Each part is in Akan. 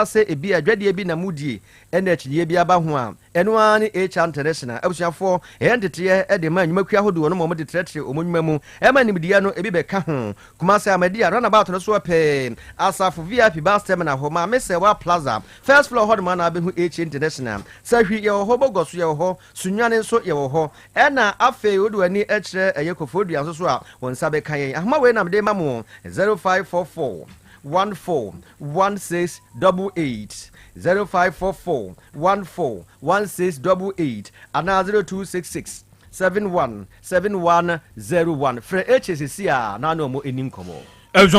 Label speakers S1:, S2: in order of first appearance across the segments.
S1: say a be a dready be na moody, and that ye be a bahua, and one H. International, Ocean 4, entity at the man, you make who do no moment the treachery or Mummu, Emma Nibidiano, a bibe kahun, Kumasa Media, run about the swap, Asa for VIP bus terminal, Homa, Messa Plaza, first floor Hodman, Abu H. International, Sahi your hobo goes your ho, Sunyan so your ho, and I failed when any extra a Yokofodi as well, when Sabe Kay, I'm away now, de Mamu, 0544. 141688 0544 141688 and 0266 717101 Fre HCC na no mo enim komo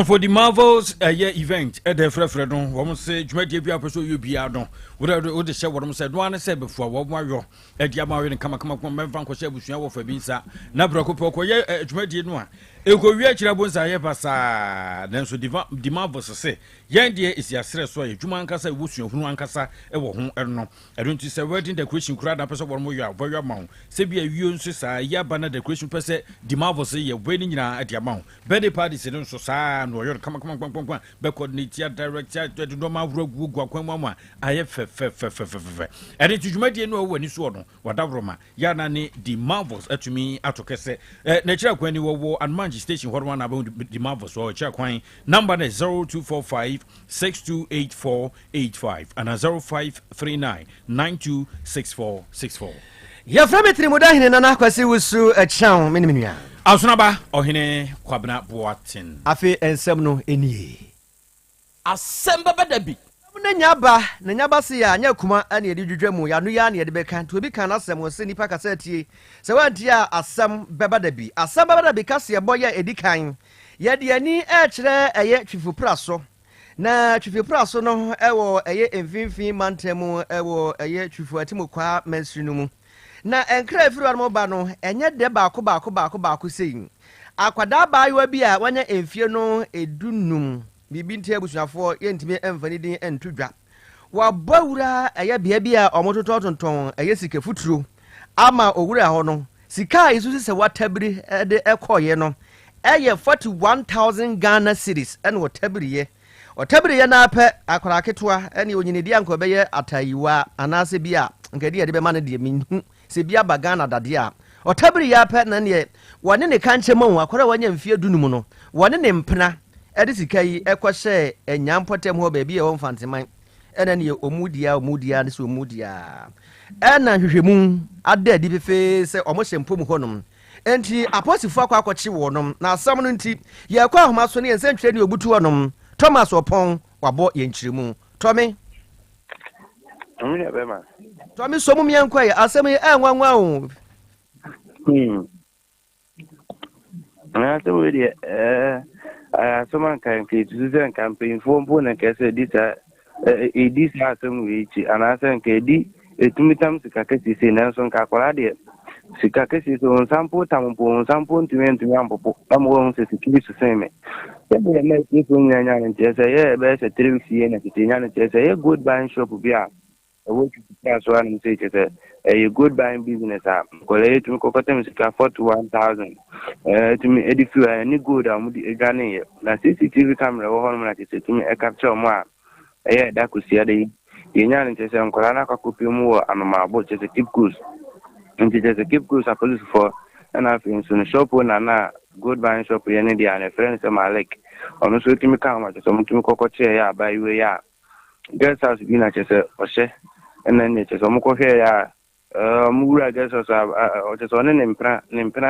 S2: for the Marvels year event at the Fredon, woman say, Jumedia be up so you be out on. Whatever the show, what I said, one said before, what were at Yamari and come from Memphis, which you for Bisa, Nabraco, Jumedia one. Ego wiachira bonsa ye pasa then so the Marvels say, Yan dear is your stress way, Jumankasa, Wusu, Huankasa, ewo hon erno. I don't say wording the Christian crowd up as one more year, very amount. Sebia, you say, Yabana, the Christian person, the Marvels say, you're waiting at your mount. Betty parties, don't so no, you're come backward nature director to do my rogue Guaquama. I have and it you might know when you saw whatever Yanani, the Marvels to me at Okese, nature when you were and Manji station, what one about the Marvels or Chaquine number 0245 628485 and 0539 926464.
S1: Your family Trimodan and Anaquasi was so a chow minimum.
S2: Asunaba ohine kwabna boatin
S1: afi ensem no eni
S3: Asem Beba Dabi
S1: na nyaba se ya nya kuma ane edi dwedwamu ya no ya ne edi beka to obi kan asem wo se nipa kasa tie se wanti a Asem Beba Dabi kase ye boya edi kan ye de ani e kire eye twifu praso na twifu praso no ewo eye emfinfin mantemu ewo eye twifu atimokwa mansiri mu na enkra efiru anmo ba no enye de baako sei akwada baayo bi a wanya emfie no edunum bibi ntia busuafo yentime emfani din entudwa wa bawura eye bia bia omototo tonton eye sika futuro ama owura ho no sika isu se watabiri de ekoye no eye 41000 Ghana cedis en watabiri ye na pe akwara ketwa ene onyinidi anko beye atayiwa anase bia nkadi de be ma ne de minhu se bia bagana dade a otabiri ya pe na ne wone ne kanche ma akwara wanya mfie dunum no wone ne mpena ede sika yi ekwohye enyampotem ho ba bia wo mfanteman ene ne omudia ne so omudia ena hwehwemu ada di fefe se omohye mpom honom enti aposifo akwakoche wonom na asam no nti ye kwa ahoma so ne ensentwe ne obutu wonom Thomas Opon wabo yenchirimu Tommy
S4: Bema
S1: Tommy so mum yankwa ye asem ye enwanwa o
S4: na so we dey so man kan create campaign for mpo na kese dita this asem we chi anasen ke di etumitam sika kesi se na so nka kwara de sika kesi so sample tampo sample ntumi ampopo amwo se sikili so seme ebe na iko nyanya ntese ye be se 3 weeks ye na kitenya ntese ye good buying shop bia ewo tuta so an ntese a good buying business kole tumi kokotem sika 41000 tumi edifu any good amudi egane ye na CCTV camera wo hono na tese tumi e capture mo a ye da kusia de yenya ntese nkola na kwakopi mu wo anoma tese keep cool ntese keep cool police for and I think so shop na good buying shop ye ne dia na friends Malik ono so timi ka ma so mutumi kokoche ya ba iwe ya guest house bi na tese ohye enen ne tese mo kohwe ya mura guest house o tese one ne mpra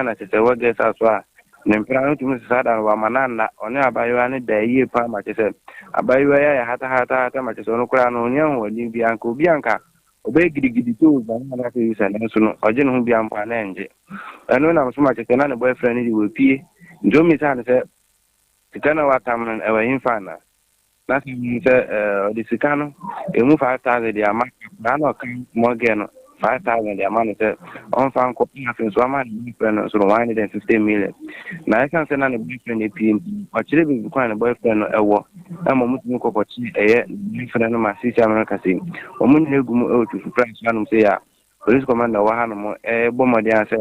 S4: na tese wa guest house a ne mpra no tumi sada wa manana one abayo ne da yie pa ma tese abayo ya hata ma tese ono kura no nyan ho ni bi anka obe gidigidi to ba na ka yusa na so no oje no bi ampa na nje eno na so ma tese na ne boyfriend ni we pie njomi sa ne se sikana watamna ewa infana na se di sikano emu 5000 dia ma na no kan mogeno 5000 dia ma no se on fan ko na fin so ma ni friend so 150 million na I can say na ne boyfriend e pin o chire bi kwa ne boyfriend ewo na mo mutumi ko kochi eye boyfriend no ma sisi amana kasi o mun ne gumu e otu price na no se ya police commander wa hanu mo bomodi an se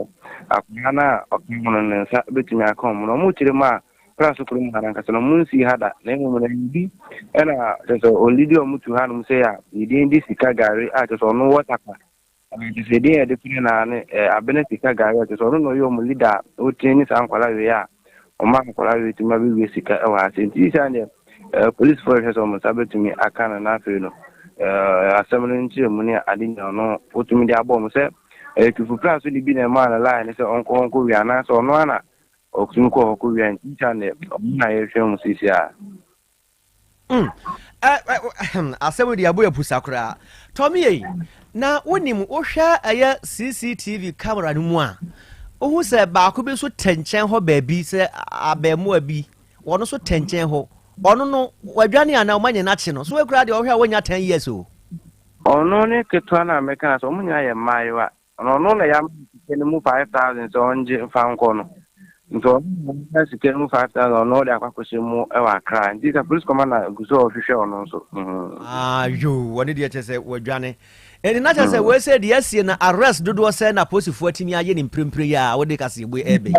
S4: akwana okuno ne sa betumi akon mo no mu chire ma class ko mu haran kasa no mun si hada na mu na bi na so olidi o mutu hanum say ya di sika gari a so no water pa se dey de pin na ne abene sika gari a so no yo mu leader o tin sa nkwala we ya o ma nkwala we ti ma bi we sika e wa asenti sa ne police force so mo sabetumi aka na afi no asem no nchi mu ne ade no otumi de abo mo se tufu class di bi na ma na line se onko wi ana so no ana okumuko ko wi an chane na ye hwe mu sisi a
S1: asem di abo ya pusakura Tommy na wonim wo hwa aya CCTV camera no mu a ohu se ba ko bi so tenchen ho ba bi se abemu abi wono so tenchen ho ono no wadwane ana omanye na che no so ekura de wo hwa wonya 10 years o
S4: ono ne ketwa na meka so munya ye maiwa ono na ya mkene mu 5000 so onje fanko no nto na sikene mu 5000 ono de akwakoshi mu e wa kra ndi ka police commander guso ofihwe ono so
S1: yo woni de chese wadwane eni na chese we say de asie na arrest dodo say na posifu atimi aye ni mprempre ya wo de kase egbe ebe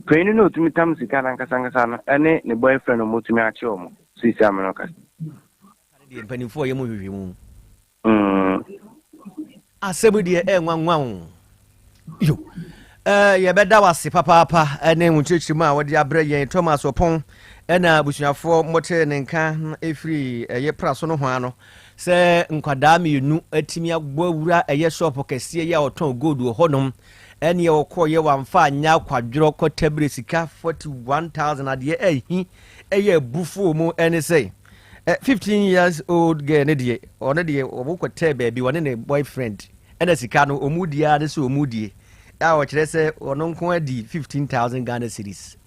S4: Kwenye no tumi tam sika na nkasa no ene ne boyfriend no motumi achi omo sisi ameno kasa
S1: de mpanifo ye mu hwehwe mu asebu de nwanwan yo ye beda wase papa ene nwuchichimu a wode abre yen Thomas Opon ena busuafo mote ne nka efiri ye praso no ho ano se nkwada mienu atimi agbawura eye shop kese ye oton gold honom ene ye okoye wamfa anya kwadworo kotabre sika 41000 ade ehi eye bufu mu ene say 15 years old girl ne die one die obukote baby one ne boyfriend ene sika no omudia ne so omudie a wo kire se ono nko adi 15000 Ghana cedis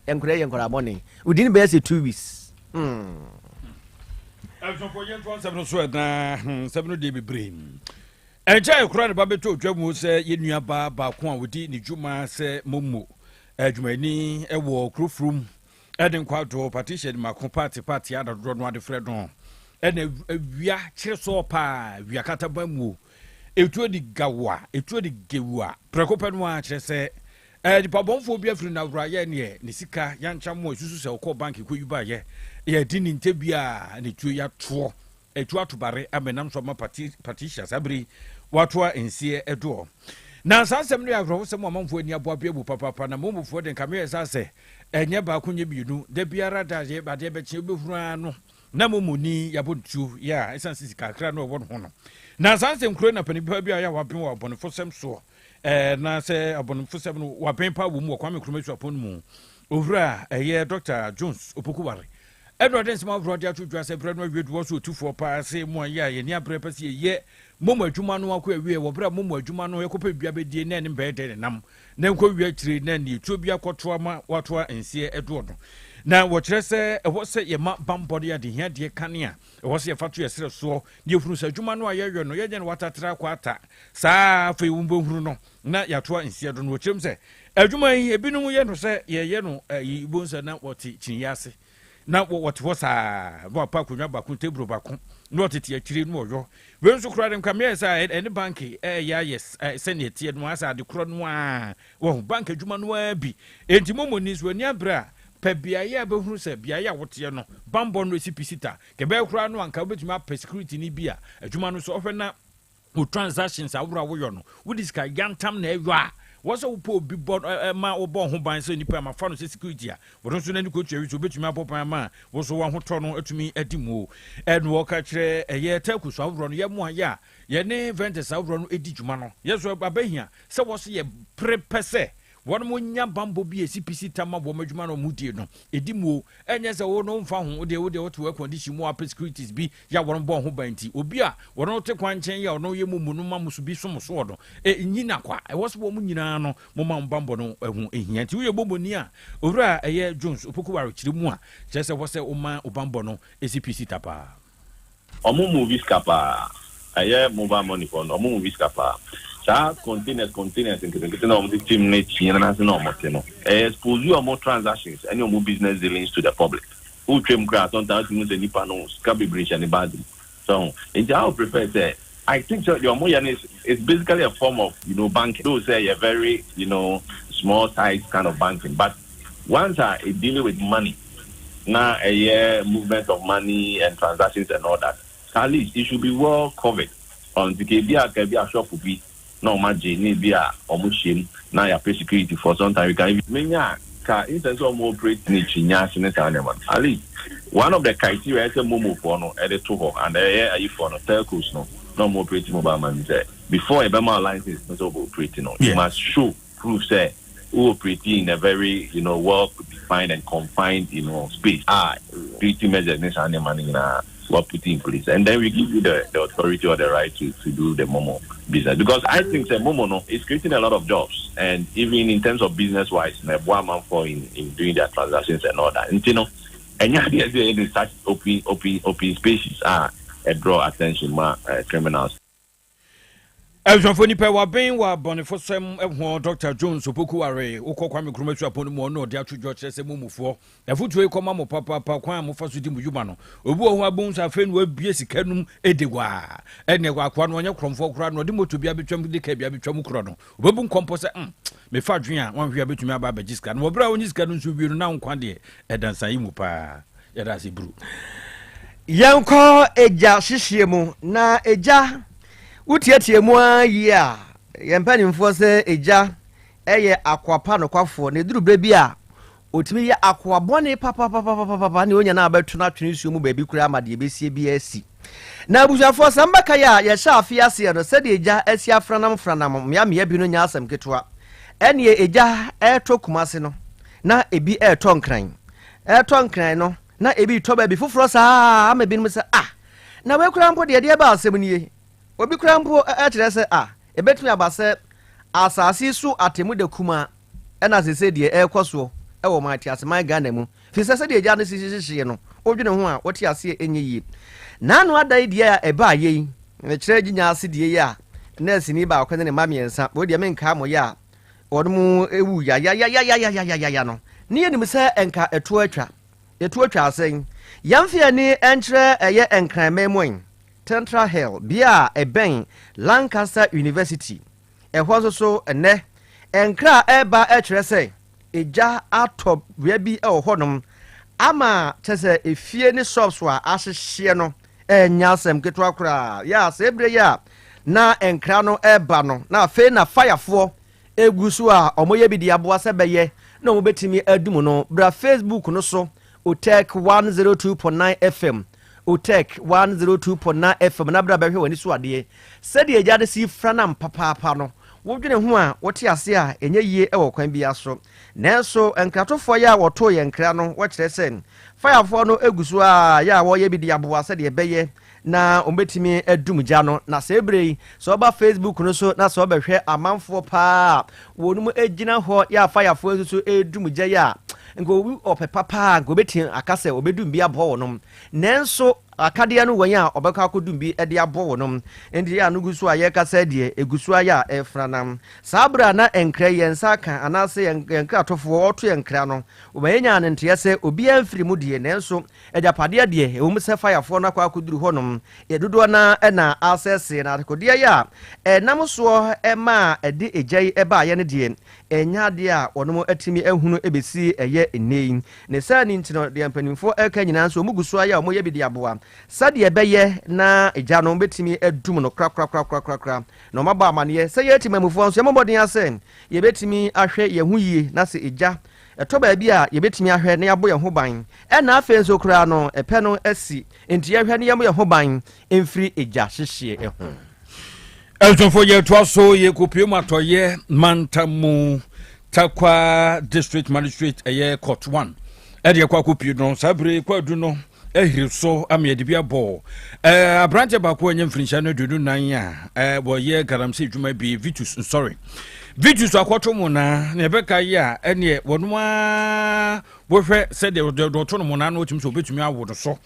S1: enkure yenkora money udin be say 2 weeks
S2: so for yen for 7 so na 7 dey be brain enja ekura ne ba beto dwamu se yenua ba ko a wodi ne dwuma se momo adwumani ewo krofrum eden kwato partition mako party adadro no ade fredo ene awia kire so pa wia kataba mu etuo di gawa etuo di gewa prekopenu a kire se di pabonfo bia firi na wura ye ne sika yancha mo susu se okọ bank ko yuba ye di ni ntebia ne tuo ya to etuo atubare amenam so ma partition sabri watwa ensie edo na sansem no agro se mo amanfo ani aboa bebu papa na momofo de nkame sase enye ba kunye biunu de biara da je ba de be che obehuru ano na momoni yabontu ya esansi sika kra no won ho no na sansem kro na panipa bia ya waben wa bonfo sem so na se abonfo sem no waben pa wo mu kwa mekromesu apon mu ovura eye Dr. Jones Opokuware Edward Nsema Brody atudwa se brano wedu wo so tufo pa se mo ya ye ni abre pa se ye momo adwuma no akọ awie wo bra momo adwuma no ekopa bia bedie na ne mbede nam na nkọ wie kire na ni tuo bia kọto ama watoa ensie edo no na wo kire se ewo se ye ma bambode ya de hia de kanea ewo se ye fato ye sere so ni efunu se adwuma no ayeywe no ye je ne watatra kwa ata saa fe wumbo huru no na yatoa ensie do no kirem se adwuma yi ebinum ye no se ye no ibo nsa na woti chinyase na what was a bo pa kunwa ba kun tebro ba kun no tete akire no oyo we nso kura dem kamye sa any bank ya yes senate no asa de kro no a wo bank adwuma no a bi enti momoni so ani abra pa bia ya be hunu se bia ya wote no bambo no sipisita ke be kura no anka obetuma pa security ni bia adwuma no so ofena o transactions awura wo yo no wo diska yantam na eyo a what's up po bi bod ma obo ho ban se nipa ma fa no security a won so na ni ko twa wi so betumi apopan ma wo so wa ho to no atumi adimu en wo ka kire eye taku so awro no ye mo aya ye ne ventures awro no edi dwuma no ye so abahia se wo so ye prepese won mo nya bambo bi CPC tama bo madwuma no mudie no edimu enye se wo no mfa ho de wo to condition mo up securities bi ya won bo ho banti obi a won te kwanchen ya no ye mumu no mamusu bi so so do nyina kwa wo so mo nyina no mo ma bambo no ehu ehia ti wo ye boboni a owura eye Jones Opokuware kire mu a je se wo se o ma obambo no CPC tapa
S5: omo movies kapa eye mobile money for no omo movies kapa sa containers nke na omo team na chinya na se na omo te no expose you more transactions any more business dealings to the public who trim craft sometimes you say nipa no ska be bridge and bad so in I would prefer say I think so your money is basically a form of banking. Those say a very small size kind of banking, but once dealing with money, now a year movement of money and transactions and all that, at least it should be well covered. On the KBA can be a shop be no margin, be a almost now you pay security for some time. You can even instance of more operating at least one of the criteria is a momo for no at the two and a for no telcos no more operating mobile money before a Bama license is not operating on. You must show proof say who operating in a very well defined and confined space. Treaty measures and money what put in place, and then we give you the authority or the right to do the Momo business. Because I think that Momo is creating a lot of jobs, and even in terms of business wise, one man for in doing their transactions and all that. And and in such open spaces draw attention more criminals.
S2: Elson nipa wa ben wa bonifosem ehwo Dr. Jones Opokuware ukokwa mekrometu aponu mo no de atwodwo kyerese mumufo efutu ekoma mo papa kwan mo faso di muyuma no obu ohu abun sa fe no abie sikanum edegwa ene kwa kwa no onye kromfo kura no de moto bia betwam de ka bia betwam kuro no obebu nkompo se me fa dwen a wan hwia betumi aba ba giska no obra onyi sika no nso bi no na nkwa de edansan yi mu pa yada se bru
S1: yanko eja hihie mu na eja utiatie mu ayi a yempanimfo se eja eye akwapa no kwafo ne durubra bi a otimi ye akwabone papa ne onya na abetu na twene suo mu ba bi kura amade besie bi asi na abushafo sambaka ya ye sha afiase no se de eja asi afranam mea bi no nya asem ketwa ene eja etokumase no na ebi etonkran no na ebi toba bi foforo saa amabi no se na we kura mpo de ba asem nie obi kura mpo kire se ebetumi abase asase su atemu de kuma ena se de ekoso ewo mati asema Ghana mu fi se de eja no sisi no odwene ho a woti ase enye yi nanu adai de ya eba yi ne kire ginya ase de yi a nurse ni ba kwene ne mamiensa bo de menka mo ya onumu ewu ya no ne yenim se enka etu atwa asen yamfia ni enkyere eye enkran memoin Central Hill bia eben Lancaster University ehwo so ene enkra eba ekyere se eja atop wia bi honom ama chese efie ni shops wa ahyehye no enya asem ketwa kura ya se ebre ya na enkra no eba no na afi na firefo egusu a omoye bi dia boa se beye na obetimi adum no bra Facebook no so Utek 102.9 FM Utek 102.9 FM na bra behwe wani so ade se de eja de si franam papa no wodwene ho a wote ase a enye yie e wo kwan bia so nanso enkratofo ya woto ye nkra no wo kire sen firefo no egusu a ya wo ye bi de aboa se de beye na ombetimi adum gya no na se ebrei so ba Facebook no so na so behwe amanfo pa wonum egina ho ya firefo so edum gya ya ngo ope papa ngo betin akase obedum bia bo wonom nanso akade no wan a obeka akodum bi de abo wonom endi ya no gusu aye kasa de egusu aya efranam sabra na enkra yensa kan anase enkra atofo oto enkra no obenya ne nte se obi amfiri mu de nanso ejapade de ewum se firefo na kwa akoduru honom edodo na na access na akode ya namso ema ede ejai eba ye ne de enya de a wonom atimi ehunu ebesi eye enei ne sani ntino de ampanimfo eka nyina so mugusu aya o moye bi de aboa sade ebeye na eja no betimi adum no kra no maba amane se ye timamufo nso yemobodin ase ye betimi ahwe ye hu yie na se eja etoba bi a ye betimi ahwe na yabo ye ho ban na afa nso kra no epe no asi enti ye hwe na yemo ye ho ban emfiri eja hyehye eho
S2: Eltonfo ye twaso ye kopiem atoye Mantamu Takwa District Magistrate eye Court 1 ede kwa kopie no sabre kwa du no ehiriso amede bia bo abrante ba ko anya mfirincha no dunu nan a bo ye garamse dwuma bi Vitus akwoto mu na ebeka ye a ene wonuma bo hwe se de to no mu na no otimso obetumi awodo so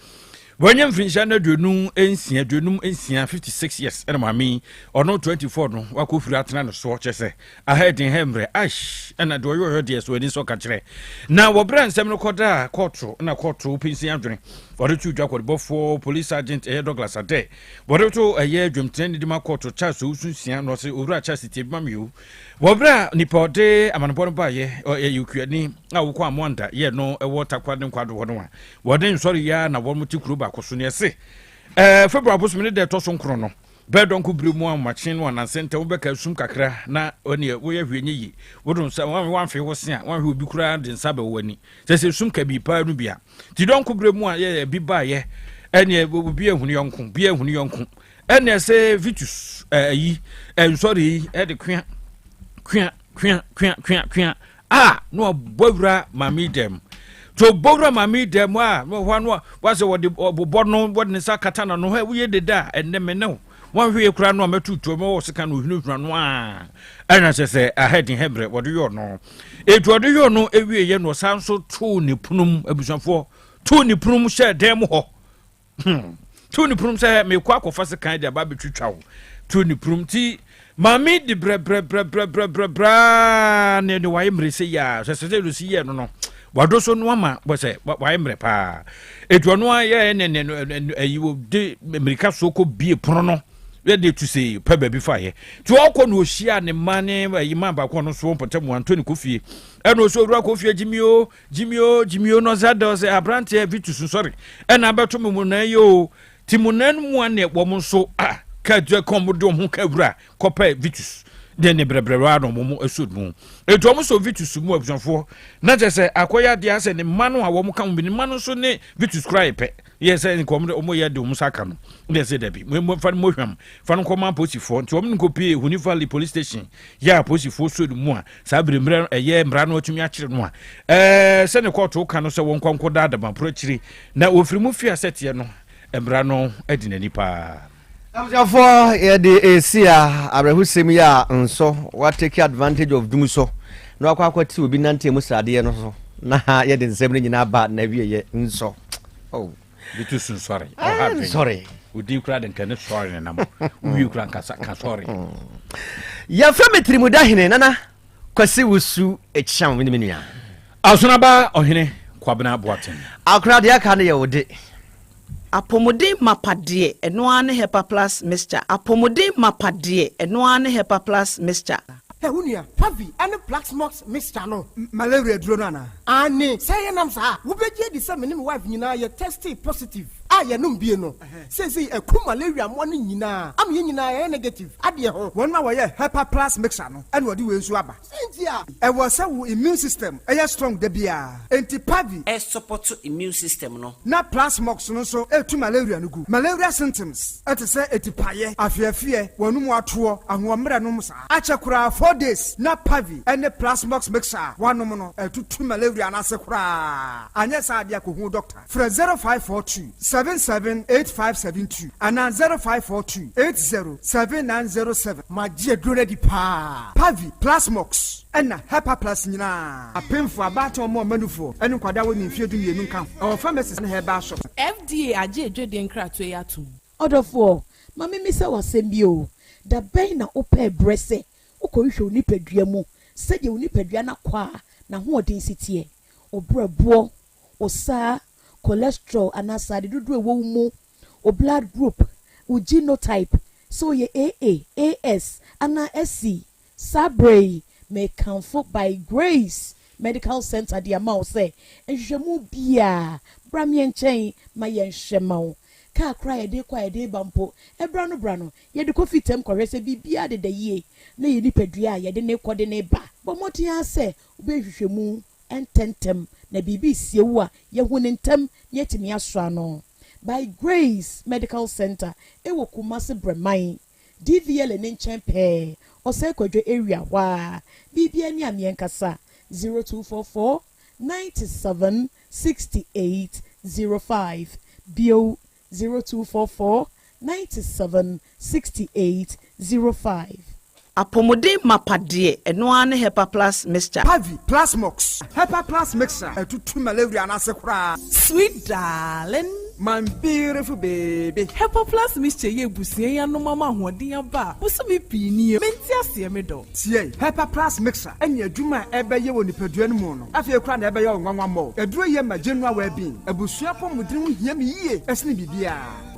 S2: Wanyam finisha na dunum ensia 56 years ena mami ono 24 no wakofiri atena no so chese ahead in hemre ash ena do yo de so eni so ka kire na wo bra nsem no koda court na court pinsi adwene wɔde tu dwa kɔdebɔfoɔ police sergeant ɛyɛ Douglas Ade wɔde to ɛyɛ dwomtene de ma kɔto Charles Osunsia no se owura Charles Tiebamio wɔbra nipa ɔde amanebɔ no ba yɛ ɛyɛ kuani a wokɔ amonda yɛ no ɛwɔ takwa de nkwado hɔ no a wɔde nsɔre ya na wɔn muti kuro ba kɔ so ne ɛse February bosom ne de to so nkro no bedon ku bremu a machine no na sente wo beka sum kakra na oni wo ye hwenye yi wodun sa wan fe wo se a wan hwe obi kura de nsa ba wani se sum ka bi pa no bia ti don ku bremu a ye bi ba ye ene obi ehunu yonko bi ehunu yonko ene se Vitus yi sorry e de kwa no bowra mami dem to bowra mami dem a no hwa was wo de bobɔ no wo de nsa kata na no ha wo ye de da enne me ne one way kura no ametutu mo wose kan ohinu no a ana se ahead in hebre what do you know it what do you know ewie ye no san so to ne punum abusanfo to ne punum hye dem ho to ne punum se me kwa kofa se kan de ba betwitwa wo to ne punum ti mami de bra ne no waye mre se ya se lu si ye no wado so no ama bo se waye mre pa etu no aye ne ayiwo de America so ko bie pono no ready to say pa baby fire to akọ no ohia ne mane yima ba kọ no so potem Anthony Kofi eno so owura Kofi jimio no zada say abrante Vitus sorry ena beto mu na yo timunan mu ane wo mo so ka je komodo ho ka wura kopa Vitus de ne brebrera no mo esud mu etu omo so Vitus mu abusanfo na je se akoya de ase ne manu a wo mo kan bi ne manu so ne Vitus cry pe yes en komodo omo ye de omo saka no de se de bi mo fa mo hwam fa no koma posifo nti omo nko pie Hunifali police station ya posifo so mu a sa bremre eye mra no atumi a kire no a se ne court ka no se won kwanko da da ban pro kire na ofiri mu fi asete no mra no adi nani pa
S1: Amjafo ye de esia abrahusem ya nso what take advantage of doing so no akwati obi nante mu sade no so na ye de nsem nyina ba na wie ye nso oh
S2: Vitus sorry
S1: sorry
S2: udi kra den kan sorry na nam wi kra ka sorry
S1: ya fametri mu dahene nana kwasi wusu echam wini menua
S2: asuna ba ohene kwabena boaten
S1: akra de aka ne ye wode
S6: apomode mapade eno ane hepa plus mixture apomode mapade eno ane hepa plus mixture
S7: Hunia, Pavi, and the Black Smokes Mr. No, malaria dronana. Anne, say an amsa, who be the same wife, you know, you're tested positive. I am no. Says a coup malaria morning, you know, I'm negative. Adia, 1 hour, Hepa plus mixture, and what do you swab? I was a immune system, a strong debia, anti Pavi,
S6: a support to immune system, no.
S7: Not plus smokes, no, so to malaria, no good. Malaria symptoms, at a say, a tipaye, I fear, one more tour, and 1 minute, Achakura 4 days, not Pavi, and the plasmox mixer, 1 mono, 2 malaria, and asakura. And yes, I dear doctor. For 0542 778572 and 0542 807907. My dear Grady Pa Pavi Plasmox and Hepa Plus Nina. A painful about more manufo and Quadawi in Fidu Yunka. Our pharmacist and her bashop.
S8: FDA aje Jaden Cratway atu.
S9: Order 4. Mammy Missa was sembio. The Baina ope bresse. Okoisho nipeduamu. Said you nipeduana qua. Na who density. O brabo. O sa. Cholesterol anasade do do wo o blood group o genotype so ye AA AS ana SC Sabre may comfort by Grace Medical Center the amount say enhwemu bia bramien chen ma ye nhwema ka kra ye de kwa ye de bampo brano ye de kofi tem kwese bibia de ye na ye nipadua ye de ne kode ne ba bomotia se obehwehwemu ententem na bibi siewa ye hunentem yetimi asra no by Grace Medical Center ewo Kumasi Bremai DVL ne nchen pe ose kwadwo area wa bibi ani amienkasa 0244 97 68 05 bio 0244 97 68 05
S6: apomode mapade eno ane Hepa plus mixture
S7: Pavi Plasmox Hepa plus mixture 2 malaria and asakura.
S8: Sweet darling.
S7: my beautiful baby.
S8: Hepa Plus Mr. Yebusia and no mama hodia ba. Busumi pini mentia siemedo.
S7: Tie, Hepa Plus mixer. And your Juma ebe ye woni peduen mono. Afia kran ebe ye nwanwa mo. Eduro ye ma general well-being. Ebusua pom mudrim hia me yie. Esni bibia.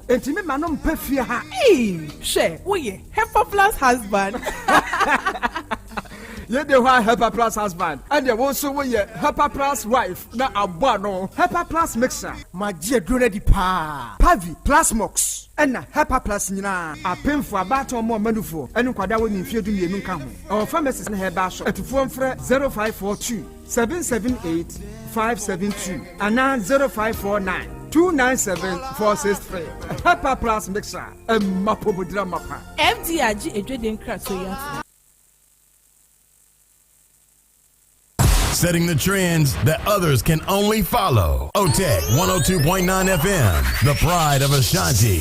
S7: Enti me manom pefia ha.
S8: Hey, share. Oye, Hepa Plus husband.
S7: Ye de wa Hepa Plus husband. And ye also we Hepa Plus wife. Na abwa no. Hepa Plus mixer. Ma je dure di pa. Pavi Plus Mox. Ena Hepa Plus nyina. Apemfo abato mo manufo. Enu kwada wo ni mfie du mienu nka ho. Our pharmacist na heba so. Etufo mfre 0542 778 572 ana 0549 297-463. Hepa Plus mixer. Mapo budra mapa.
S8: FDRG Edwin Kratoya.
S10: Setting the trends that others can only follow. OTEC 102.9 FM, the pride of Ashanti.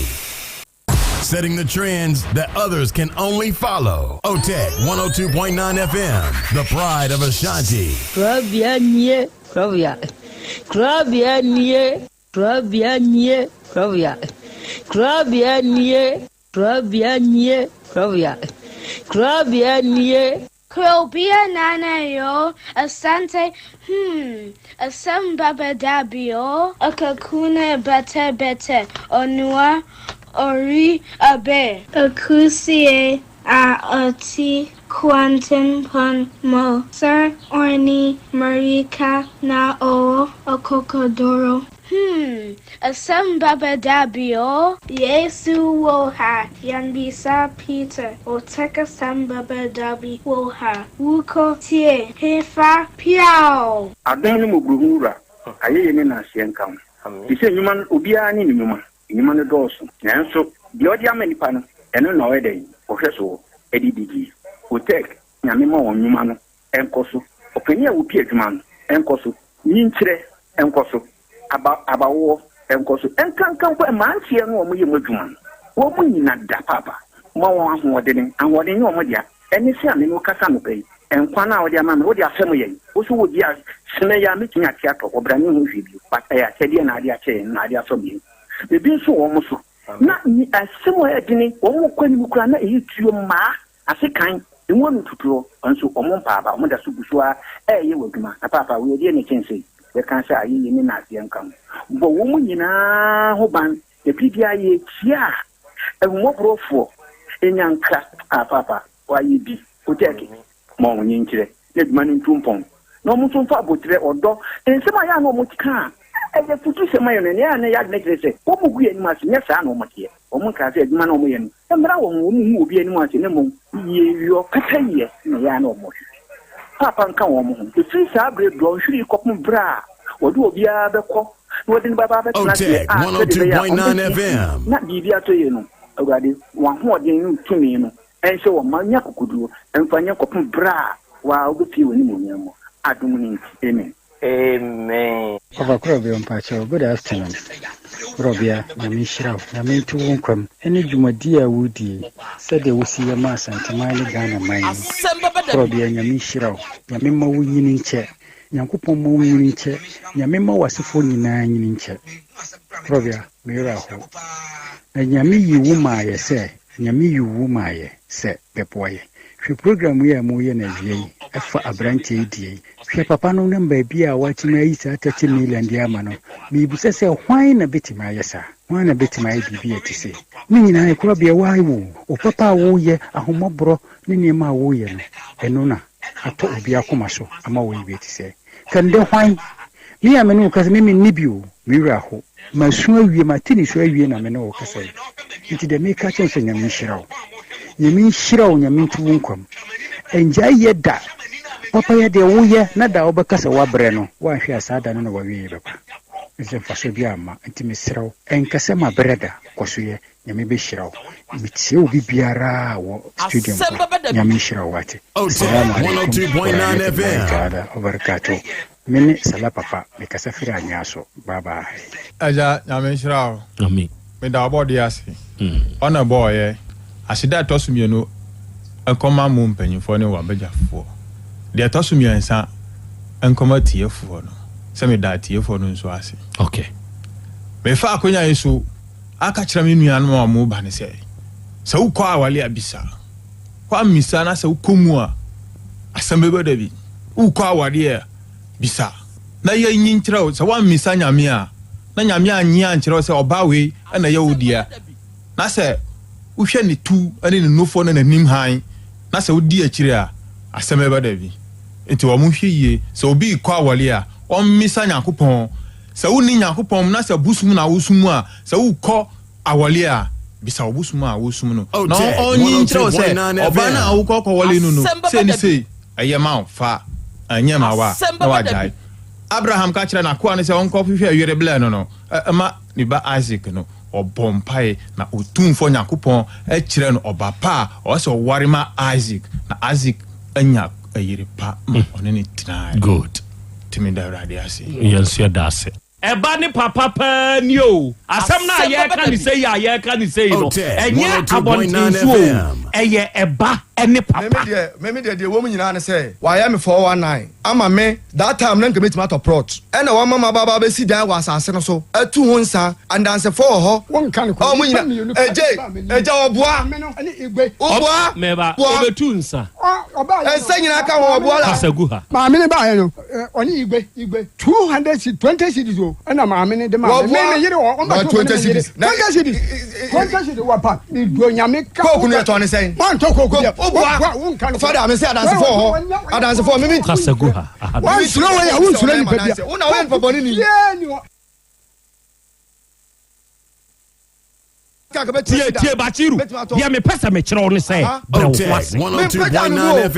S10: Setting the trends that others can only follow. OTEC 102.9 FM, the pride of Ashanti.
S11: Krobea nie, Krobea. Krobea nie, Krobea nie, Krobea. Krobea nie, Krobea nie, Krobea. Krobea nie.
S12: Krobea nana yo, Asante, Asem Beba Dabi yo, Akakune bete, Onua, Ori abe, Akusie, Ati, Quantum pon mo, Sir Orni, Marika na o, Okokodoro. Asem Beba Dabi yo, Yesu woha, Yanbisa Peter, Oteka Asem Beba Dabi woha, Wuko tie, Hefa piao.
S13: Adonu muguhura, aye ni na sienkam. Ise nyuman ubia ni nyuma, nyuma no doso. Nanso, di odi amenipa no, eno na wede, ohweso, edidigi. Otek, nyame ma won nyuma no, enkoso. Openia wo pie adwuma no, enkoso. Nyinkyire, enkoso. Abawo enkoso enkankan kwa mantie no omo yemu adwuma wo mu nyina da papa mo won ahoɔden ahoɔden no omo dia eni se ame no kasa no pɛi enkwa na wo dia ma me wo dia asɛm yɛ wo so wo dia sene ya me tinya tia to obrani ho hwi bi pata ya sɛdeɛ na ade akyɛ na ade asɔ bi bebi nso wo mo so na ni asɛm yɛ dini wo mo kwani mu kura na eyi tuo ma asekan enwo no tuturo nso omo mpaaba omo da so busua ɛyɛ wo adwuma na papa wo yɛ ne kyɛnse the cancer ayi ni na asiankam bo wo mu nyina ho ban e bibia ye tia ehumɔ brofo enyanka papa wa yi bi oteki mo wonyi nkyire ne duma ni ntumpon na mo so fa botre odo ensema ya na mo tika eye futu sema yo ne ya ne ya ne kire wo mu gu ani ma se nya sa na mo tie wo mu ka se aduma na mo ye no emra wo mu obi ani ma se ne mo ye yo kata ye ne ya na mo papa nka wo mo ho efiri sa abre bro hwiri kopum bra wodi obia bekɔ wodi baba be tena se
S10: 102.9 FM
S13: na bibia to ye no awade wa hoɔden no tumi no enhye wo manya kokuduro emfanya kopum bra wa obepi woni mu nyamo adum ni amen amen
S14: Papa Krobea mpacho good afternoon Krobea na mishiraw na mintu wonkwam ene dwumadi a wudi sɛde wosi ya ma Asante mali Ghana man Krobea na mishiraw na memma wo nyini nkyɛ Nyankopɔn ma wo nyini nkyɛ nyame ma wasefo nyinaa nyini nkyɛ Krobea mera ho na nyame yi wo ma yɛ sɛ nyame yi wo ma yɛ sɛ bɛboa hwe program yi a mo yɛ na wie yi ɛfa abrante die hwe papa no namba bi a watima yi sa 30 million dia ama no bibusa sɛ hwan na betima yɛ sa hwan na betima yɛ bibi ati se ne nyinaa Krobea wai wo o papa wo yɛ ahomɔboro ne nneɛma wo yɛ no ɛno na ato obi akoma so ama wo yi ati se kan de hwan me a me no kasa me nibio me wura ho masu awie matini so awie na me no kasa yi nti de me ka chen se nyame hyirawo nyame hyirawo nyame tu wonkwam enja yeda papa ya de wo ye na da obekasa wabrɛ no wa hwe asada no na wa wie baba nse faso bi ama nti me sirawo enkasa ma breda koso ye nyame be hyirawo mitie obi biara wo studio nyame hyirawo wate
S10: assalamu alaikum 102.9 FM
S14: obarakatuh mene sala papa me kasa fira nyaso baba
S15: aja nyame hyirawo
S3: amen
S15: me da obodi ase ona boy asida tosumienu enkoma mu mpanyimfo ne wabegyafo de tosumiensa enkoma tiefo no se me da tiefo no nso ase
S3: okay
S15: me fa akonya yeso aka kyerɛ me nuanom a mo ba ne sɛ sɛ wokɔ awale abisa kwa misa na sɛ wokɔmu a Asem Beba Dabi wokɔ awale a bisa na yɛ nyi nkyerɛ sɛ wa misa nyame a na nyame anyi ankyerɛ sɛ ɔba we na yɛ wodia na sɛ wohwɛ ne tu ane ne nofo na nanim han na sɛ wodi akyire a Asem Beba Dabi enti wo mo hwɛ yie sɛ obi kɔ awale a ɔmmisa Nyankopɔn sɛ woni Nyankopɔn na sɛ busum na wosum a sɛ wokɔ awale a bisa obusum a wosum no na ɔnyi nkyerɛ sɛ ɔba na wokɔ kɔwale no sɛ ni sei ɛyɛ ma fa anya ma wa na wagyae Abraham ka kyerɛ na koa ne sɛ ɔnkɔ hwehwɛ yere blɛ no ɛma ne ba Isaac no ɔbɔmpae na otumfo Nyankopɔn ɛkyerɛ no ɔba pa a ɔsɛ ɔware ma Isaac na Isaac anya ayere pa ɔne ne tena
S3: good
S15: timi da rade ase
S3: yɛnso da ase eba ni papa pa ni o asɛm na ye ka ni sei ya ye ka ni sei no enye abontinsuo eye eba ene papa
S1: me de wo mu nyina ne say wa ya me 419 ama me that time na nkebeti matter prot ena wa mama baba be si dan wa asase no so atu ho nsa andanse for ho
S16: won kan ko
S1: mu nyina eje oboa
S16: ani igbe
S1: oboa
S3: meba obetu nsa
S16: oba
S1: ensa nyina ka ho oboa la
S3: kasaguha
S16: ma me ne ba ye no oni igbe 220 cities o ena ma me ne de ma me yire o ba 20 cities 20 cities wa pa ni do nyame ka
S1: ko no to ne say
S16: man to ko
S1: Father, I'm saying that's for me.
S3: Kasaguha.
S16: Why slow way? I won't slow any baby.
S1: Una wen for bonini.
S3: Tie Bachiru. Ya me pesa me kyerɛ ne sɛ.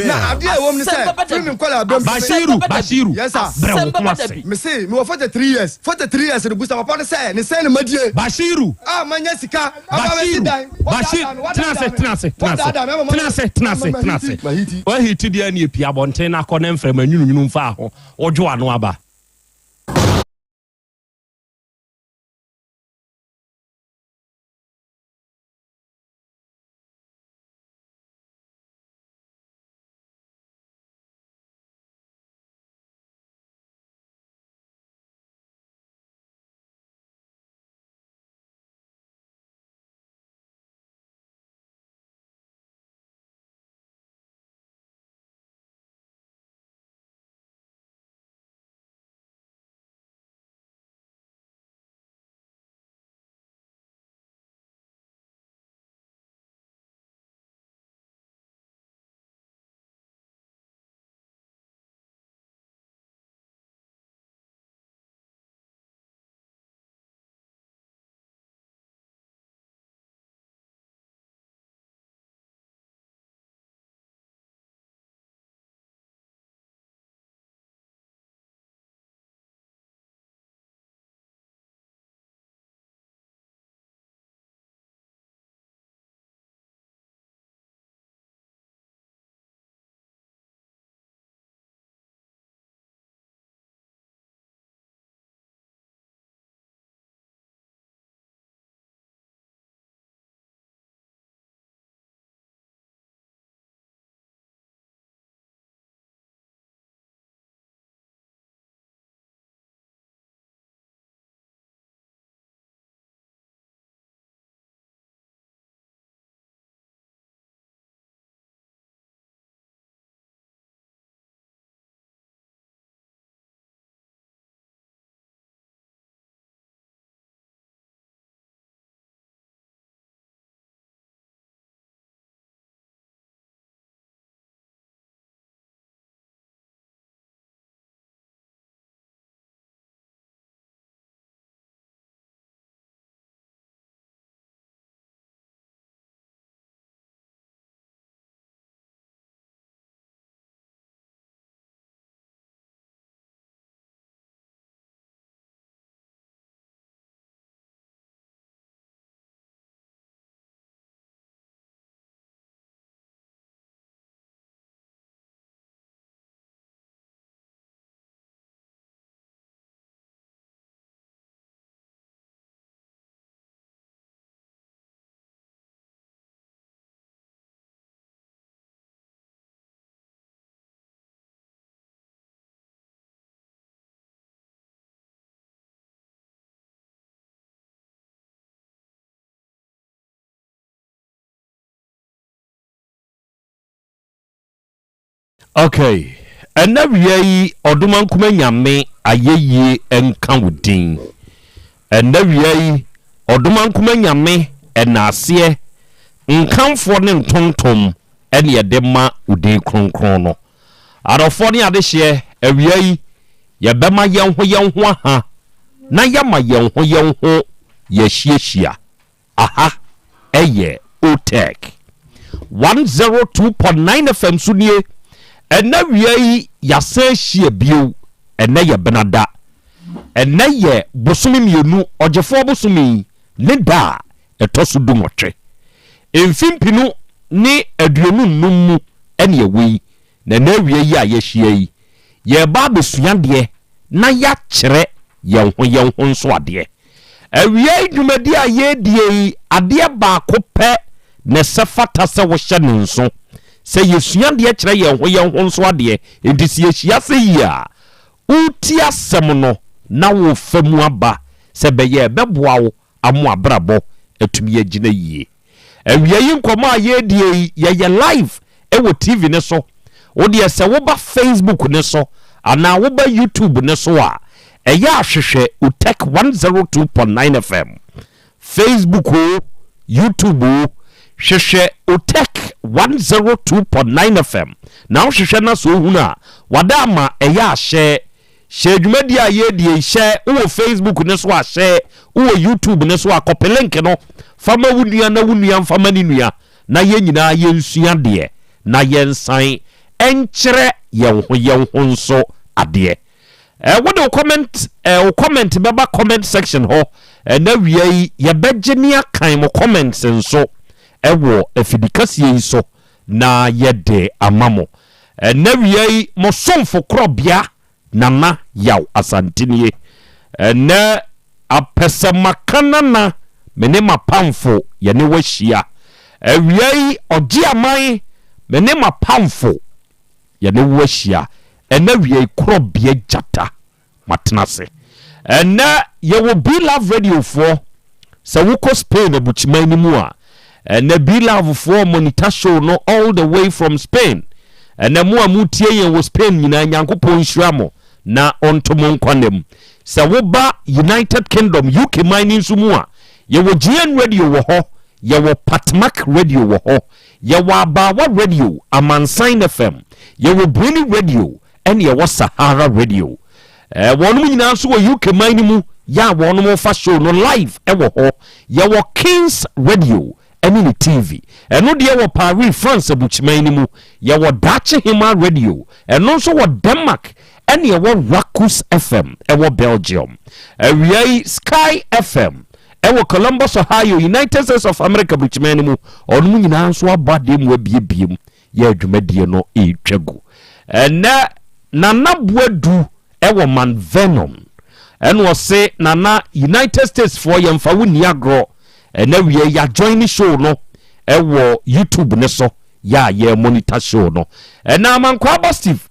S1: Na ade a wo me sɛ. Me call
S3: Bashiru.
S1: Yes sir.
S3: Brɛ
S1: me say me 43 years. 43 years the booster papa ne sɛ ne sɛ ne madie.
S3: Bashiru.
S1: Ah manya sika.
S3: Bashiru. Tenase. Wa hiti dia ne pia bonten na akɔ ne mfrɛ ma nwununu mfa ho. Odwo ano aba.
S17: Okay. Ɛna wiai ɔdoma nkuma nyame ayeye enka wudin. Ɛna wiai ɔdoma nkuma nyame ɛnaase nkanfo ne ntontom ɛne yɛde ma udin kronkron no. Adɔfo ne adehye awiai yɛbɛma yɛnho aha na yɛma yɛnho yɛhyiahyia. Aha ɛyɛ OTEC 102.9 FM sunie. Ɛna wiai yasa hyia bio ɛna yɛ benada ɛna yɛ bosome mienu ɔgyefo bosome ne da ɛtɔso dumɔtwe mfimpinu ne aduonu num mu ɛne ɛwei na na wiai a yɛhyia yi yɛ ba besua de na ya kyerɛ yɛnho nso ade awiai dwumadi a yɛdie ade baako pɛ ne sefata sɛ wo hyɛ ne nso sɛ yɛsua deɛ kyerɛ yɛnho nso adeɛ enti sɛ yɛhyia sɛ yi a uti asɛm no na wo famu aba sɛ bɛyɛ bɛboa wo amo abrabɔ atumi agyina yie awia yi nkɔmɔ a yɛdie yɛyɛ live ɛwɔ TV ne so wo deɛ sɛ woba Facebook ne so anaa woba YouTube ne so a ɛyɛ ahwehwɛ OTEC 102.9 FM Facebook o YouTube o hwehwɛ OTEC 102.9 FM na wo hwehwɛ na so huna wada ama ɛyɛ ahyɛ dwumadi a yɛdie hyɛ wo Facebook ne so ahyɛ wo YouTube ne so akɔpɛ link no fama wunua na wunua fama ni nua na yɛnyina yɛnsua deɛ na yɛnsan ɛnkyerɛ yɛnho nso adeɛ wo comment bɛba comment section hɔ na wiai yɛbɛgye ne akan mo comments nso ɛwɔ afidikasie yi so na yɛde amamo na wiai mo somfo Krobea nana Yaw Asante nie na apɛsɛmakana na mene mapamfo yɛne wahyia wiai ɔgye aman mene mapamfo yɛne wahyia na wiai Krobea jata matenase na yɛwɔ Be Love Radio for sɛ wokɔ Spain abukyima ni mu a na Be Love for monitor show no all the way from Spain na mo amutie yɛn wɔ Spain nyina nyankopɔn hyira mo na ontomo nkwanem sɛ woba United Kingdom UK mining so mu a yɛwɔ GN Radio wɔ hɔ yɛwɔ Patmak Radio wɔ hɔ yɛwɔ Abawa Radio Amansan FM yɛwɔ Bruni Radio ɛne yɛwɔ Sahara Radio wɔnom nyinaa so wɔ UK mining mu ya wɔnom fa show no live ɛwɔ hɔ yɛwɔ Kings Radio ɛne ne TV ɛno deɛ wɔ Paris France abukyima ni mu yɛwɔ Dache Hima Radio ɛno nso wɔ Denmark ɛne yɛwɔ Rakus FM ɛwɔ Belgium awiai Sky FM ɛwɔ Columbus Ohio United States of America abukyima ni mu ɔnom nyinaa nso aba de mu abiebiem yɛ adwumadie no ɛtwagu ɛnɛ Nana Buadu ɛwɔ Man Venom ɛno ɔse nana United States for yɛmfa wo ni agro ɛna wie ya join show no ɛwɔ YouTube ne so ya yɛ monitor show no ɛna Mankwaba Steve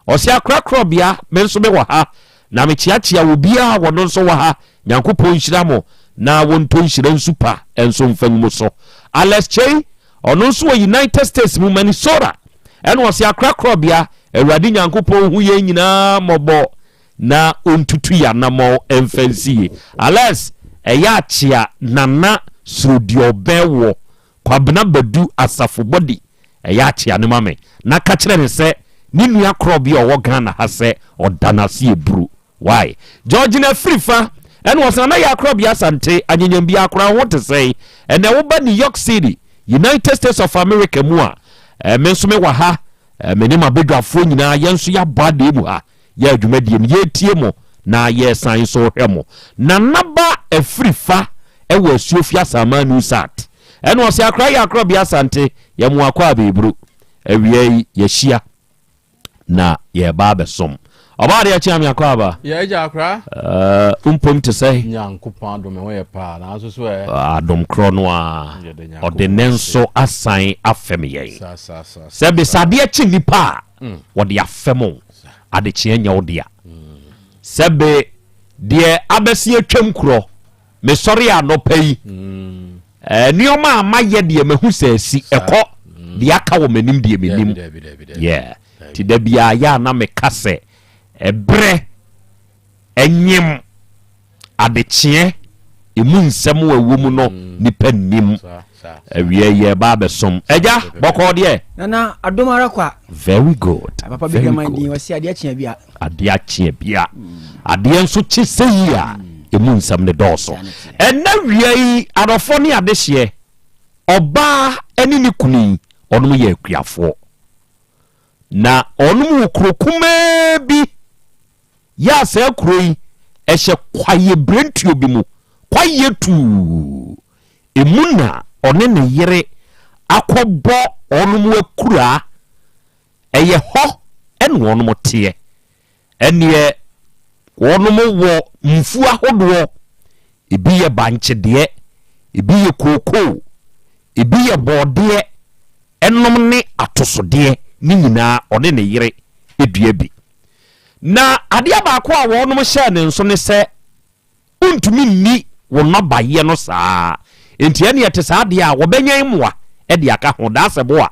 S17: ɔse akra Krobea me nso me wɔ ha na me chiachia obia wɔno nso wɔ ha nyankopɔn hyira mo na wonto nhyira nsupa enso mfam so Alex Chey ɔno nso wɔ United States mu Minnesota ɛna ɔse akra Krobea awurade nyankopɔn hu yɛ nyinaa mɔbɔ na ontutu ya namo emfansie Alex eya achia nana srodio bewo kwabena badu asafo body eya achia ne mame na ka kire ne se ni nua Krobea owo Ghana ha se odanase ebru why George na frifa ene wosana na ya Krobea Asante anyanyam bia akora ho te sei ene wo ba New York City United States of America mu a me nso me wa ha me ne mabedwafo nyina yenso ya bade mu ha ya adwumadie ye tie mo na ye san so hwemo na naba afrifa ewo asuofia samanu sat eno ose akra ya Krobea Asante ye mo akwa abebru awie ye hia na ye ba besom oba de achi am yakwa aba
S18: ye eja akra
S17: umpom te say
S18: nyankopon adom we pa na so so
S17: adom kro no a odenenso asan afem ye se be sade achi nipa wo de afem adechie nya odia sebe de abesi atwam kro me sori anopai nioma amaye de mehu sasi eko de aka wo manim de menim yeah ti da bia ya na me kase ebre enyim adechie emu nsem wawu mu no nipa nim awie ye ba besom eja boko de
S19: nana adomara kwa
S17: very good
S19: papa big man din wasi ade achia bia ade nso chiseyi a emu nsem ne doso ena wie arofo ne adehye oba eni ni kuni onum ye akuafo na onum ukrokume bi ya se kuroi ehye kwaye brentuo bi mu kwaye tu emuna one ne yere akọbọ onum akura eye ho ene onum tie ene onum wo mfu ahodo ebi ye banche de ebi ye koko ebi ye bode enom ne atosode ni nyina one ne yere edua bi na ade abaako a wonum hye ne nso ne se untumi ni wonno baye no saa enti ene yete saa de a wobenyan moa e de aka ho da sebo a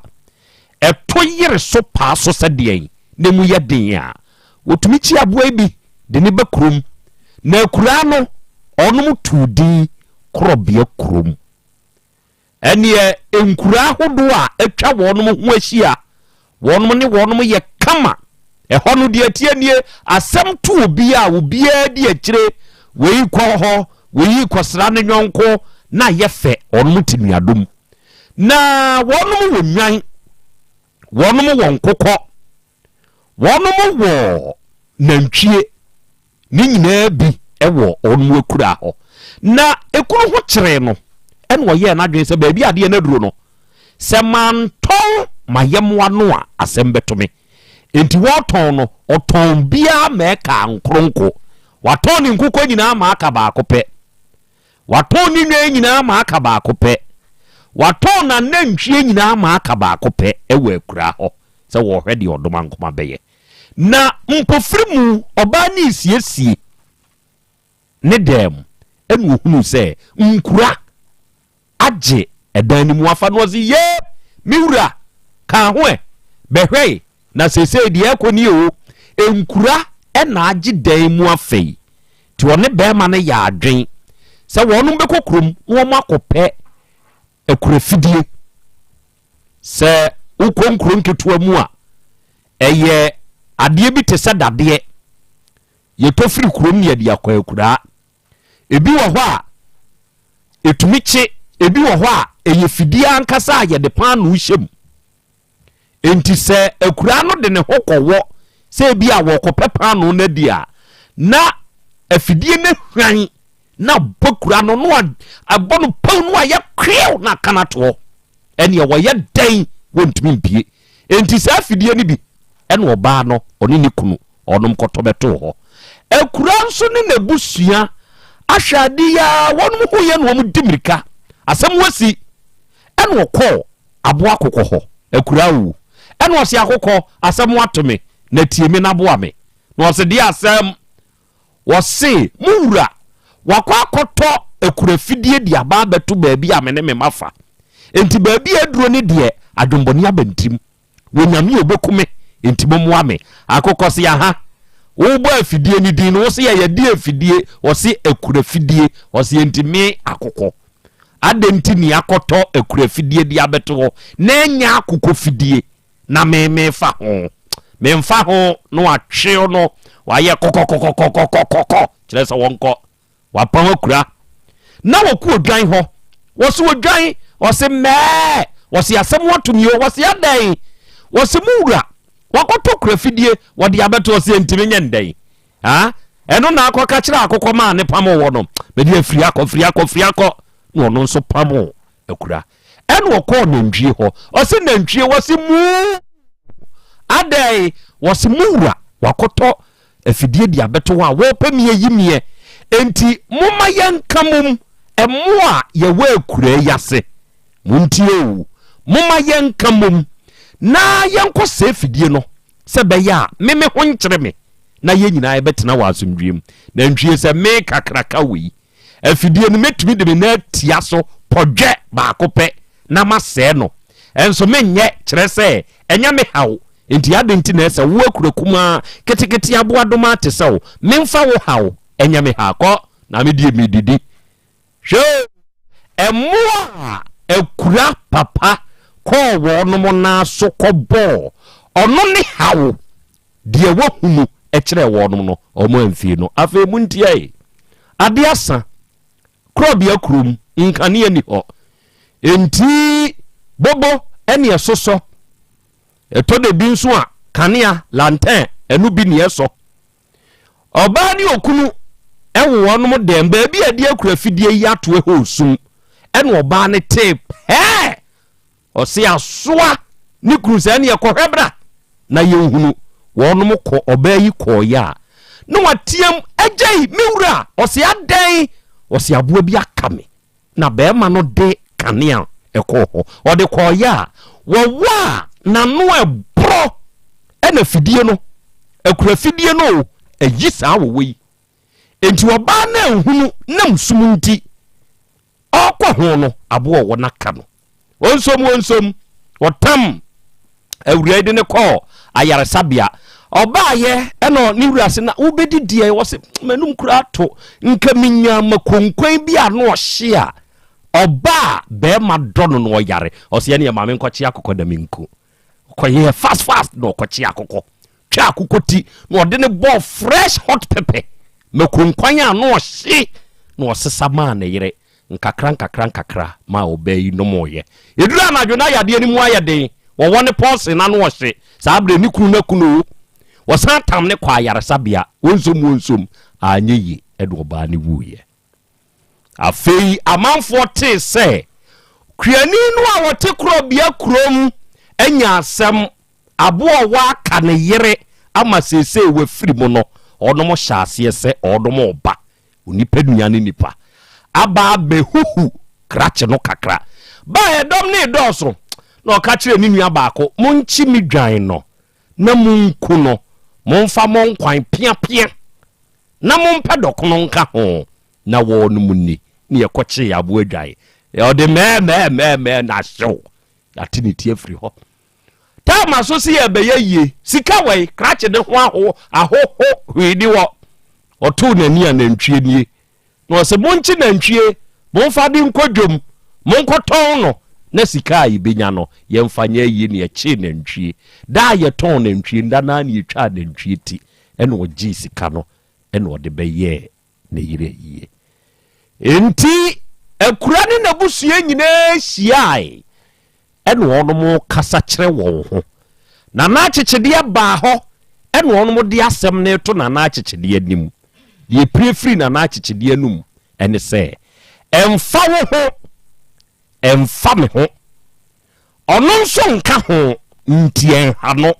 S19: eto yere so pa so se de ne mu ye den a wotumi chi aboa bi de ne bakrum na akura no onum tudi Krobea krum ene enkura hodo a etwa wonum ho ahia wonum ne wonum ye kama ehono de atianie asem to obi a obi a di akire wei kwa ho wei kwasra ne nyonko na yefe onum tinuadom na wonum wonwan wonum wonkokọ wonum wo nantwie ni nyina bi ewo onum akura ho na ekuru ho kire no ene wo ye na dwen se ba bi ade na duro no se manton mayemwa no a asem betome enti woton no oton bia meka nkronko waton ni nkukọ nyina ma aka ba akopẹ waton ni nwa nyina ma aka ba akopẹ waton na nantwie nyina ma aka ba akopẹ ewe akura ho se wo hwede odoma nkoma beye na mpofrimu oba ni siesie ne dem enu hunu se nkura age edan ni mu afa no ze ye miwura ka ho e behwe na sese de ekoni o enkura na age dan mu afei ti woni be ma ne ya adwen se wonu be kokrom wo makopɛ ekura fidie se ukonkron ketua mu a eye ade bi te se dade ye tofiri krom ne de akwa ekura ebi wo hɔ a etumiche ebi wo hɔ a eye fidie ankasa ye de pan no hyem enti se ekura no de ne hokɔwɔ se bi a wɔkɔpɛ pan no na dia na afidie ne hwan na bokura no no abɔno pan no a ye krew na kanato ene ye wɔyɛ dan wontumi mpie enti se afidie ne bi ene oba no oni ne kunu onom kɔtɔbɛto hɔ ekura nso ne nabusua ahwade ya wonum ho ye no om dimirika asem wasi ene okɔ aboa kokɔ hɔ ekura wu ene ɔse akokɔ asem watome na tiemi na boa me na ɔse de asem wɔse muwura wakɔ akɔtɔ ekura fidie di aba beto baabi a me ne me mafa enti baabi aduro ne de adwombɔne abantim wonyame obekume enti momoa me akokɔ se aha wo bo afidie ni din wo se ya di afidie wo se ekura fidie wo se enti me akokɔ adenti ni akɔtɔ ekura fidie di abeto ho na nya akokɔ fidie na me fa ho me mfa ho no atwe no wa ye kokokokokokokokoko kire se wonko wa pan akura na wo ku odwan ho wo se odwan wo se me wo se asem watumi wo se adan wo se muwura wakoto kura fidie wo de abeto wo se ntimi nyendai ha eno na akoka kire akokɔ ma ne pam wo no me de afiri akɔ no no nso pam akura eno wo kɔ nantwie ho wo se nantwie wo se mu adai wo se muwura wakoto afidie de abeto wa wo pamie yimie enti moma yenkamum emoa ye wa akura yase muntie o moma yenkamum na yenko se fidie no se be ya meme ho nkyere me na ye nyina ebetena wa asomdwiem na ntwie se me kakraka wi afidie no metumi de me na tia so podwe ba akopɛ na masɛ no enso menye kyerɛ sɛ enya me haw enti ade nti na ese wo akura kuma ketekete aboa doma te se wo memfa wo hawo enya me ha kɔ na me die me didi hwe emmoa akura papa kɔ wo no mo na so kɔbɔ ɔno ne hawo die wo hunu ɛkyerɛ wo no no ɔmo amfie no afa mu ntiae ade asa Krobea krum nkane ani hɔ enti bobo ene ɛsoso ɛtɔ de bi nso a kanea lantern enu bi ne ɛso ɔbaa ne okunu ɛwo wɔnom dem ba bi ade akura fidie yi ato ɛhɔ sum ɛne ɔbaa ne tape ɔse asoa ne kuru sɛ ne yɛkɔhwɛbra na yɛhunu wɔnom kɔ ɔbaa yi kɔya na watiam agyei mewura ɔse adan ɔse aboa bi aka me na bɛɛma no de kanea ɛkɔ hɔ ɔde kɔya wɔwa na no ɛboro ɛna fidie no akura fidie no ayi saa wo yi enti ɔbaa na ehunu nam sumunti ɔkɔ ho no aboa wɔ naka no wonsom wɔtam awurai de ne kɔ ayaresabea ɔbaa yɛ ɛno ne wura se na wobedi die wɔ se manum kura to nka minya makonkwan bi a no ɔhye a ɔbaa bɛɛma dɔ no no ɔyare ɔse ne maame nkɔkye akokɔ da menku kɔyɛ fast na ɔkɔkye akokɔ twa akokɔ ti na ɔde ne bɔ fresh hot pepper makonkwan a no ɔhye na ɔsesa maa ne yere nkakra ma ɔbaa yi no mo yɛ edura anadwo na yade ani mu ayɛ den wɔwɔ ne pɔse na no ɔhye saa abre ne kunu na kunu wɔsan tam ne kɔ ayaresabea wonsom anye yi ɛde ɔbaa ne wuye afei amanfoɔ te sɛ kuani no a wɔte Krobea kurom anya asɛm aboa waka ne yere ama sese wafiri mu no ɔnom hyɛ aseɛ sɛ ɔnom ɔba onipa nua ne nipa aba behuhu krache no kakra ba edom ne dɔso na ɔka kyerɛ ne nua baako monchi mi dwan no na monku no momfa monkwan pia na mompɛ dɔkono nka ho na wɔ no munni ne yɛkɔkye abo adwan ɔde mɛ na hyew ate ne tie firi hɔ tama so si yɛ bɛyɛ yie sika wei krache de ho ahoho hwedi wɔ ɔto n'ani a nantwie nie na ɔsɛ monchi nantwie momfa de nkɔdwom monkɔtɔn no na sika a yɛbɛnya no yɛmfa nyɛ yie ne yɛkye nantwie da yɛtɔn nantwie nda na ne yɛtwa nantwie ti ɛna ɔgye sika no ɛna ɔde bɛyɛ ne yere yie enti akura ne nabusua nyinaa hyiae ɛna ɔnom kasa kyerɛ wɔn ho na na akyekyedeɛ baa hɔ ɛna ɔnom de asɛm ne to na na akyekyedeɛ nim ye prefri na na akyekyedeɛ num ɛne sɛ ɛmfa wo ho ɛmfa me ho ɔno nso nka ho ntien ha no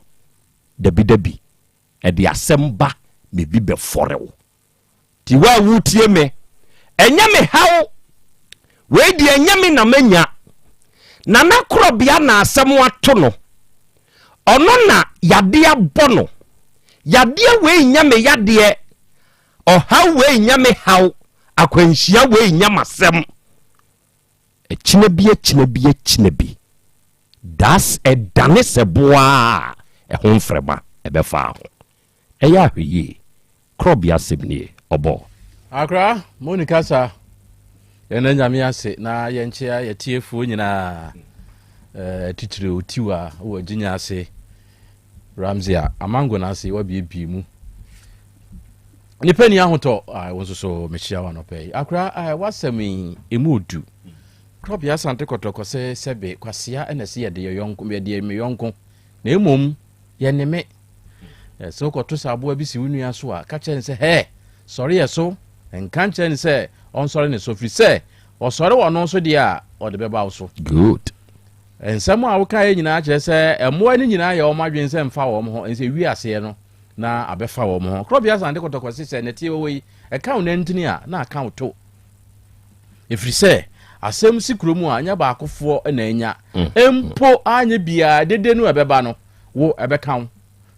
S19: dabi ɛde asɛm ba me bi bɛfɔre wo ti wa wutie me ɛnya me hawo we di ɛnya me na manya na na Krobea na asɛm wato no ɔno na yade abɔ no yade we nya me yade ɔha we nya me haw akwanhyia we nya masɛm kyina bi das ɛdane sɛ boa ɛho mfrɛma ɛbɛfa ho ɛyɛ ahweye Krobea semnie ɔbɔ
S18: akra monica sa yɛna nyame ase na yɛnkyea yɛtiefuo nyinaa titire otiwa wɔ ginya ase Ramzia amango na ase wabiebie mu nipa ni ahotɔ wonso so mehyia wa no pɛ akra wasɛm emu odu Krobea Asante kɔtɔkɔ sɛ sɛbe kwasea ɛna se yɛde yɛde me yɔnko na emom yɛneme so kɔto sa aboa bi si wunua so a ka kyerɛ ne sɛ he sɔre yɛ so nka kyerɛ ne sɛ ɔnsɔre ne so firi sɛ ɔsɔre wɔ no so deɛ a ɔde bɛba wo so
S19: good
S18: nsɛm a woka yɛ nyinaa kyerɛ sɛ ɛmmoa ne nyinaa yɛ ɔma dwen sɛ mfa wɔ ho ɛnsɛ wi aseɛ no na abɛfa wɔ ho Krobea Asante kɔtɔkɔ sɛ ne tie wɔ yi ɛka wo nantini a na aka wo to ɛfiri sɛ asɛm si kurom a anya baakofoɔ na anya empo anya bia dede no ɛbɛba no wo ɛbɛka wo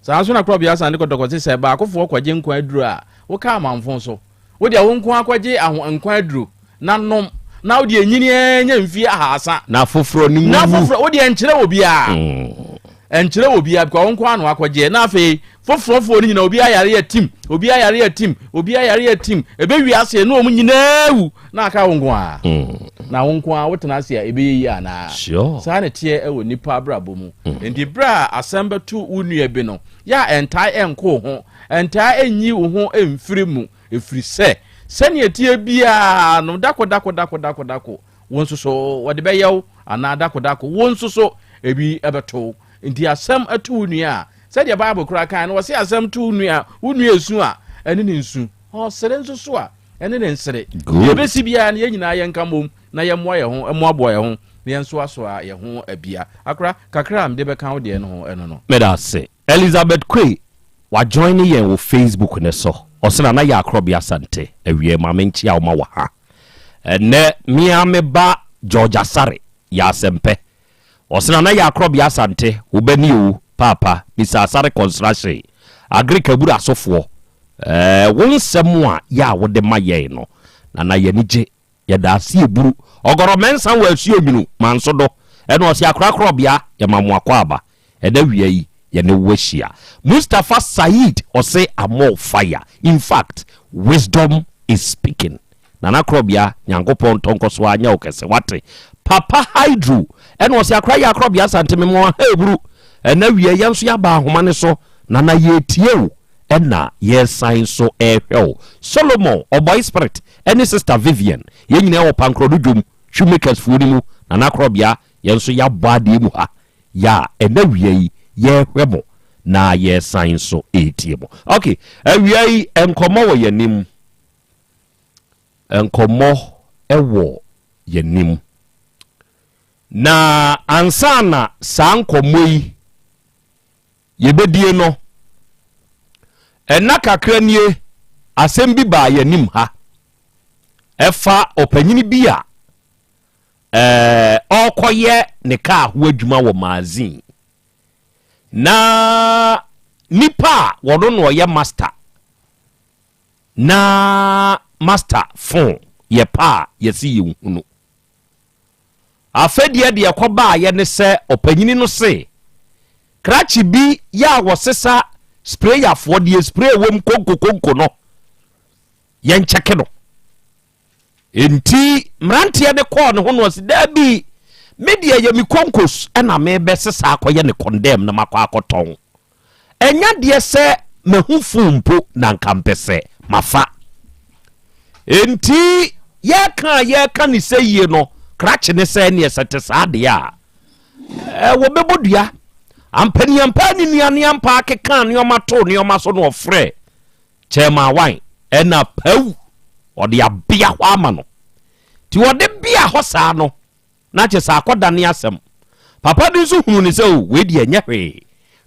S18: saa nso na Krobea Asante kɔtɔkɔ sɛ baakofoɔ kwagye nkwa aduro a wo ka amanfo so wo de wo nkwa kwagye nkwa aduro na nom na wo de nyini anya mfie ahasa
S19: na foforo ni mu
S18: na foforo wo de nkyerɛ wo bia enkyere obi abikwa wonko anu akogye na afi fofofo ni nyina obi ayare ya team ebe wi ase no omu nyina wu na aka wonko a na wonko a wotena ase a ebe yi ana saa ne tie ewo nipa abrabo mu ndi bra asembetu unua bi no ya entai enko ho entai enyi wo ho emfiri mu efiri se ne tie bia no dako wonso so wode beyew ana dako wonso so ebi ebeto ndi asem atu unua said your Bible kura kan no say asem tu unua esu a ene ne nsu o sere nso so a ene ne nsere ye besi bia na ye nyina ye nkamom na ye mo ye ho emo abo ye ho na ye nso aso a ye ho abia akra kakra am de be kan de no ho eno no
S19: me da say Elizabeth Kwe wa join ye wo Facebook ne so o se na ya Krobea Asante awie ma menchi a o ma wa ha ene mia me ba George Asare ya sempe o se na ya Krobea Asante wo bani o papa bisa Asare construction agrikaburu asofo wonsem a ya wode maye no na ye nije ye da se eburu ogoro mensa wa asuo nwunu manso do eno se akra Krobea ye mamu akwaba eda wiye yi ye ne wahia Mustafa Said o se amo fire in fact wisdom is speaking nana Krobea nyankopon tonkoso anya okese wate papa hydro eno se akra ya Krobea Asante memo eburu ena wiye yanso ya ba ahomane so nana ye tie ena ye sign so ehwel Solomon oboy spirit any sister Vivian ye nyina wo pankrodo dwom shoemakers fuoni mu nana Krobea yenso ya bade mu ha ya ena wiye ye hwemo na ye sign so etie mu okay wiye enkomo wo yanim enkomo ewo yanim na ansana sankomo yi yebedie no ena kakra nie Asem Beba yanim ha efa opanyini bia okoye ne ka ho adwuma wo magazine na nipa wodo no ye master na master phone ye pa ye si ye hunu afedie de yakoba ye ne se opanyini no se krachi bi ya wosesa sprayer for the spray wom konko no yen cheke no enti mrantie de call no hono se da bi media ye mi konkos na me be sesa akoye ne condemn na makwa akoton enya de se mahufu mpo na nkampese mafa enti ye ka ni se ye no krachi ne se ne sete sa de a wo bebodua ampani ni ampa keka ni omato ni omaso no ofre chema wan ena pau ode abia ho ama no ti ode bia ho saa no na che saa koda ne asem papa di so hunu ni se o we di enya hwe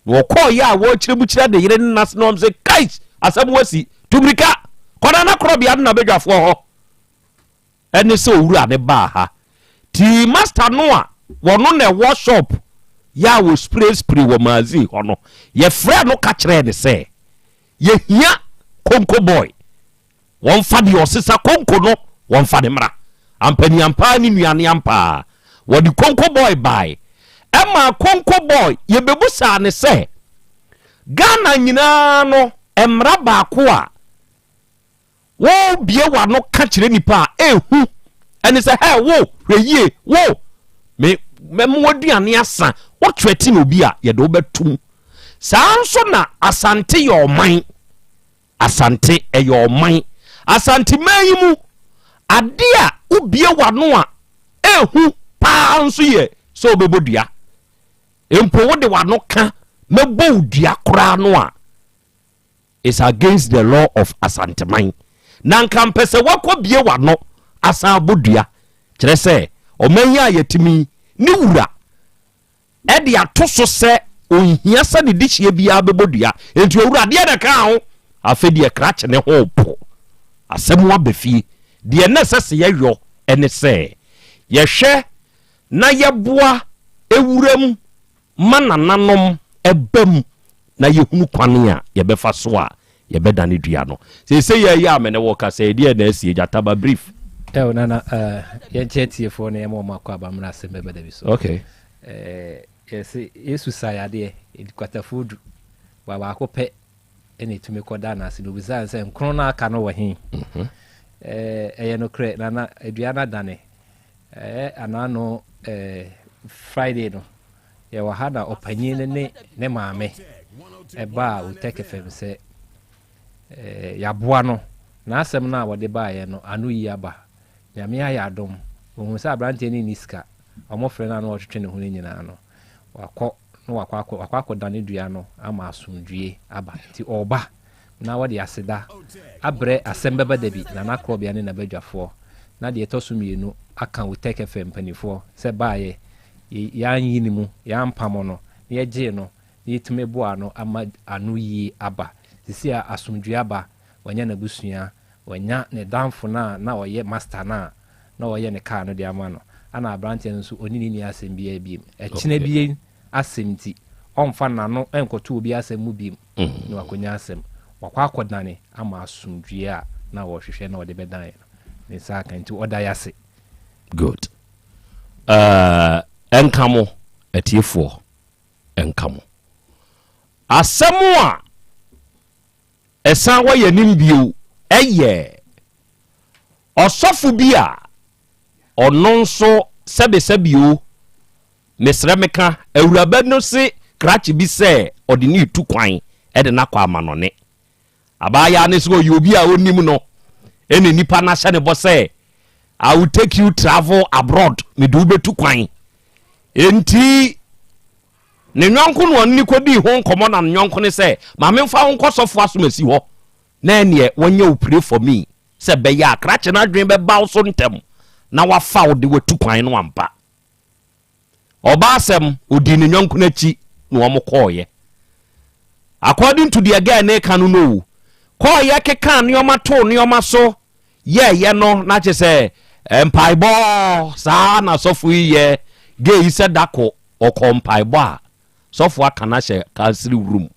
S19: no ko ya wo kirebukyira de yire nas no mse kais asem wasi tumrika koda na Krobea na bedwafo ho ene se owura ne ba ha ti master no a wono na workshop ya wo spray wo mazi hono ye frɛ no ka kyerɛ ne sɛ ye hia konko boy won fa de osisa konko no won fa de mra ampani ampa ni nuane ampa wo di konko boy bai ema konko boy ye bebusa ne sɛ Ghana nyina no emra ba ko a wo bie wa no ka kyerɛ nipa ehu ene sɛ he wo hweye wo me moduane asa wo tweti no bi a ye de obetum sanso na Asante yo man Asante eyo man Asante mayi mu ade a ubie wano a ehu pa nso ye so obebodua empo wo de wano ka mebo udua kora no a is against the law of Asante man na nkampese wakobie wano asa bodua kire se omanya yetimi ni wura e de atoso se onhia se ne dihie bia bebodua enti wura de na ka ho afedi krache ne ho po asem wa befi de na sese yeyo ene se yehwe na yeboa ewuram manananom ebam na yehunu kwane a yebefa so a yebedane dua no se ye ya amene wo ka se de na asie jataba brief
S20: nana yenchetie fo na yemo makwa ba mra Asem Beba Dabi so
S19: okay
S20: yes yesu sayade kwata food wa akopɛ ene tumi koda na se no bisa se nkron na aka no wɔ hin ɛyɛ no kre na aduana dane anano Friday no ye wa hada opanyin ne maame eba o take fem se ya boa no na asɛm na wode baayɛ no anu yi aba nyame ayɛ adom ohun sɛ abrante ne niska ɔmofrɛ na no ɔtwetwe ne ho nyina no wakɔ no wakɔ dane dua no ama asomdue aba ti ɔba na wode aseda abrɛ Asem Beba Dabi na Krobea ne na badwafoɔ na de ɛtɔ so mienu aka wo take fm panifoɔ sɛ baayɛ yanyi ni mu yampamo no yɛgye no yɛtumi boa no ama anu yi aba sisi a asomdue aba wanya na busua wanya ne damfo na ɔyɛ master na ɔyɛ ne car no de ama no ana abrante no so onini ni asɛm bia biem ɛkyena bie asɛm ti ɔmfa nano ɛnkɔto obi asɛm mu biem na wakonya asɛm wakɔ akɔdane ama asomdue a na wɔhwehwɛ na ɔde bɛdan no ne nsa aka nti ɔda yɛase
S19: good enkamo etiefo enkamo asɛm a ɛsan wɔ yɛ nimbio ɛyɛ ɔsɔfo bi a ɔno nso sɛbesɛbio mesrɛmeka awuraba no se krakye bi sɛ ɔde ne tu kwan ɛde nakɔ amanone abaya ne so yɛ obi a onim no ɛne nipa na hyɛ ne bɔ sɛ I will take you travel abroad me do betu kwan enti ne nyonko no ni kodi ho nkomo na nyonko ne sɛ ma me mfa ho nkosofo asomasi ho na ene wonye wo pray for me sɛ be ya krache na dwen be ba so ntem na wafa wo de wetu kwan no ampa oba asem odi ne nyonko na chi na wo mkoye according to the again ne kanu no koye keka ne oma to ne oma so ye no na che sɛ empaibo sa na sofu ye ge ise dako okompaibo a sofu aka na hye kansiri room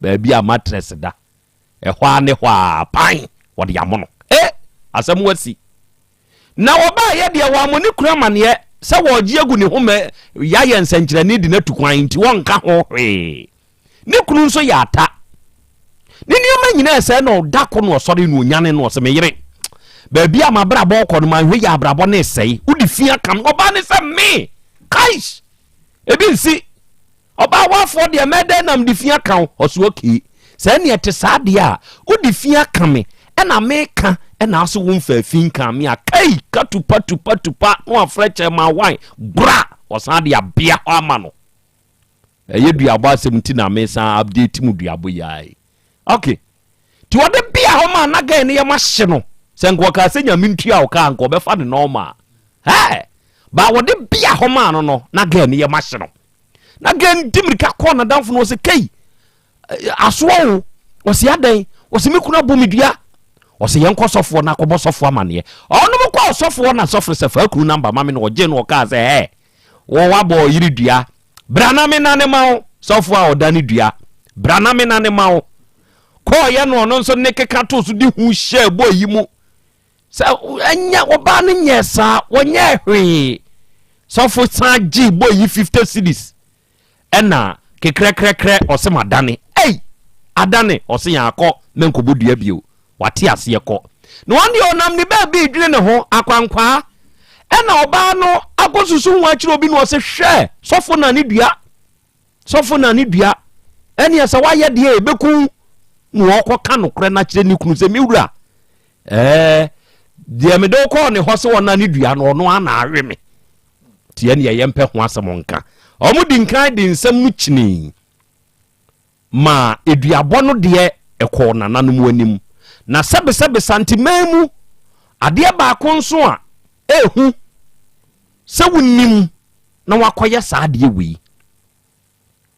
S19: ba bia mattress da ehwa ne hwa pan wode yamono asem wasi na woba ye de wa mo ne kura mane se wo gi agu ne home ya ye nsankyira ne di na tukwan nti wonka ho hwe ne kunu nso ya ata ne nioma nyina se no dako no osore no onyane no se meyere baby ama brabo ko no manhwe ya brabo ne sei udi fia kam oba ne se me kaish ebi nsi oba wafo de mede nam di fia kan oso oki se ne ete saade a udi fia kam e na meka e na aso wo mfa fin kan me akai katupa no afreche ma wan bra osade abia ho ama no eye duabo asem ti na me san update mu duabo yai okay ti wode bia ho ma na ga ne ye ma hye no senko ka se nya mintua o ka anko be fa ne normal ba wode bia ho ma no na ga ne ye ma hye no na ga ndimrika ko na danfo no se kai aso o se adan o se mekuna bomidua o se yenko sofo na ko bosofo amane ono mo kwa sofo na sofo se fa kru number mame no oje no ka se wo wabo yiri dua brana me na ne mawo sofo a odani dua brana me na ne mawo ko ye no no nso ne keka to so di hu hye bo yi mu sa anya oba ne nyesa wonye hwe sofo san gi bo yi 50 cedis ena kekrekrekre osema dane adane ose ya akọ menkobodua bio wate ase ekọ no wande onam ne ba bi dwene ne ho akwankwa ena oba no akosusu ho akiro bi no ose hwe sofo na ne dua ene ese waye de ebeku no okoka no kre na kire ni kunu se miwura de me do ko ne ho se wona ne dua no no ana awe me tie ne ye mpe ho asem nka omudi nkan de nsem mu chini ma eduabo no de ekọ nananum anim na sebe santimamu ade ba ko nso a ehu se wonim na wakoye saade wi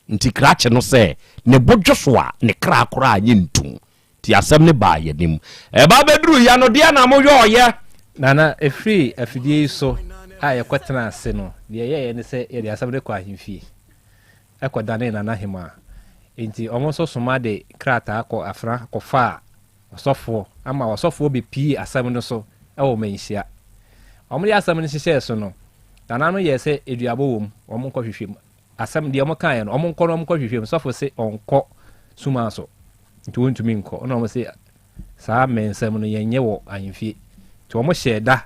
S19: nti krache no se ne bodwoso a ne kra akora anye ntum ti asem ne ba ye nim ba bedru ya no de na mo yoye
S20: nana efri afidie so a yekwetena ase no de ye ne se ye de asem de kwa ahimfie ekodane nana hima enti omoso soma de krata akọ afra akọfa osofo ama osofo be pii asam no so e wo menhia omri asam no hyehyɛ so no nana no yɛ sɛ eduabo wom omo nkɔhwehwem asɛm deɛ ɔmo kaeɛ no ɔmo nkɔ no ɔmo kɔ hwehwɛ mu sɔfo se ɔnkɔ suma so nti wɔntumi nkɔ ɔna ɔmo se saa mmɛnsɛm no yɛnyɛ wɔ ahemfie nti ɔmo hyɛ da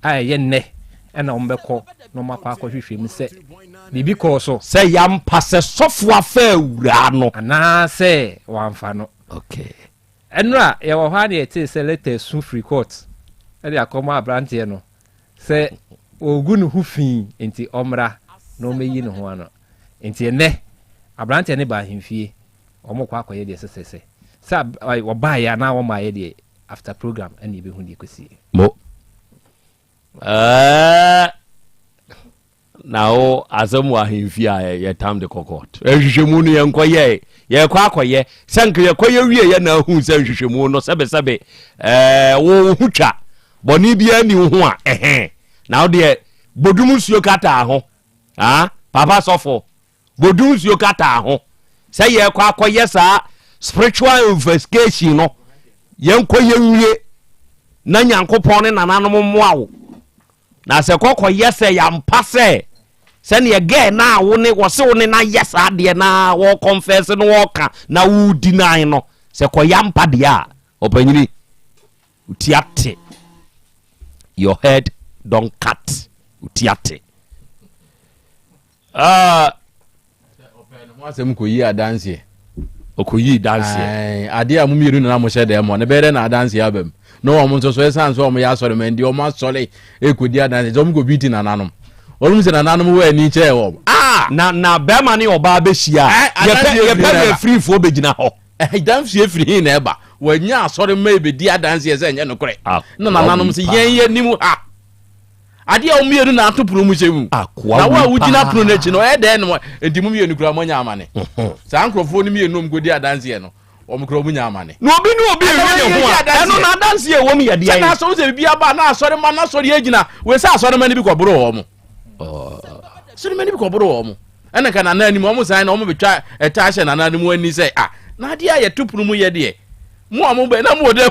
S20: a ɛyɛ nnɛ ɛna ɔmo bɛkɔ na ɔmo akɔ akɔhwehwɛ mu sɛ biribi kɔɔ so
S19: sɛ yɛmpa sɛ sɔfo afa awura no
S20: anaasɛ wɔamfa no
S19: okay
S20: ɛno a yɛwɔ hɔ a ne yɛtee sɛ letter su free court ɛde akɔma aberanteɛ no sɛ ɔgu ne ho fii nti ɔmmra na ɔmɛyi ne ho ano nti ɛnɛ aberanteɛ ne ba ahemfie ɔmo kɔ akɔyɛ deɛ sɛsɛsɛ sɛ wɔbaeɛ anaa wɔmaayɛ deɛ after program ɛne yɛbɛhu deɛ kɔsie
S19: mo na wo asɛm wɔ ahemfie a yɛtam de kɔkɔt nhwehwɛmu no yɛnkɔyɛ yɛkɔ akɔyɛ sɛ nka yɛkɔyɛ wie yɛ na ahu sɛ nhwehwɛmu no sɛbesɛbe wo ho twa bɔne biara ni wo ho a na wo deɛ bodum nsuo kataa ho papa sɔfo bodum nsuo kataa ho sɛ yɛkɔ akɔyɛ saa spiritual investigation no yɛnkɔyɛ wie na nyankopɔn ne nananom mmoa wo na sɛ kɔkɔyɛ sɛ yɛmpa sɛ ne yɛgɛ na wo ne wɔse wo ne na yɛ saa deɛ na wɔ confess no wɔka na wo deny no sɛ kɔyɛ mpa deɛ a ɔpanyini utiate your head don't cut utiate
S18: asɛm kɔyi adanseɛ
S19: ɔkɔyi danseɛ
S18: adeɛ a momienu na mo hyɛ dɛ mo ne bɛrɛ na adanseɛ abam na wɔn nso so ɛsan so wɔn yɛ asɔre mɛ ndi wɔn asɔre ekodi adanseɛ wɔn kɔ bi ti nananom wɔn sɛ nananom wɔ ani kyerɛ wɔn
S19: na bɛrima ne ɔbaa bɛhyia yɛpɛ na afirifoɔ bɛgyina hɔ
S18: danseɛ firi hin na ɛba wɔnya asɔre mɛ ebɛdi adanseɛ sɛ ɛnyɛ nokorɛ na nananom sɛ yɛn yɛ nimu ha adeɛ a wɔmienu na ato pono mu hyɛ mu na wo a wogyina pono n'akyi no ɛyɛ dɛn no nti mu mienu kura mo nya amane saa nkurɔfoɔ no mienu mu kodi adanseɛ no wɔn kura mo nya amane
S19: na obi ne ho a ɛno na adanseɛ wɔ mu yɛ deɛ
S18: na asɔre sɛ bibia ba na asɔre ma na asɔre agyina we sɛ asɔre ma ne bi kɔboro wɔ mo asɔre ma ne bi kɔboro wɔ mo ɛna ka nana anim wɔn san na wɔn betwa ɛta ahyɛ nana anim ani sɛ na adeɛ a yɛto pono mu yɛ deɛ mo a mo bɛ na mo dɛ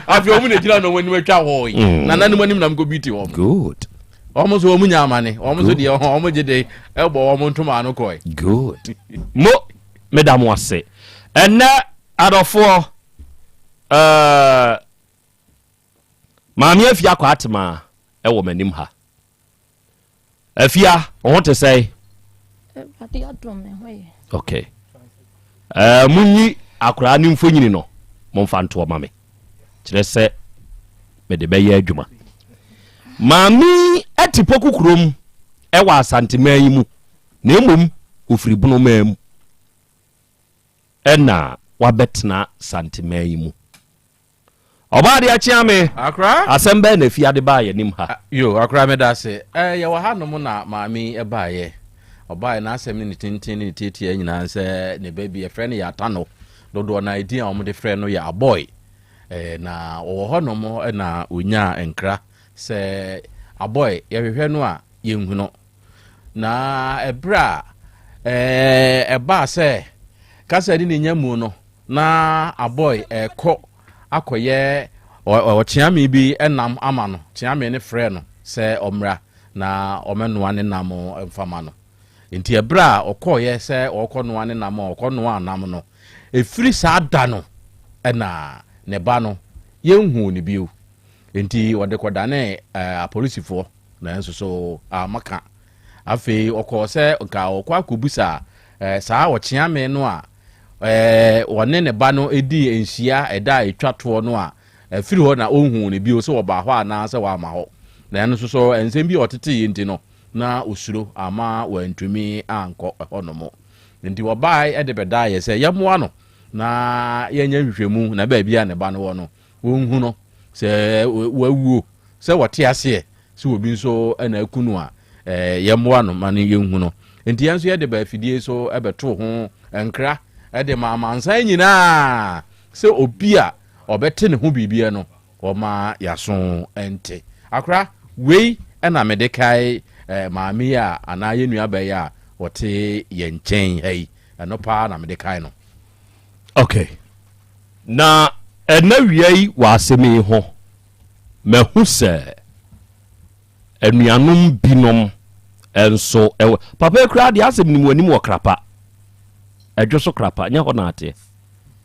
S18: afei wɔn na gyina na wɔn anim atwa hɔ yi nana anim anim na mo kɔ bi ti wɔn
S19: good
S18: wɔn so wɔn nya amane wɔn so deɛ wɔn gye de ɛbɔ wɔn ntoma ano kɔɛ
S19: good mo meda mo ase ɛnɛ adɔfoɔ maame afia akɔ atema ɛwɔ m'anim ha afia ɔho te sɛ okay munyi akora ne mfonyini no momfa ntoɔ ma me kyerɛ sɛ mede bɛyɛ adwuma maame atipo kukurom ɛwɔ asantema yi mu na mmom ofiri bono maa mu ɛna wabɛtena santema yi mu ɔbaa de akyea me
S18: akra
S19: asɛm bɛɛ na fiade baa yɛnim ha
S18: yo akra me da se yɛwɔ ha nom na maame ɛbaayɛ ɔbaayɛ na asɛm ne tenten ne tietia nyinaa sɛ ne ba bi yɛfrɛ no yɛ atano dodoɔ na ɛdin a wɔde frɛ no yɛ aboy na ɔwɔ hɔ nom na onya nkra sɛ aboy yɛhwehwɛ no a yɛnhu no na ɛberɛ a ɛbaa sɛ kasa de ne nya mu no na aboy ɛkɔ akɔyɛ ɔkyeame bi ɛnam ama no kyeame ne frɛ no sɛ ɔmmra na ɔmɛnoa ne nam mfama no nti ɛberɛ a ɔkɔɔyɛ sɛ ɔkɔnoa ne nam a ɔkɔnoa anam no ɛfiri saa da no ɛna ne ba no yɛnhu ne bio nti wɔde kɔdane apolisifoɔ na nso so amaka afei ɔkɔɔ sɛ nka ɔkɔ akɔbusa saa ɔkyeame no a wɔne ne ba no edi nhyia ɛda etwa toɔ no a afiri hɔ na ɔnhu ne bio sɛ wɔba hɔ anaa sɛ wɔama hɔ na ɛno nso so nsɛm bi ɔtete yi nti no na osuro ama wantumi ankɔ hɔ no mo nti wɔbae ɛde bɛda yɛ sɛ yɛmoa no na yɛnya nhwehwɛmu na baabi a ne ba no wɔ no wɔnhu no sɛ wawuo sɛ wɔte aseɛ sɛ obi nso ɛna aku no a yɛmoa no ma no yɛnhu no nti yɛn nso yɛde baafidie so ɛbɛto ho nkra ɛde ma amansan nyinaa sɛ obi a ɔbɛte ne ho biribia no ɔma yaso ɛnte akora wei ɛna mede kae maame a anaa yɛ nua bɛyɛ a wɔte yɛn nkyɛn ha yi ɛno paa na mede kae no
S19: okay na ɛna wia yi wɔ asɛm yi ho mahu sɛ anuanom binom enso papa kura de asem ni wani mo krapa edwo so krapa nya ho na ate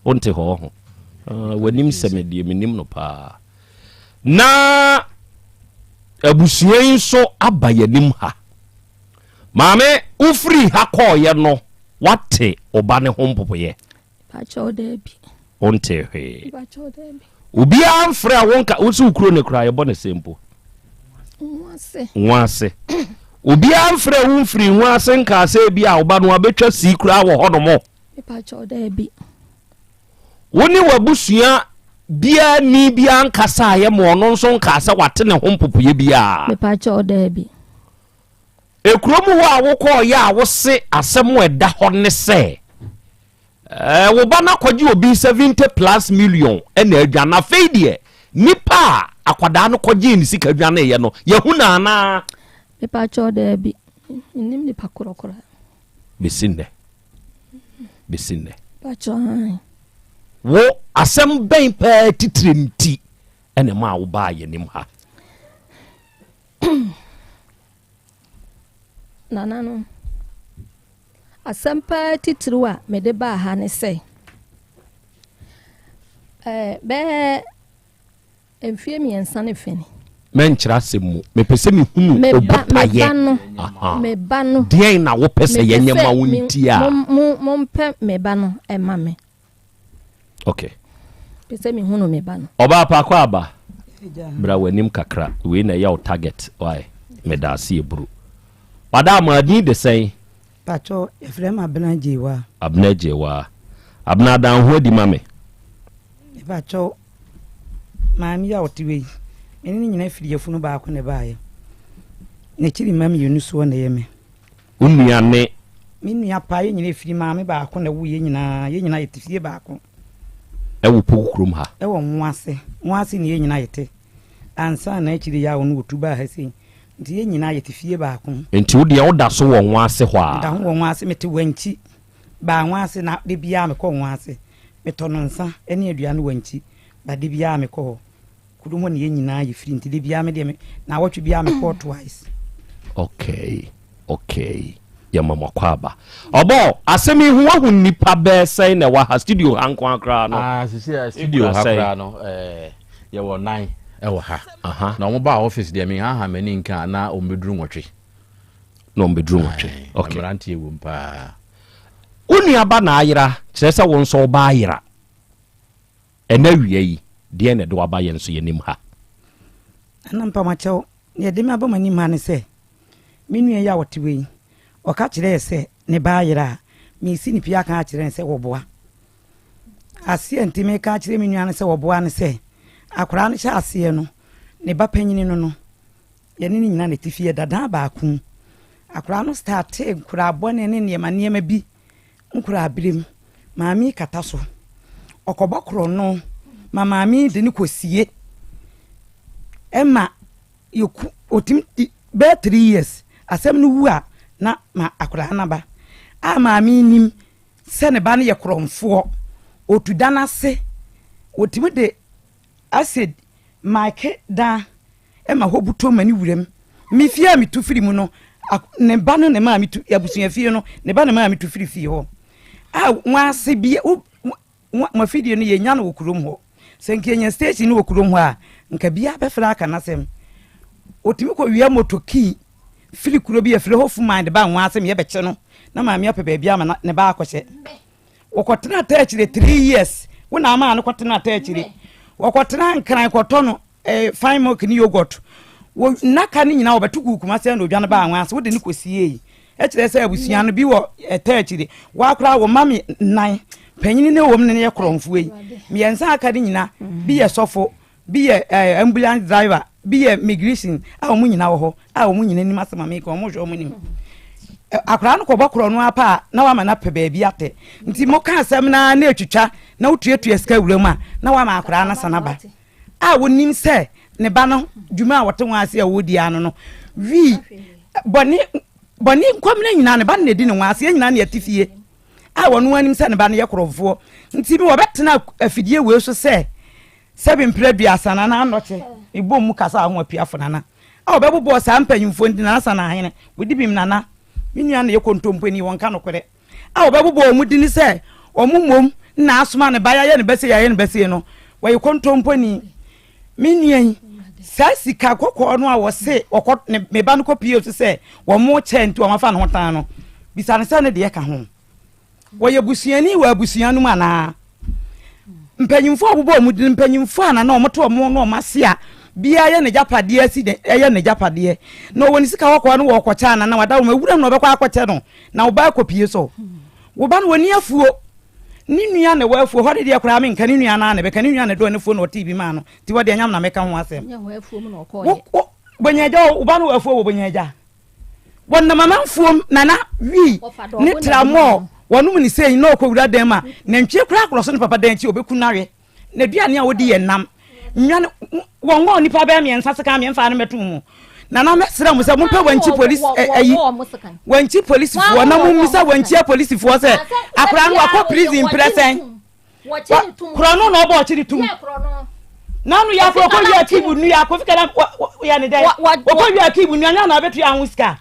S19: onte ho wanim semedie menim no pa na abusuen so abayanim ha maame ufri ha koye no wate oba ne ho mpopoye
S9: pacho debi
S19: onte he
S9: pacho debi
S19: obi amfre a wonka wosi ukuro ne kura ye bo ne sempo nwase obi amfre wonfri nwase nka ase bi a oba no abetwa si kura wo hodomo
S9: pacho debi
S19: woni wabusua bia ni bia nkasa ye mo no nso nkasa wate ne ho mpopoye bia
S9: me pacho debi
S19: ekromu ho a wokọ ya a wose asem eda ho ne se wo ba na kwaji obi 70+ million ena adwana feidie nipa akwada no kwaji ni sika adwana ye no ye hu na na
S9: me pacho debi nim ni pakorokora
S19: besinde
S9: pacho hai
S19: wo asem ben pa titrenti ene ma wo ba ye nim ha
S9: nanano asampa titruwa mede ba ha ne se be emfie mi ensa ne feni
S19: menchira semu me pese mi hunu obotaye
S9: me banu
S19: den na wo pese yenye ma wontia
S9: mo mpe me banu e ma me
S19: okay
S9: pese mi hunu me banu
S19: oba pa kwa aba bra wanim kakra we na yaw target why me da si ebru madam adi de say
S21: pacho efrem abnajewa abna
S19: dan ho di mame
S21: pacho mami ya otiwe eni nyina firi yefunu ba ko ne baaye ne kiri mami yenu so na yeme
S19: unua ne
S21: mini apa ye nyina firi mami ba ko na wo ye nyina yetifie ba ko
S19: ewo pokukrum ha
S21: ewo nwase ne ye nyina yete ansa na kiri ya wonu otuba ha sei nti ye nyina yetifie ba ko
S19: nti wo de woda so wo nwase ho a
S21: da ho nwase mete wanchi ba nwase na de bia me ko nwase metono nsa ene aduane wanchi ba de bia me ko kudumo ne ye nyina ye firi nti de bia me de na wotwe bia me ko twice
S19: okay ya mama kwaba obo asemi hu ahu nipa be say na wa ha studio hanko akra no
S18: sisi studio akra no ye wo 9 ewo ha na omo ba office de me ha mani nka na ombedru nwotwe
S19: okay
S18: ranti ewo mpa
S19: uni aba na ayira kire se won so ba ayira ena wie yi de na de wa ba ye nso ye nim ha
S21: anampa macho ye de me aba mani ma ne se minu ya wotiwe o ka kire se ne ba ayira mi si ni pia ka kire se wo boa asie ntime ka kire minu an se wo boa ne se akura ne sha asie no ne ba panyini no ye ne nyina ne tifie dada ba ku akura no start nkura abone ne niema bi nkura abirem maami kata so okobokro no maami de ne kosie ema yoku otim be 3 years asem no wu a na ma akura na ba a maami nim se ne ba ne ye kromfo otudana se otimi de acid make da ema hobuto mani wurem mi fia mi tu firi mu no ne ba no ne ma mi tu abusua fie no ne ba ne ma mi tu firi fie ho a nwase bi ma fidie no ye nya no okurom ho senkenya station no okurom ho a nka bia be fra aka nasem otimi ko wi motoki firi kuro bi afre hofu mind ba nwase me be che no na ma mi apebe bia ma ne ba akɔhye wokɔtena taachire 3 years wona ma no kɔtena taachire wokɔtena nkran kɔtɔno fine milk ni yogurt wo naka ni nyina obetu kuma se na odwane ba anwanse wo de ni kosie ekire se abusua no bi wo taachire wa kra wo mami nan panyini ne wom ne ye kromfo yi miensa aka ni nyina bi ye sofo bi ye ambulance driver bi ye migration a wo nyina wo ho a wo nyina ni masema me ko mo hwo mo nim akra no kɔbɔkro no apa na wa ma na pɛ baabi ate nti mo ka asɛm na etwitwa na wotuatua sika wuram a na wa ma akra na sanaba a wonim sɛ ne ba no dwuma a wote wanse a wodi ano no wi bɔne nkom na nyina ne ba na di ne wanse nyina na yatifie a wono anim sɛ ne ba no yɛ korɔfo nti mi wɔbɛtena afidie we so sɛ 7 mpira duasa na anɔkye ibom mu kasa ho apiafo nana a obebubo sa mpanyimfo ndi na asa na ahene wodi bim nana minua na yekontompani wonka no kore a obebubo omudi ni se omumom na asoma ne baya ye ne bese ya ye ne bese no wa yekontompani minua sa sika kokko no a wo se okọ me ba no kopie so se wo mo chenti wo mafa no hotan no bisa ne se ne de ka ho wo ye busuani wa busuanu ma na mpanyimfo obubo omudi mpanyimfo ana na omoto omo no masia bia ye ne japade asi de ye ne japade no woni sika wokọ no wokọ cha na wada wo mawura no obekọ akọche no na wo ba kopie so wo ba no woni afuo ni nua na wafuo hode de akura me nka ni nua na be ka ni nua na do ne fo no TV ma no ti wode anyam na meka ho asem nya wafuo mu na okọ ye bonyaja wo ba no wafuo wo bonyaja wonna mamanfuo nana wi ni tramo wonu ni sei no okọ wura dem ma na ntwe kura akoro so ne papa dan chi obeku nawe na duane a wodi ye nam nwan wongo ni pa ba me nsa seka me mfa no metu mu nana mesra mu se mu pe wanchi police ayi wanchi police fo na mu misa wanchi police fo se akra no akọ prison present krono no obo chiri tum nanu ya fo ko ya kibu nu ya ko fikana ya ne dai ko ya kibu nu anya na betu ya huska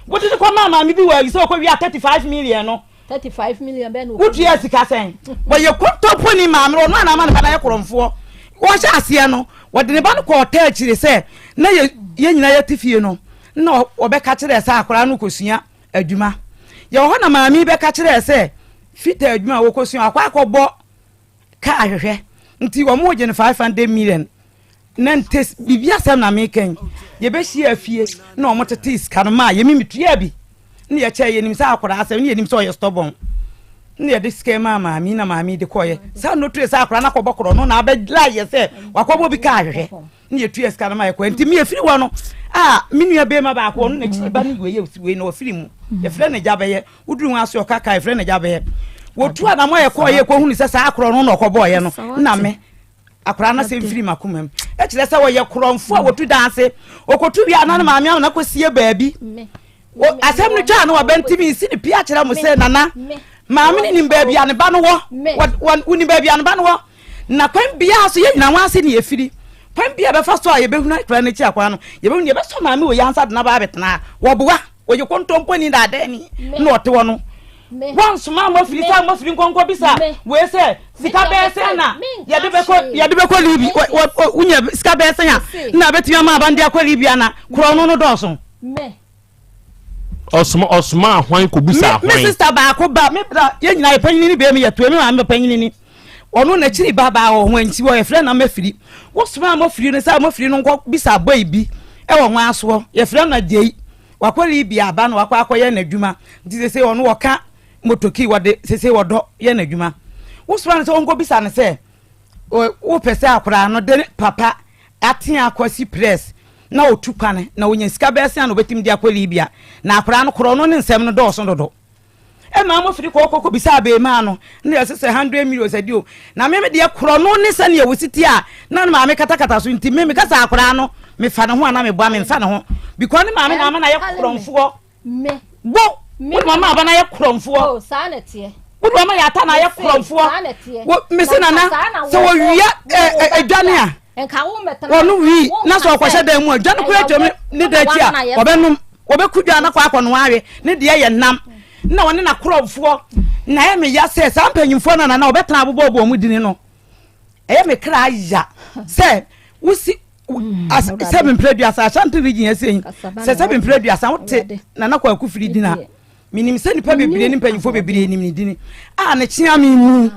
S21: wodi ko ma mi bi wa so ko wi 35 million no 35 million be no wodi ya sika sen wa ye ko to poni ma me no na ma na ya kromfo wo sha ase no wodi ne ba no ko hotel chiri se na ye nyina ya tifie no na obeka kire se akora no kosua adwuma ye ho na maami be ka kire se fita adwuma wo kosua akwa akọbọ ka ahwehwe nti wo mo je 500 million na ntes bibia sam na meken ye be hia afie na o motete iska no ma ye mimitua bi na ye che ye nim sa akora asem ye nim so ye stubborn na ye de skema maami na maami de koye sa no tre sa akora na kọbọ koro no na abegla ye se wakọbọ bi ka ahwehwe ni etu eska na ma ekwa nti mi efiri wo no minua be ma ba ko no na chi ba ni we no ofiri mu ye fre na jabe uduru aso okaka ye fre na jabe wotu na mo ye ko ye ko hunu se sa akro no na okobo ye no na me akra na se mfiri makumam e kire se wo ye kromfo a wotu danse okotu bia na ma amia na kosie baabi asem no twa na wa bantimi si ni pia kire mo se nana ma me ni baabi ane ba no wo ni baabi ane ba no wo na kwan bia so ye nyina wanse ni efiri kwan bia be fa so a ye behuna kra na chi akwa no ye behuna ye be so ma me wo yansa de na ba betena wo boa wo ye kontompo ni da dani na ote wo no once mama firi konko bisa we say sika be se na ye de be ko libi unya sika be se ya na betia ma bande akwa libia na kro no doso me
S19: osma ahwan ko bisa ahwan
S21: me sister ba ko ba me bra ye nyina ye panyin ni be me ye to me ma me panyin ni onu na chiri baba o hwanti wo ye fre na mafiri wo sma ma firi ne sa ma firi no nko bisa boy bi e wo hwan aso ye fre na dei wakwa libia aba na wakwa akoye na dwuma nti se onu wo ka motoki wode sese wodo ye na dwuma wo sma ne se onko bisa ne se wo pese akora no de papa atia akwasi press na otukwane na wonya sika be se na obetim dia kwa libia na akora no koro no ne nsem no do so dodo e ma mo firi ko bisa be ma no na ye se 100 million sadio na me de koro no ne se na ye wositi a na ma me kata so nti me kasa akora no me fa ne ho ana me boa me fa ne ho because ne ma me na ye kromfo me bo wo mama abana ye kromfo
S4: oh sa na tie
S21: wo mama ya ta na ye kromfo wo me se nana se wo wia edwane a
S4: enka wo meta
S21: wo wi na so kwahye dan mu adwane ko eto ne da chi a obenum obekudwa na kwa akono awe ne de ye nam na wone na kromfo na ye me ya se sa mpanyimfo na na obetena abobo mu dini no eye me kra ya se wusi seven preduasa Asante region yasen se seven preduasa wote na kwa akufiri dina minim se nipa bebire ni mpanyimfo bebire ni mi dini na chia mi mu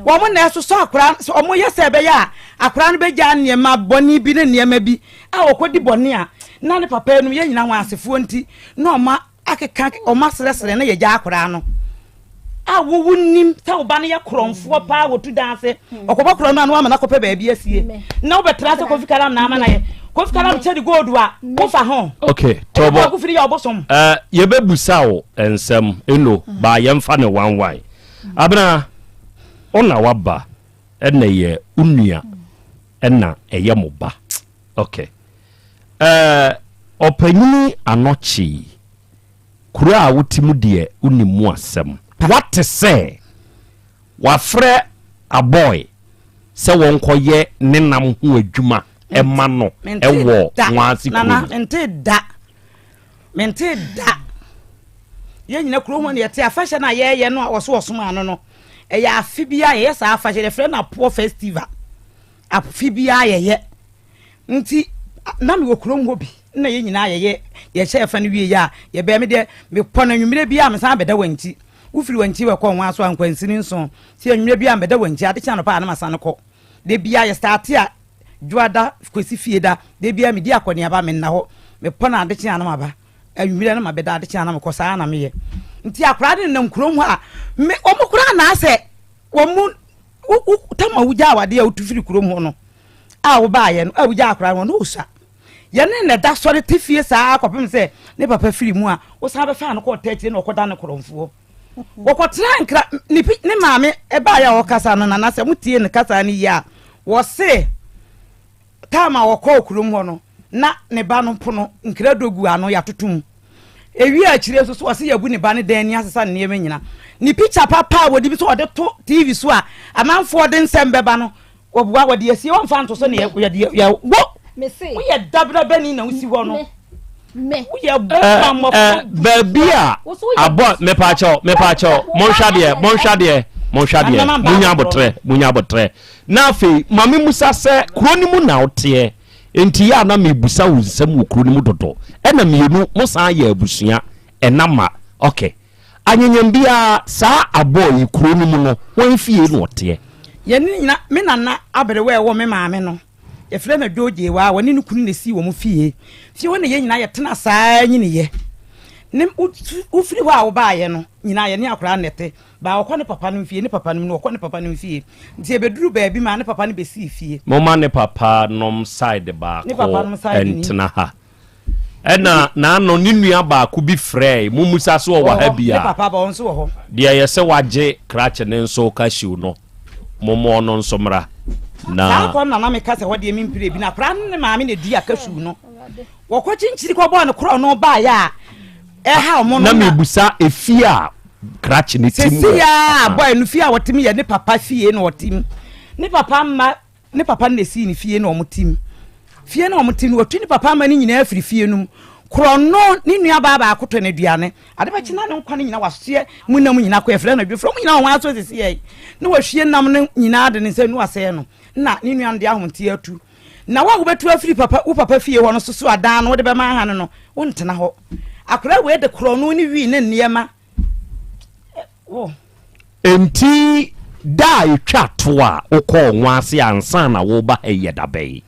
S21: wo mo na so akora o mo yese be ya akora no be ja ne ma boni bi ne ne ma bi okodi boni a na ne papa enu ye nyina wan asefo nti na o ma akeka o ma sresre na ye ja akora no wo nim ta oba ne ye kromfo pa wotu danse okoba kro no ama na kope ba bi asie na obetra se kofi karam na ama na ye kofi karam che di gold wa wo fa ho
S19: okay tobo
S21: ko firi ya obosom
S19: ye bebusa wo ensem eno ba ye mfa ne wanwan abna ona waba ena ye unua ena eye moba okay opanyini anochi kura a wotimu de unimu asem what say wafre a boy se won koye nenam ho adwuma ɛma no ɛwɔ nwaase
S21: nana mente da ye nyina kuro ho ne yete afahye na ye no wɔso ano no ɛyɛ afi bia ye sa afahye de frɛ na poor festival afi bia ye nti na me okuro ho bi na ye nyina ye hye fa no wie ya ye be me de me pɔ na nwumire bia me san beda wanti ufiri wanti we kɔ nwa so ankwansi ni nso ti nwumire bia me beda wanti ade kya no pa na masa no kɔ de bia ye start a juada kwesi fie da de bia me di akɔne aba me na hɔ me pɔ na ade kya na maba awumire na mabeda ade kya na me kɔ saa na me ye nti akora de nam kurom ha me omukura na ase womu tama wuja awade a utufiri kurom ho no a wo ba ye no a wuja akora no usa ye ne da sɔre tifie saa akɔpem sɛ ne papa firi mu a wo sa be fa no kɔ tɛkire na ɔkɔda ne koromfo wɔkɔtra nkra ne maame ɛba ya wɔkasa no na sɛ mutie ne kasa ne ya wo se tama wɔkɔ kurom ho no na ne ba no pono nkra dogu ano ya totum ewi akire so wɔse yabu ne ba ne dan ni asesa ne yema nyina ni picture papa wodi bi so wɔde to TV so a amanfo de nsɛm bɛba no wɔboa wɔde asie wɔmfa nto so ne ya wo me say we ya dabra bani na usi ho no me we ya
S19: baby a abo me pa cho monhwade munya botre na afi mame musa se kroni mu na ote enti ya na me busa wo nsem wo kroni mu dodo ena mienu musa ya abusua enama okay anyanyam bia sa abo yi kroni mu no won fie no ote
S21: ye ni nyina me nana aberewe wo me maame no ye frɛ na doje wa woni no kunu ne si wo mu fie woni ye nyina ye tena saa nyine ye ne ufiri wa wo ba ye no nyina ye ne akora nete ba wo kɔ ne papa no fie ne papa no wo kɔ ne papa no fie nti e beduru ba bi ma ne papa no be si fie
S19: mo ma ne papa nom side ba ko entena ha ɛna na no ne nua ba ko bi frɛ mu musa so wo ha bia
S21: ne papa ba onso wo ho
S19: de ye se waje krache ne nso ka shiu no momo no nso mra na
S21: ko na me kasa ho de mi mpire bi na pra ne maame ne dua kashu no wo ko chinchiri ko bo ne kro no ba ya ha mo no
S19: na me busa efia krache ne tim
S21: se ya boy no fia wotimi ye ne papa fie no wotim ne papa ne si ne fie no omutim fie no omutim wotu ne papa ma ne nyina afiri fie no kro no ne nua ba akoto ne duane ade ba kina ne nkwa ne nyina wasoe munam nyina ko efre na dwefro mu nyina won aso sisi ye ne wahwie nam ne nyina de ne se nu asɛ no na ne nua de ahonte atu na wa wo betu afiri papa wo papa fie ho no soso adan no wo de be ma ha no wo ntena ho akora we de kro no ne wi ne niema wo
S19: enti da etwa to a ukɔ nwaase ansa na wo ba eyeda bai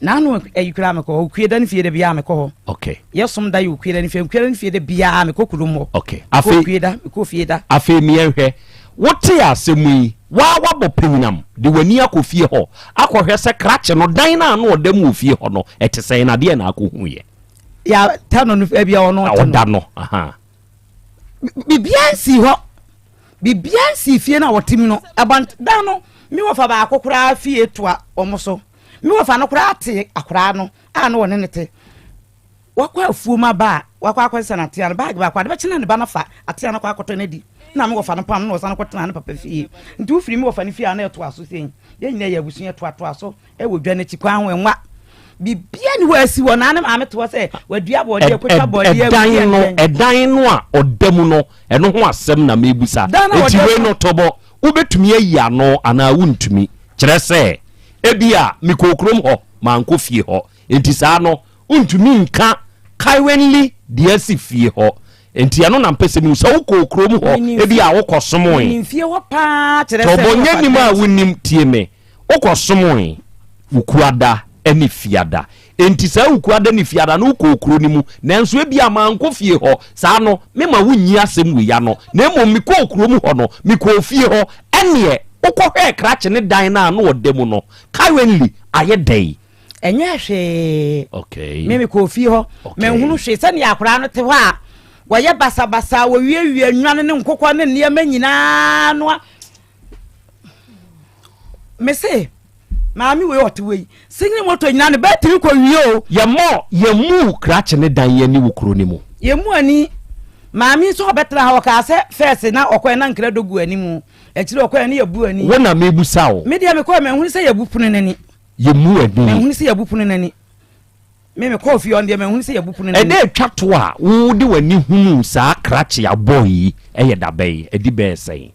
S21: na no ayikura me ko kueda ne fie de bia me ko
S19: okay
S21: yesom da yo kueda ne fie de bia me ko kurum
S19: okay afi
S21: kueda ko fie da
S19: afi mi ehwe wote asemu yi wa wabɔ pinam de wani akofie ho akɔhwɛ sɛ krache no dan na no odam ofie ho no etesɛn na de na akɔhu ye
S21: ya tano no bia ono
S19: oda no aha
S21: bibiansi ho bibiansi fie na wotim no abant dan no mi wo fa ba akokora fie to a omoso mi wo fa no kora ate akora no a no wone nete wakwa afuoma ba wakwa akwesa na tia no bag ba kwa de bechina ne ba na fa atia no kwa akoto na di na me wo fa no pam no san kwotena ne papa fie nti wo firi mi wo fa ne fie na eto aso sen ye nyina ya busun eto aso e wo dwa na chi kwan wenwa bibia ni wasi wo na na ame to se wadua body akwetwa body
S19: edan no a odamu no eno ho asem na mebusa enti we no tobo ubetumi ayi ano ana wuntumi kire se ebia mikokrom ho manko fie ho enti saa no untumi nka kaiwenli de asifie ho enti ano na mpese mu so kokrom ho ebia wokosomoe
S21: ni fie ho pa kire se
S19: tobo nyanim a wunim tie me wokosomoe ukuada eni fiada enti sa ukuada ni fiada no kokro ni mu nanso ebia manko fie ho saa no mema wunyi asem we ya no na emo mi kokro mu ho no mi ko fie ho ene ukɔhwɛ krache ne dan na no odemu no currently aye day
S21: enye hwe
S19: okay
S21: meme ko fie ho me hunu hwe sɛ ne akora no te ho a wɔyɛ basabasa wo wie nwane ne nkokɔ ne ne ma nyina no me se maami we otwe singin moto nyina ne batiri ko wie o
S19: ye mu krache ne dan ye ni wo kro ni mu
S21: ye mu ani maami so betra ha ka se first na okɔ na nkra dogu ani mu akiri okɔ na ye bu ani
S19: wona mebusa o
S21: me dia me ko me hu se ye bu punu nani
S19: yemu adi
S21: ehunu se yabupunu nani me coffee on dem ehunu se yabupunu nani
S19: ede twato a wo de wani hunu saa krache aboy eye dabai edi be sen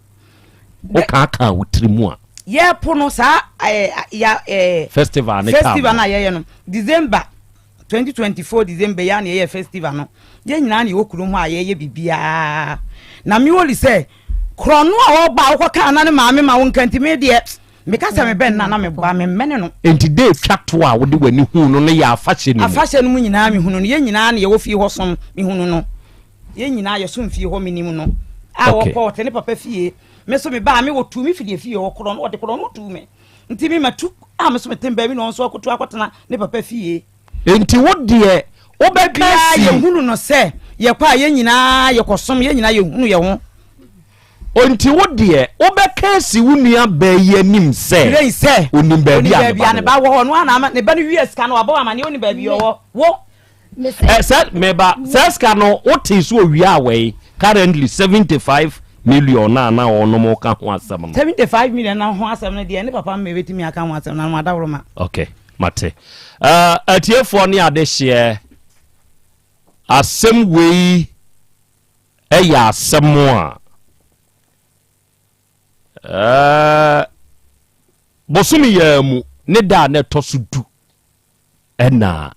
S19: o ka wutirimu a
S21: ye pono saa ya
S19: festival
S21: na ye no December 2024 December ya na ye festival no ye nyina na okuru mu a ye bibia na mi woli se krono a oba okoka na ne maame ma won kanti me de me kasa me ben na me ba me mene no
S19: enti de twato a wo de wani hunu no ne ya afahye
S21: no mu nyina me hunu no ye nyina na ye wo fie ho som me hunu no ye nyina ye so mfie ho minim no a wo pot ne papa fie me so me ba me wo tu me fie wo kro no wo de kro no tu me nti me matu a me so me temba bi no so akoto akotena ne papa fie
S19: enti wo de wo be kasi
S21: ye hunu no se ye kwa ye nyina ye kosom ye nyina ye hunu ye ho
S19: onti wo de wo be kasi wunua ba ye anim se onim ba bi
S21: ne ba wo ho no ana ne ba no wies ka no abo amane oni ba bi wo
S19: said meba says no what is so we are way currently 75 million na ono mo ka ho asem
S21: 75 million na ho asem no de ne papa me betimi aka ho asem na ma dawro ma
S19: okay mate atiefo ne ade hye asem wei eya asem a bosumi ya mu ne da na tosudu ena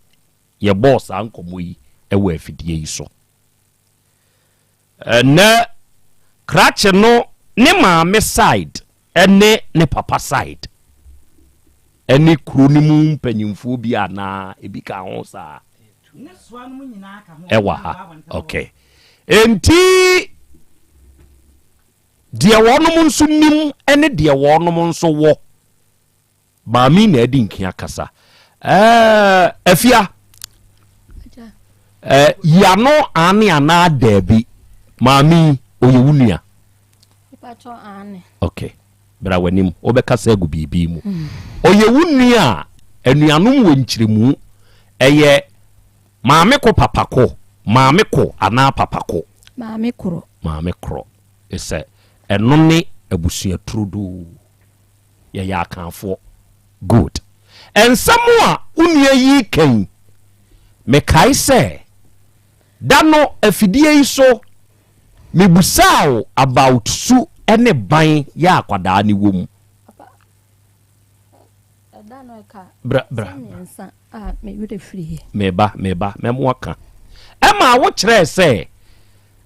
S19: ye boss ankomo yi ewa afidie yi so na krache no ne maame side ene ne papa side ene kuro ni mu mpanyimfo bi ana ebi ka ho sa
S21: ne soa no nyina ka ho
S19: ewa ha okay enti die wonom nso nim ene die wonom nso wo maami na edi nkia kasa afia yano ane ana dabi maami oyewunua
S4: ipacho ane
S19: okay bra wanim obekasa egu bibi mu oyewunua anuanom wo nkyiremu eye maami ko papako maami ko ana papako maami kro ese eno ne abusua trudu ye ya kanfo good ensamo a unua yi kan me kai se dano afidie yi so me busao about su ene ban ya akwada ni wom
S4: dano ka
S19: bra
S4: me yude free
S19: meba memo aka ema wo kire se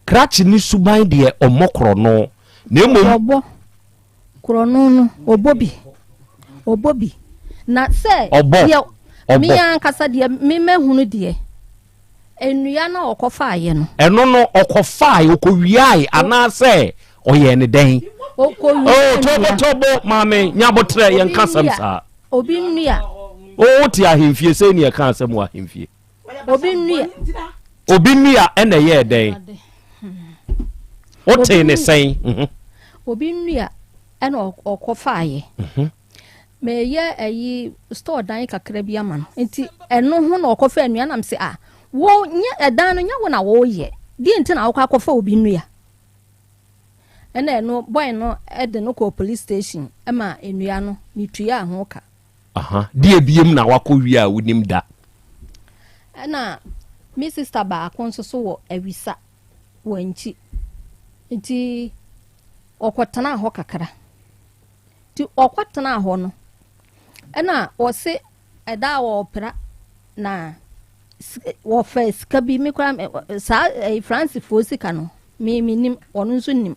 S19: krachi ni suban de omokro no na mo
S4: obo krono no obobi na se mi ankasa de me mahunu de enua na okofa aye no
S19: eno no okofa aye okowiai ana se oye ne den tobo mame nyabotre yen kasam sa
S4: obi nnua
S19: ti ahemfie se ne ka asem ahemfie obi nnua ene ye den ote ne sen
S4: obi nnua ena okofa aye me ye ayi store dan kakra bi ama no enti eno ho na okofa enua na mse wo nya edan no nya wo na wo ye di enti na wo akofa obi nnua ena eno boy no ede no ko police station ema enua no mitua ho ka
S19: di ebiem na wakowi a wonim da
S4: ena mi sister ba konso so wo awisa wanchi enti okotana ho kakra ti okotana ho no ena wo se eda wo opera na wo face ka bi mi kra sa Francis Fosika no mi nim onu nso nim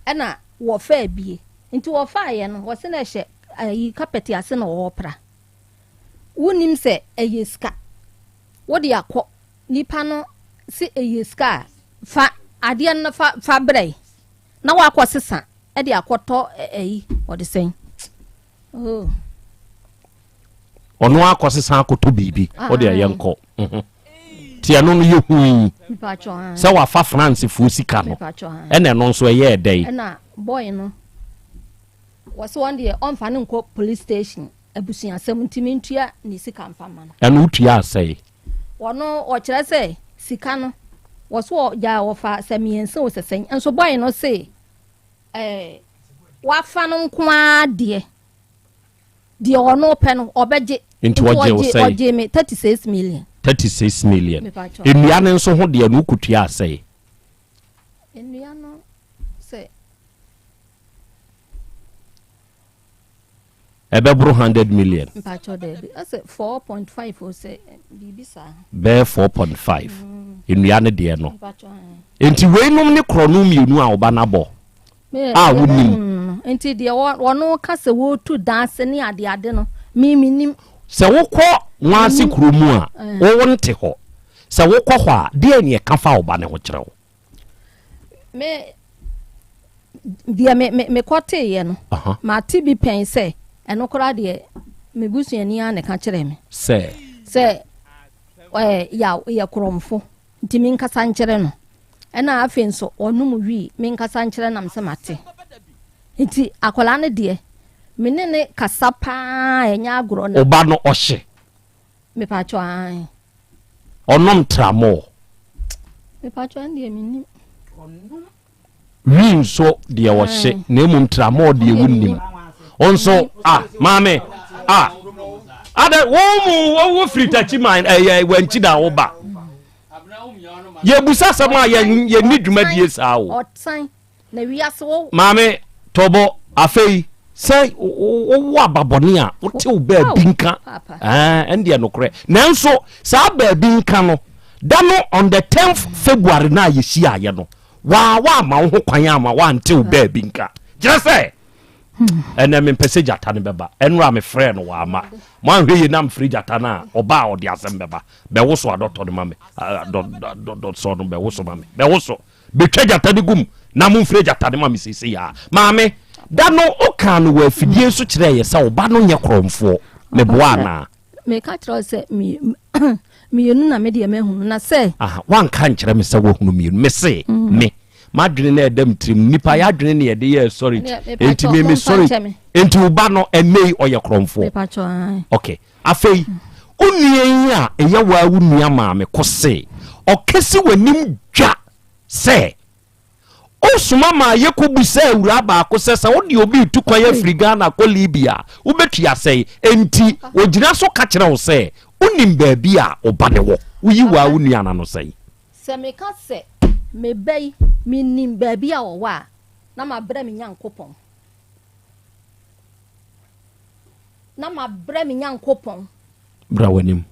S4: ena wo fa bie nti wo fa ye no wo se na hye ayi carpet ase na wo opera wonim se eyeska wo de akọ nipa no se eyeska fa ade na fa brei na wa akọ sesa e de akọtọ eyi wo de sen
S19: ono akosesa akoto bibi o de yenko ti eno no yehu se wa fa France Fosika no ene no nso ye edai
S4: na boy no was one day on fa nko police station abusuan 70 ntua ni sika mfama no
S19: eno utua asai
S4: wono o kire se sika no was wo ja wo fa samiense wo sesen enso boy no se wa fa no nko ade the ono pen obeje
S19: into
S4: oje me 36 million
S19: 36 million enua ne nso ho de no kutua asai
S4: enua no say
S19: ebebro 100 million
S4: mpacho de I say 4.5 o say bibisa
S19: be 4.5 enua ne de no enti weinom ne krono mienu a oba na bo wonim
S4: enti de wono ka se wo tu dance ne ade no mi nim
S19: se wokọ nwase kromu a wo nte ho se wokọ ho a de ne ka fa oba ne ho kyerɛ wo
S4: me dia me kote ye no ma ti bi pen se eno kora de me busuani a ne ka kyerɛ me
S19: se
S4: ya kromfo nti min kasa nkyerɛ no ɛna afi nso onum wi min kasa nkyerɛ nam se mate nti akola ne de menene kasa pa enya agro na
S19: oba no ohye
S4: me pacho an
S19: onom tramo
S4: me pacho an de minim
S19: wi nso de ohye na emum tramo de ewunim onso mame ada wo fritachi man wanchi da wo ba ye busa sama ye ni dwumadie saa wo
S4: otan na wiase wo
S19: mame tobo afei say wo ababone a wo te wo ba binka ende no kore nanso saa ba binka no da no on the 10th February na ye si aye no wa ma wo kwan ama wa ante wo ba binka jira say ena me pese jata ne beba enra me frɛ no wa ama mo anhwe ye nam free jata na oba odi Asem Beba be wo so adotɔ ne mame dot so no be wo so mame be wo so be twa jata ne gum na mo free jata ne mame sisi ya mame da no o kan no wa fidie so kyerɛ ye sɛ oba no nyɛ kromfo me boa na
S4: me ka kyerɛ sɛ mi yenu na me de me hunu na sɛ
S19: wan kan kyerɛ me sɛ wo hunu mi me se me madwene na edam trim nipa ya adwene na yede ye sorry enti me sorry enti uba no enei oye kromfo okay afei unuen a eya wa unua ma me kose okesi wanim dwa se osuma ma yekobu se awura ba akose se wo de obi tu kwaya Africa na ko Libya ubetua sei enti ogina so ka kire wo se unim ba bi a oba ne wo uyi wa unua na no sei
S4: se me ka se me bay mi nim baby a wa na ma bra mi nyankopon na ma bra mi nyankopon
S19: bra wanim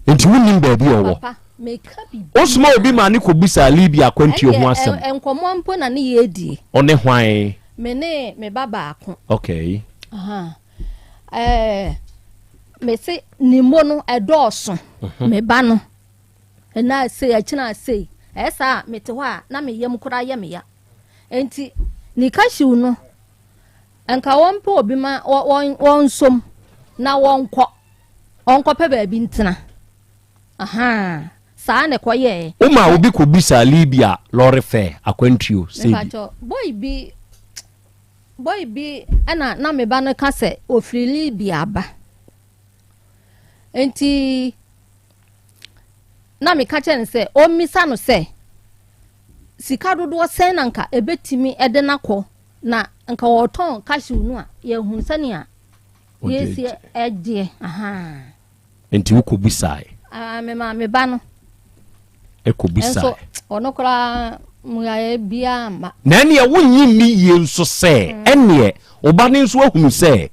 S19: enti wonim baby a wo
S4: papa me ka bi
S19: osuma obi ma ne ko busa Libya kwantuo ho asem
S4: enkomo mpo na ne ye die
S19: one hwan
S4: me ne me baba ako
S19: okay
S4: me se ni mo no edoso me ba no na se akina se esa mete wa na me yam kura ya me ya enti ni kashiu no enka wonpo obi ma wonsom na onko pe ba bi ntena saa ne koye
S19: uma obi ko bisa Libya lorry fare akwantuo sei
S4: boy bi ana na me ba no ka se ofiri Libya ba enti na me ka chen se o misa no se sika dodo sen nanka ebetimi ede nakọ na nka woton kashi unu a ye hun sani a yesi ede
S19: enti wo ko bisai
S4: me ba no
S19: ko bisai
S4: enso ono kra mu ya bia ma
S19: na ne wonyi mi ye nso se ene oba ne nso ahunu se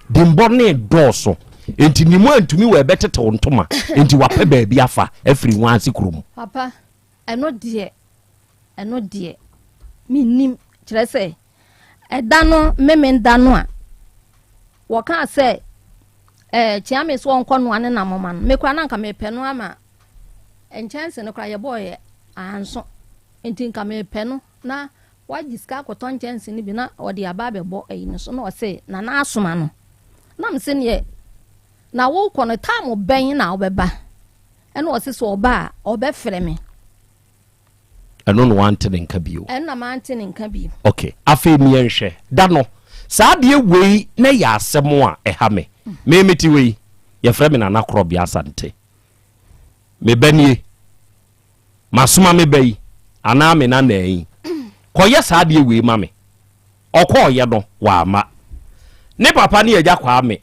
S19: dimbo ne doso enti ni mu antumi we betete wontoma enti wape ba bia afa afiri wansi krom
S4: papa eno die mi nim kire se eda no memen da no a wo ka se chiame so onko no ane na moma no me kwa na nka me pe no ama enchance no kra ye boy anso enti nka me pe no na wajiska akoton chance ni bi na odi aba bebo ayi no so na o se na na asoma no na mse ne na wo kono tam ben na obeba eno o se so oba obefre me
S19: eno no wante ne nka bio
S4: eno ma ante ne nka bio
S19: okay afi mi enhwe da no saa de wei na ya asem a eha me me meti wei ye frɛ me na Krobea Asante me banie masoma me bai ana me na yi koye saa de wei ma me okọ ye no wa ma ne papa ne agya kwa me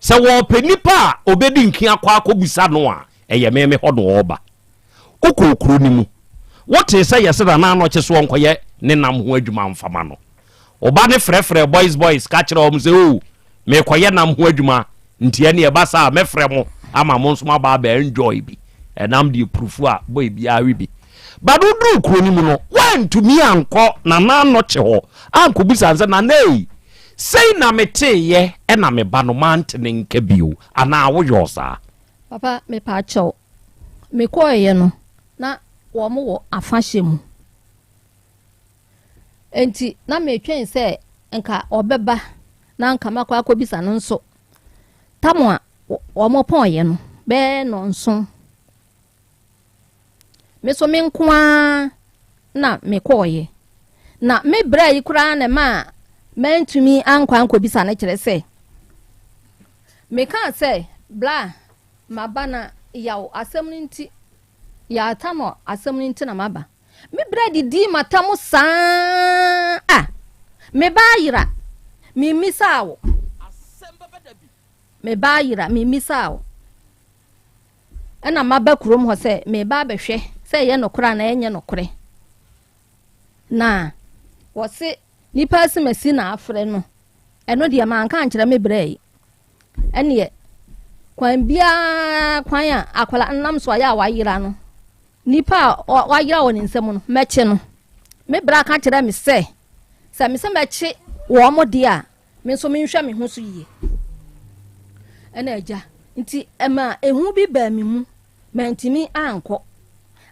S17: sɛ wɔpɛ nipa a obedi nkia akɔ akɔbusa no a ɛyɛ meme hɔ no ɔba kokokuro ni mu wote sɛ yɛsɛ da na anɔkye so nkɔyɛ ne nam ho adwuma mfama no ɔba ne frɛfrɛ boys ka kyerɛ ɔm sɛ o mekɔyɛ nam ho adwuma ntia ne ɛba saa mɛfrɛ mo ama mo nso aba ba enjoy bi ɛnam de prufu a boy bi awe bi bado duru kuro ni mu no wantumi ankɔ na na anɔkye hɔ ankɔbusa sɛ na nei sei na meteyɛ ɛna meba no mantene nka bio anaa woyɛ saa
S4: papa mepa kyɛw mekɔɔyɛ no na wɔn wɔ afahyɛ mu enti na metwɛn sɛ nka ɔbɛba na nka makɔ akɔbisa no nso tamo a wɔn pɔɔyɛ no bɛɛ no nso me so me nkoa na mekɔɔyɛ na me bra yi koraa na ma mentumi ankwa nkɔbisa no kyerɛ sɛ meka sɛ bla maba na yaw asɛm no nti ya ta no asɛm no nti na maba me bra didi matam saa me ba yira me misawo me ba yira me misawo ana maba kurom ho sɛ me ba bɛhwɛ sɛ yɛ nokora na ɛnyɛ nokore na wɔse nipa simasi na afrɛ no ɛno deɛ manka ankyerɛ me bra yi ɛneɛ kwan bia kwan a akwala nnam so ayɛ a wayera no nipa wayera wɔ ne nsɛm no mɛkye no me bra ka kyerɛ me sɛ me sɛ mɛkye wɔ mo de a me nso menhwɛ me ho so yie ɛna agya nti ɛma ehu bi ba me mu mantimi ankɔ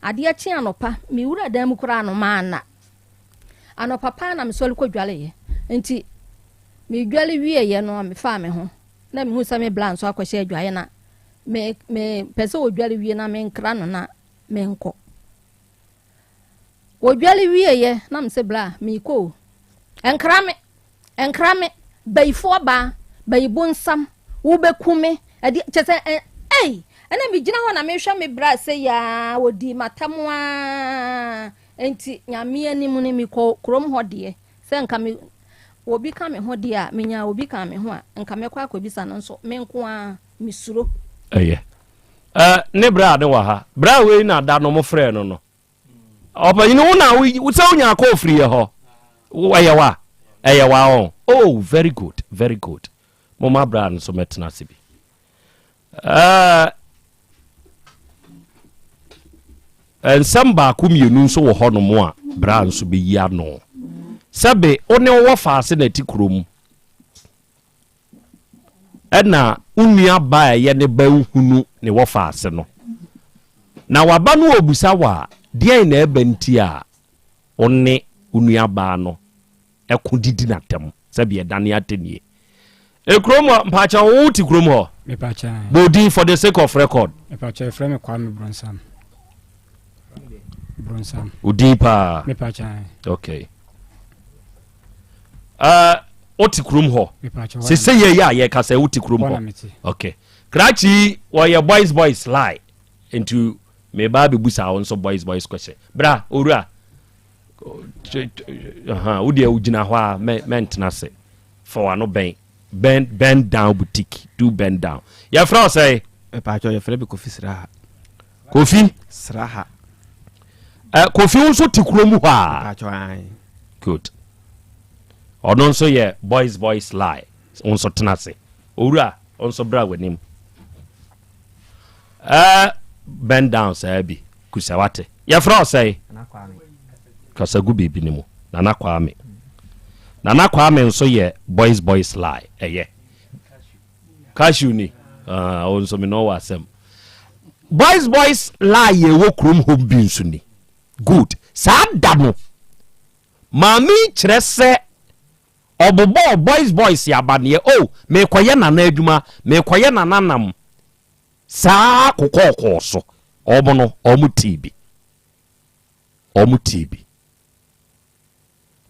S4: adeɛ kye anopa me wura dan mu kora no maana anopa pa na me sɔle kɔ dwale ye nti me dwale wie ye no me fa me ho na me hu sɛ me bla nso akɔhyɛ adwaye na me pɛsɛ wo dwale wie na me nkra no na me nkɔ wo dwale wie ye na me sɛ bla me kɔ enkra me bayifo ba bayibo nsam wo bekume ade kyesɛ ɛna me gyina hɔ na me hwɛ me bra sɛ ya wodi matamwa enti nyame anim ne me kɔ krom hɔ de sɛ nka me obi ka me ho de a menya obi ka me ho a nka me kɔ akɔbisa no nso me nko a me suro
S17: ne bra ne wa ha bra we na da no mo frɛ no no opanyi no na wo sɛ wonya akɔ ofri hɔ ɛyɛ wa oh very good mama bra no so metena se bi ensam ba ko mienu nso wɔ hɔ no mo a bra nso be yi ano sɛbe one wo faase na ti krom ɛna unua ba ye ne ba hunu ne wo faase no na waba no obusa wa deɛ na eba nti a one unua ba no ɛko didi na tem sɛbe ye dane atenie ekrom mpacha wo ti krom ho
S14: mepacha
S17: bodi for the sake of record
S14: mepacha frame kwa me bronsam
S17: udipa
S14: mepacha
S17: okay oti krom ho se ye ya ye ka se oti krom ho okay krachi wo ye boys lie into me ba be busa won so boys question bra owura udi e ugina ho a mentena se for ano bend down boutique do bend down ya fra say
S5: mepacha ye fra be kofi sraha
S17: kofi unso ti krom ho a good ono nso ye boys lie unso tenase owura onso bra wanim bend down sabi kusawate ya fra say kasagu bebi ne mu nana kwame nso ye boys lie eye cashew ni onso me no wasem boys lie ye wo krom home bi nso ni good sa da no mami kyerɛ sɛ ɔbobɔ boys yabane me koye nana adwuma me koye nananam saa kokɔkɔ so ɔmo tibi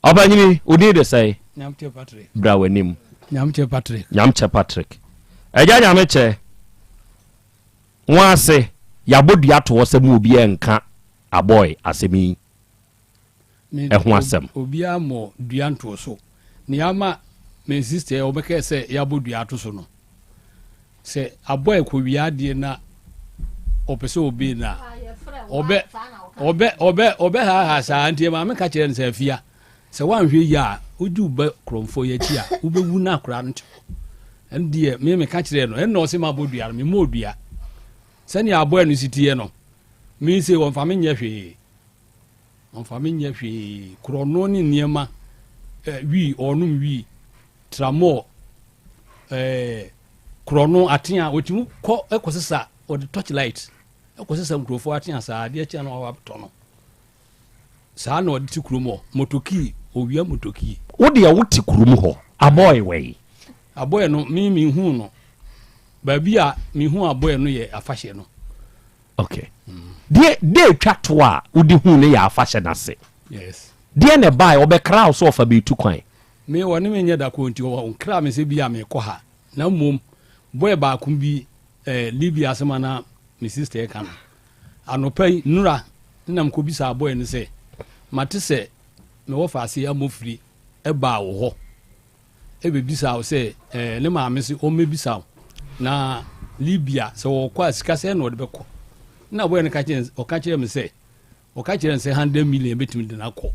S17: abanyini odi de sɛ
S14: nyamche Patrick
S17: bra wanim
S14: nyamche
S17: Patrick ɛgya nyameche wase yabodua to wo sɛ mu obi enka aboy asemi ɛho asɛm
S14: obi amo duanto so ne ama me sister obeke sɛ yabodua to so no
S2: se aboy ko wiade na opese obi na obe ha sa antie ma me ka kire ne se fia se wanhwe ya oju ba kromfo ya chi a ubewu na akra nto ndie me ka kire no enno se ma bodua me modua se ni aboy no sitie no me se won fa me nya hwe krono ni niema wi onum wi tramo krono atia otimu ko ekosesa o the torchlight ekosesa mkrofo atia sa de atia no wa to no sa na o de tikrumo motoki owia motoki
S19: wo de wo tikrumu ho aboy we
S2: aboy no mi hu no ba bia mi hu aboy no ye afahye no
S19: okay de twato a wo de hu ne ya afahye na se
S2: yes
S19: de ne bai obekra wo so ofa be tu kwan
S2: me woni me nya da ko nti wo nkra me se bia me ko ha na mom boy ba kum bi Libya asema na me sister kan anopai nura nnam ko bi sa boy ne se mate se me wo fa ase amofri e ba wo ho e be bi sa wo se ne ma me se o me bi sa na Libya se wo kwa sika se na wo de beko na boy ne ka kire me se o ka kire se 100 million betimi de na ko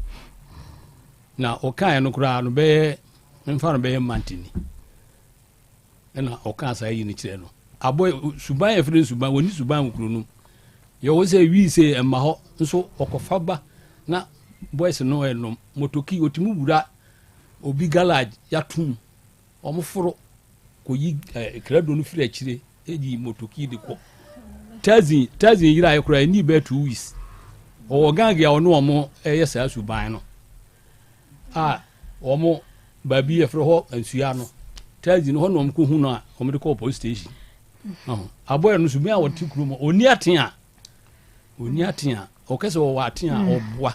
S2: na o kan no kura no be mfa no be mantini na o kan sa yi ni kire no aboy suban e fere suban woni suban wukuru no ye wo se wi se emma ho nso okofa ba na boys no no motoki otimu bura obi garage yatum omforo ko yi krado no firi akire eji motoki de ko tazi yira ye kura ni be 2 weeks o gangi ya ono omo yesa suban no omo babi e fere ho ansua no tazi no ho no omko hu no a omo de ko police station aboy no suban a woti krumo oni atia o kese wo atia obwa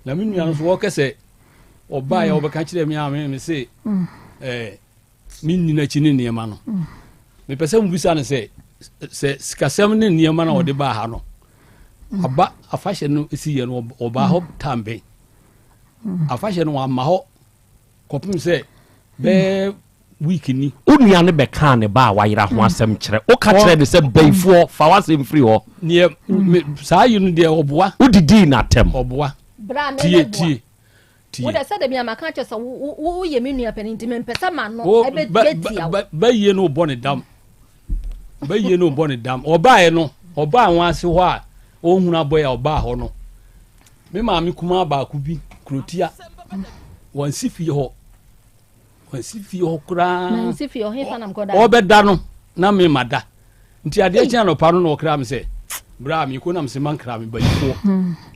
S2: na minu ya no wo kese oba ya obeka kire mi a me se minni na chini niema no me pese mu bisa ne se sikasem ne niema na ode ba ha no aba afahye no esi ye no oba ho tambe afahye no ama ho kopim se be week ni
S19: onua ne be kan ne ba wayira ho asem kire o ka kire de se beifo fa wasem free ho
S2: ne sa yi no de oboa
S19: udidi na tem
S2: oboa
S4: tie wo da se de mi amaka che so wo ye me nua peninti me mpesa ma no e be getia
S2: ba ye no bone dam oba ye no oba anwa ase ho a o hunu aboya oba ho no me ma me kuma ba ku bi krotia wan sifi ho kura
S4: na sifi ho hefa na mkoda
S2: obeda no na me mada nti ade kyan no pa no okra me se bra me ko na me se man kra me bayifo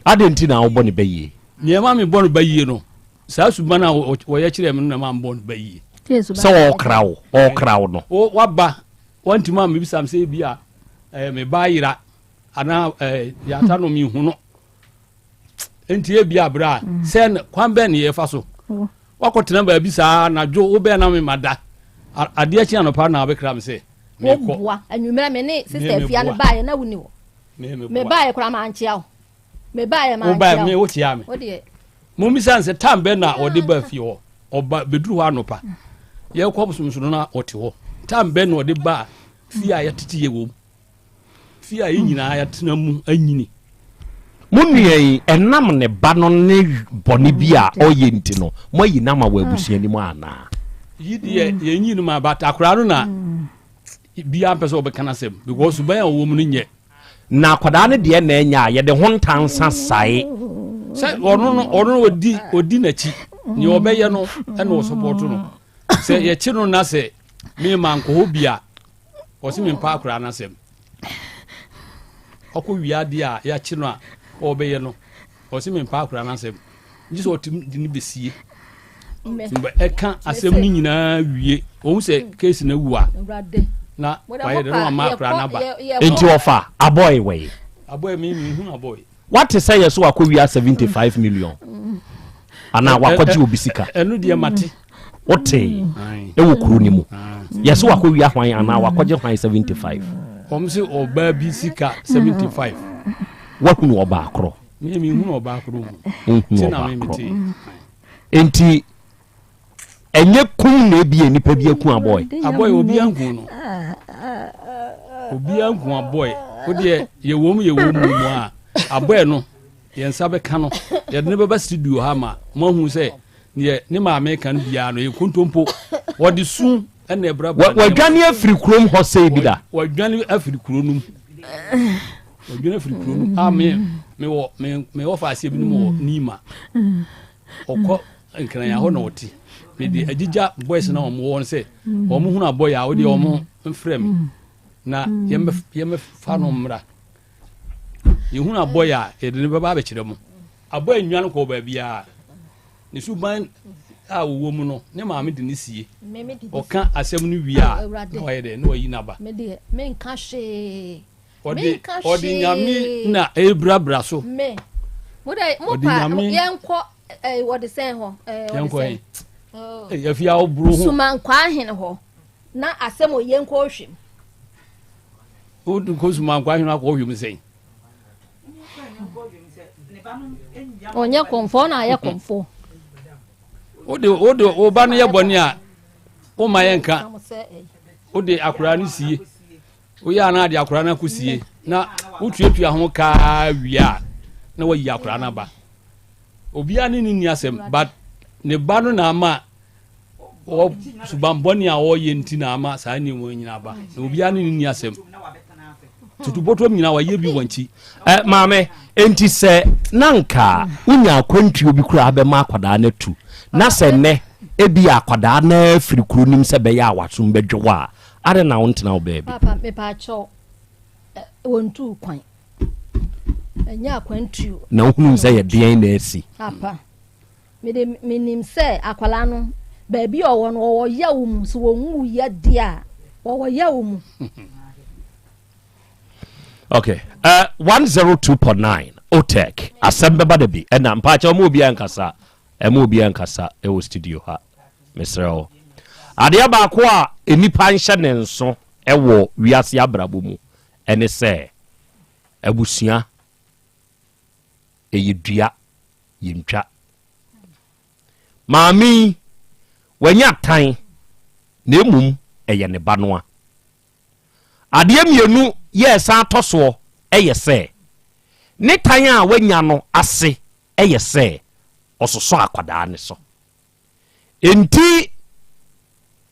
S19: ade nti na wo bone bayi
S2: niema me bone bayi no sa subana wo ye kire me no na ma bone bayi
S19: so wo krawo no
S2: o waba wanti ma me bisam se bia me bayira ana ya ta no mi hu no enti e bia bra sen kwan be ne ye fa so wakotena ba bisa na jo wo be na me mada ade akyi anopa na abekra me se
S4: me ko bua anwumera me ne sister fia ne baaye na wuni wo me baaye kura ma anchia wo me baaye ma anchia wo
S2: me wo tia me
S4: ode
S2: mo mi san se tambe na ode ba fie wo oba beduru ho anopa ye ko busumsunu na ote wo tambe na ode ba fie a yatete ye wo fie a yinyina yatena mu anyini
S19: munye enam ne ba no ne bone bi a oye nti no mo yi na ma wa abusuani mu ana
S2: yidi ye nyinu ma bata akura no na bia pese obekana sem because ban wo mu nye
S19: na kwada ne de na enya ye de hontansa sai
S2: se ono odi na chi ni obeye no e no support no se ye chi no na se me man ko bia o se me pa akura na sem okwo wiade a ya chi no a obeye no o se me pa akura na sem nji so otim di ni besie mba eka asem ni nyina wie o se case na wu a na why the no ma akura na ba
S19: enti ofa aboy we
S2: aboy me hu aboy
S19: what say yes wa ko wi 75 million ana wakwaji obisika
S2: enu de mate
S19: ote e wo kuru ni mu yes wa ko wi ahwan ana wakwaji hwan 75
S2: omse oba bi sika 75
S19: wa hunu oba akro
S2: me hunu oba akro
S19: tina me meti enti enye kun na bi enipa bi akun aboy
S2: obi anku no obi anku aboy wo de ye wom mu a aboy no ye nsa be ka no ye de ne beba studio ha ma mahu se ne maame kan bia no ye kontompo wo de su ene ebra ba
S17: wa dwane afiri kurom ho sei bi da
S2: wa dwane afiri kurom wadwene afiri kurom a me wo fa asie bi no mo nima okọ nkran ya ho na oti me di agija boys na omo won se omo hu na boy a wo de omo mfrem na yem fa no mra ye hu na boy a e de baba be kire mo aboy nwan ko ba bia ne suban a wo mu no ne maame de ne sie oka asem no wi a na wa ye de no yi na ba
S4: me nka hwe
S2: odi nyame na ebrabra so
S4: me mo pa yenko what is saying ho
S2: yenko ya fi awo buru ho
S4: suman kwa hin ho na asem o yenko hwem
S2: o du ko suman kwa hin akọ hwem sen
S4: onye konfo na ya konfo
S2: o ba no ye boni a o ma yenka o de akura ni sie o ya na de akura na kusie na utuatua ho ka wia na wa yi akura na ba obi ani ni asem but ne ba no na ama o subamboni a o ye nti na ama saa ni mo nyina ba na obi ani ni asem tutuboto nyina wa ye bi wanchi
S17: maame enti se nanka unya akwantu obi kura be ma akwada na tu na se ne ebi akwada na afiri kuro nim se be ya awasom bedwo a are na wontena wo baby
S4: papa me pa cho wontu kwan enya akwantu
S17: na hunu se ye den na esi
S4: papa me de minim se akwala no baby owo no owo ya wum so wonwu ya dia owo ya wum
S17: okay 102.9 Otek Asem Beba Dabi na mpacha mo obi ankasa e wo studio ha mesrel ade ba ko a enipa nhye ne nso e wo wiase abrabo mu ene se abusua eyedua yentwa maami wanya tan na emum eye ne ba no a ade mienu ye sa toso eye se ne tan a wanya no ase eye se ososo akwada ne so enti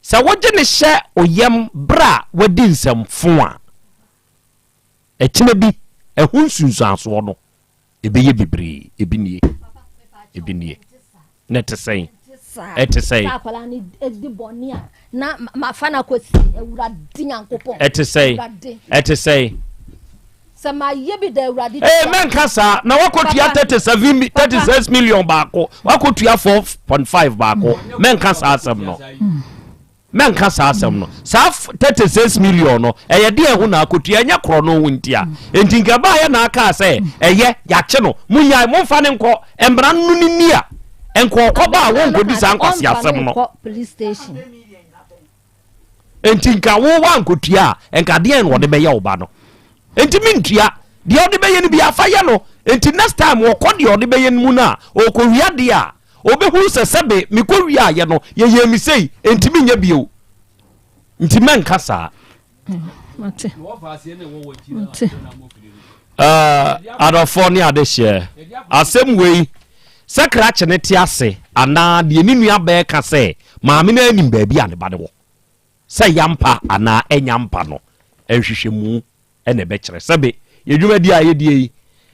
S17: sa woje ne hye oyem bra wadi nsamfo a ekine bi ehunsunsu aso no ebeye bebre ebinie net say
S4: akwala ni edi boni a na mafana kwesi ewura dinyankopon
S17: et say
S4: sama yebi da ewurade
S17: men kasa na wakotua 36 million baako wakotua 4.5 baako men kasa asem no men kasa asem no sa 36 million no eye de ehu na akotua nya kro no wuntia enti ngaba ya na aka se eye yache no munya momfa ne nko embra nu ni nia enko koba won godi sa nkwasi asem no
S4: police station
S17: enti nka wo wa nkotua enka de en wo de be ye oba no enti mintua de odi be ye ni bia fa ye no enti next time wo kɔ de odi be ye mu na okowia de a obehu sesebe mikowia ye no ye mi sei enti minya bio enti men kasa
S4: mate
S17: adofo ni ade hye asem wei sekra chene ti ase ana de ni nua be ka se maame na anim ba bia ne ba de wo se yampa ana enyampa no ehwehwemu ene be kire sebe yedwuma di a yedie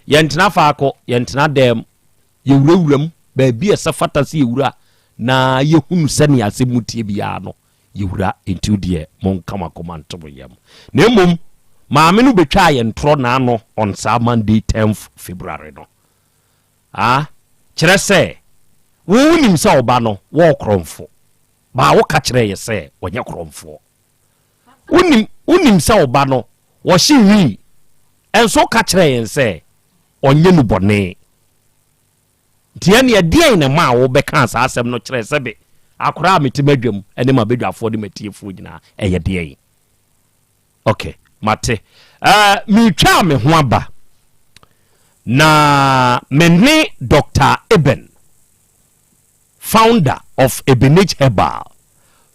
S17: yentena faako yentena dem yewurawuram ba bia se fatasi yewura na yehunu sene asemutie bia no yewura enti de monkama komanto yem na emom maame no betwa yentro na ano on Monday 10th February no kire se wo nim se oba no wo kromfo ba wo ka kire ye se wonye kromfo unim se oba no wo hyi enso ka kire ye se onye nu bone tie ne die ne ma wo be kan sa asem no kire sebe akora metimadwam ene ma bedwafo de matiefo nyina eye die okay mate mi twa me ho aba na mene Dr. Eben, founder of Ebenage Herbal,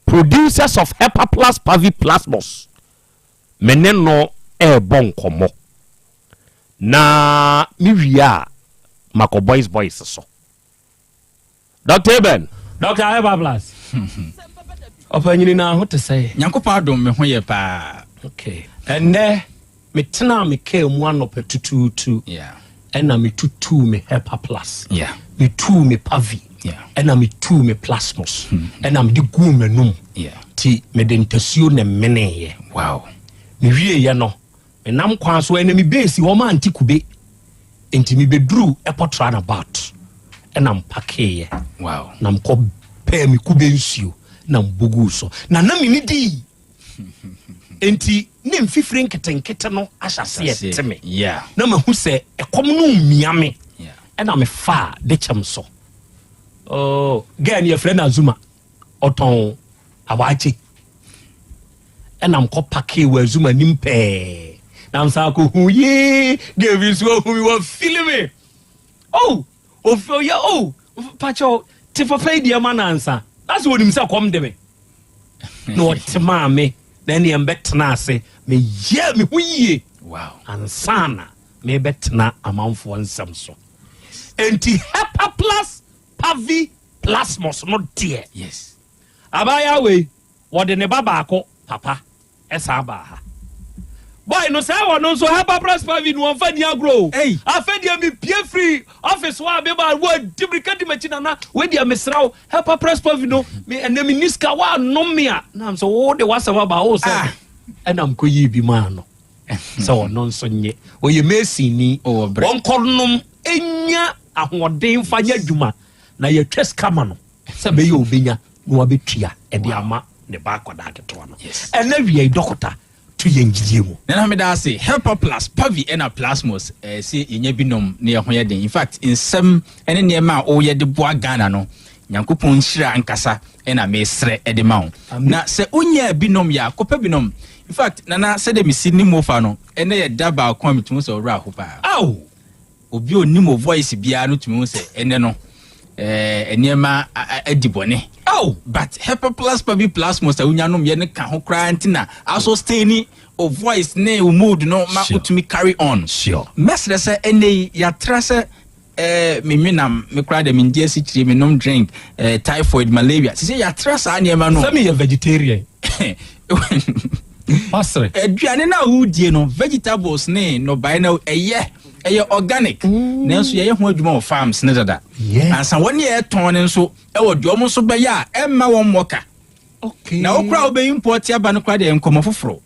S17: producers of Hepa Plus Pavi Plasmos, mene no ɛɛbɔ nkɔmmɔ na mewie a makɔ boys so Dr. Eben
S3: Dr. Eba Plus ɔpanyini na ho te sɛ
S5: nyankopɔn adom me ho yɛ paa
S3: okay ɛnɛ metena me kaa mu anɔpɛ tutuutu ɛna metutu me Hepa Plus metu me Pavi ɛna metu me Plasmos ɛna mede gu m'anum ti mede ntasuo ne meneyɛ
S5: wow
S3: mewieyɛ no menam kwan so ɛna mebɛsi hɔ ma anti kube enti mebɛduru airport runabout ɛna mpakeeyɛ
S5: wow
S3: na mkɔ pɛɛ me kube nsuo na mbogu so na mini di enti ne mfifiri nketenkete no ahyase teme na mahu sɛ ɛkɔm no mmia me ɛna me fa de kyɛm so gɛn yɛ frɛ na Zuma ɔtɔn awaache ɛna mkɔ pake wa Zuma nimpɛ na msa ko hu ye gɛbi so hu mi wa filme ofio ya pacho te papa idi ama nansa that's what him say come de me no tema me then he mbetna ase me ye me huye
S5: wow
S3: ansana me betna amanfo nsam so enti Hepa Plus Pavi Plasmos no dear
S5: yes
S3: abaya we wode ne baba akọ papa esa ba ha boy no say wono so Hepa Plus Pavi no amfa ni agro afedia me pie free office wa be ba wo dibrika di machina na we dia mesraw Hepa Plus Pavi no me enemi niska wa no me a na am so wo de wasama ba wo say enam ko yi bi ma no so wono so nye o ye mesi ni won kornom enya ahoden fa nya dwuma na ye twes kama no se be ye obenya no wa betua e de ama ne ba akoda aketo no ena wie doctor to yenjie mu
S5: na me da say Hepa Plus Pavi and Plasmos say yenya binom na ye ho ye den in fact nsem ene ne ma o ye de boa Ghana no nyankopon nhira ankasa ena mesre e de ma wo na se onya binom ya kopa binom in fact nana se de misi ni mofa no ene ye daba akwa mitum se owra ho pa obi oni mo voice bia no tumi se ene no enema adibone but Hepa Plus Pavi Plasmos awunyanom ye ne ka ho kra ntina aso stay ni o voice ne o mood no ma utumi carry on mesre se ene ya trase me menam me kra de me ndie sikiri me nom drink typhoid malaria se ya trase anema no
S3: some ye vegetarian pastor
S5: aduane na wudie no vegetables ne no by na eye organic nanso ye ho adwuma of farms ne dada ansa woni ye ton ne nso e wo de omo so be ya e ma won moka okay na okra obe import aba no kwa de enkomo foforo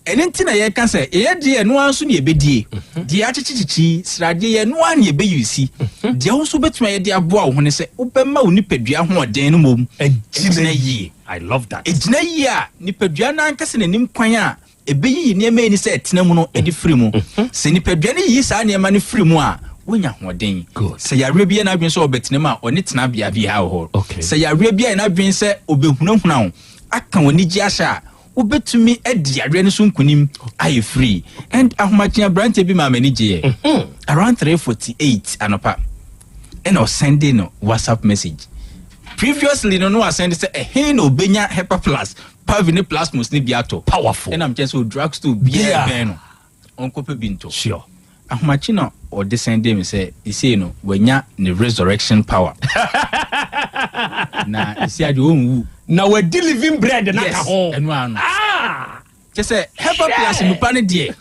S5: ene ntina ye ka se ye de no anso ne ebedie de achichichi srade ye no an ye be yusi de ho so betuma ye de aboa wo ne se obema wo nipadua ho oden no mom ejina yi
S3: I love that
S5: ejina yi a nipadua na ankase nanim kwan a ebeyi niema ni se etena mu no edi free mu se nipadua ne yi sa niema ne free mu a wonya hoden se yare bia na adwen se obetena mu a oni tena bia bia ho se yare bia na adwen se obehunahuna ho aka woni gi ahya obetumi edi yare ne so nkunim aye free and ahomachia branch bi ma mani je around 3:48 anopa and I was sending no WhatsApp message previously no was sending say no benya Hepa Plus Pavi ne Plasmos ne biato
S3: powerful
S5: and I'm just so drugs to be ben onko pe binto
S3: sure
S5: ahmachi no o de sending me say you see no wenya ne resurrection power na you see ade onwu
S3: na we living bread na ka ho
S5: enu anu say Hepa Plus nupa ne de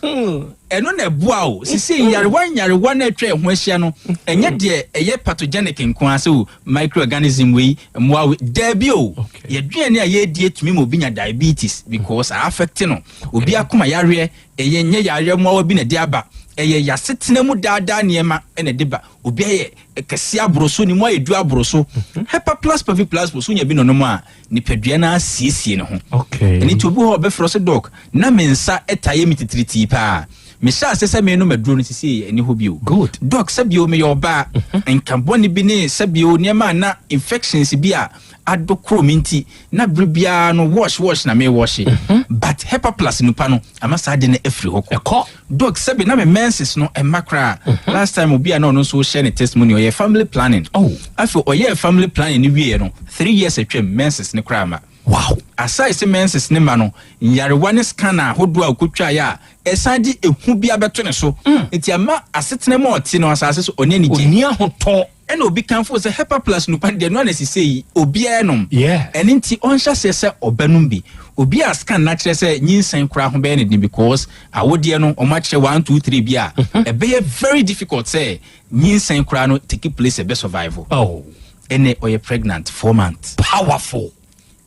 S5: eno na bua o sisi yarewa na atwa ho ahia no enye de eye pathogenic nko ase o microorganism we moa we dabi o ye duane a ye die tumi mo binya diabetes because affect no obi akoma yare eye nye yare moa bi na de aba eye yasetena mu daada niema ene de ba obi eye kese abroso ni moa edu abroso Hepa Plus Pavi Plasmos nya bi no no a nipadua na asiesie ne ho eni to bu ho be frose doc na mensa etaye mititriti pa me sha se me no maduro no sisi eni ho bio
S3: good
S5: doc sabio me yoba enkaboni bi ne sabio niema na infections bi a adokro minti na bribia no wash na me wash but Hepa Plus nupa no amasa de na afri hoko doc sabi na me menses no emakra last time obi a no so share ne testimony or family planning afi or family planning ni wie no 3 years atwam menses ne krama wow aside se menses ne ma no yarewa ne scanner hodo a okotwa ya esandi ehu bia beto ne so enti ama asetena ma ɔte no asase so ɔne ni
S3: oni ahoto
S5: ɛna obi kanfo sɛ Hepa Plus no pan de no na sisei obi ɛnom ɛne nti ɔnhya sɛ ɔbanum bi obi a scan na kyerɛ sɛ nyinsan kora ho bɛyɛ ne din because awodie no ɔma kyerɛ 1 2 3 bi a ɛbɛyɛ very difficult sɛ nyinsan kora no take place ɛbɛ survival ɛne ɔyɛ pregnant 4 months
S3: powerful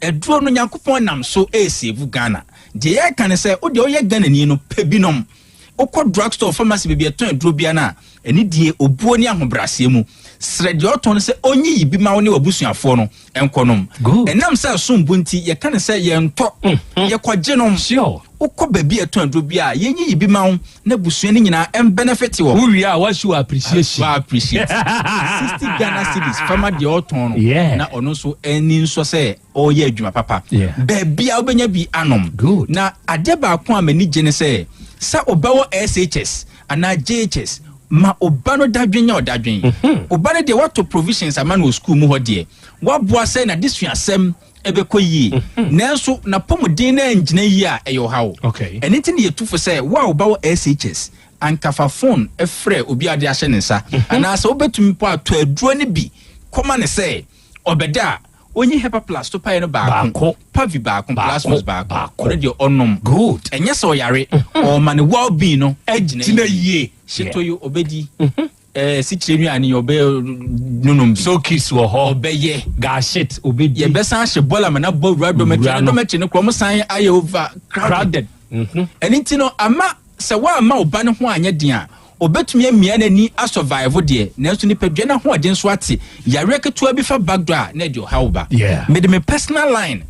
S5: ɛduro no Nyankopɔn nam so save Ghana de yɛ kan sɛ o de ɔyɛ Ghana ni no pebinom okɔ drugstore pharmacy baabi ɛtɔn aduro bia na ɛne die obuo ne ahobrɛaseɛ mu srɛ de ɔtɔn sɛ onyi yibi ma wo ne wabusuafoɔ no ɛnkɔnom ɛnam sɛ asombo nti yɛka ne sɛ yɛntɔ yɛkɔgye nom wokɔ baabi ɛtɔn aduro bia yɛnyi yibi ma wo na busua no nyinaa ɛmbenefit wɔ
S3: wowie a wɔahye appreciation
S5: 60 Ghana cedis fama deɛ ɔtɔn no na ɔno nso ɛni nso sɛ ɔyɛ adwuma papa baabi a wobɛnya bi anom na adeɛ baako a m'ani gye ne sɛ obawo SHS ana JHS ma obano dadwenya odadwen obano de wato provisions ama no school mu hodie waboa sɛ na disuasɛm ebekɔyie nanso na pomodin na engine yi a ɛyɛ hawo ɛne tin ye tufo sɛ wa obawo SHS ankafa phone efrɛ obi ade ahye ne nsa ana sɛ obetumi po ato aduro ne bi kɔma ne sɛ obeda onye Hepa Plus to pay no baako pavi baako plasmos baako already onom good enye so yare o man well being no agina yie shito yo obedi si chirenu ani obe nunum
S3: so kiss wo ho obeye ga shit obedi
S5: ye besan hye bola mana bo radometri no krom san aye over crowded anything no ama se wa ama oba ne ho anye din a obetumi amia nani a survive de nanso ni padua na ho ɔden so ate yare ketua bi fa backdoor na de hawba mede me personal line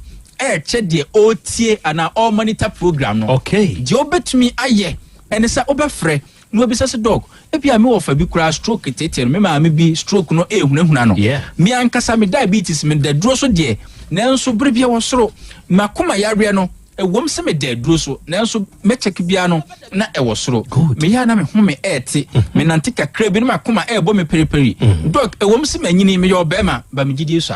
S5: che de otie ana all monitor program no de obetumi aye ene sa obefrɛ no obisa se dog ebia me wo fa bi kura stroke tete me ma me bi stroke no ehunahuna no me ankasa me diabetes me de duro so de nanso bere bia wo soro makoma yare no ewom se me de duro so nanso me check bia no na ewo soro me ya na me home ete me nante kakra bi no makoma ebo me periperi dog ewom se manyini me yo bema ba me gidi so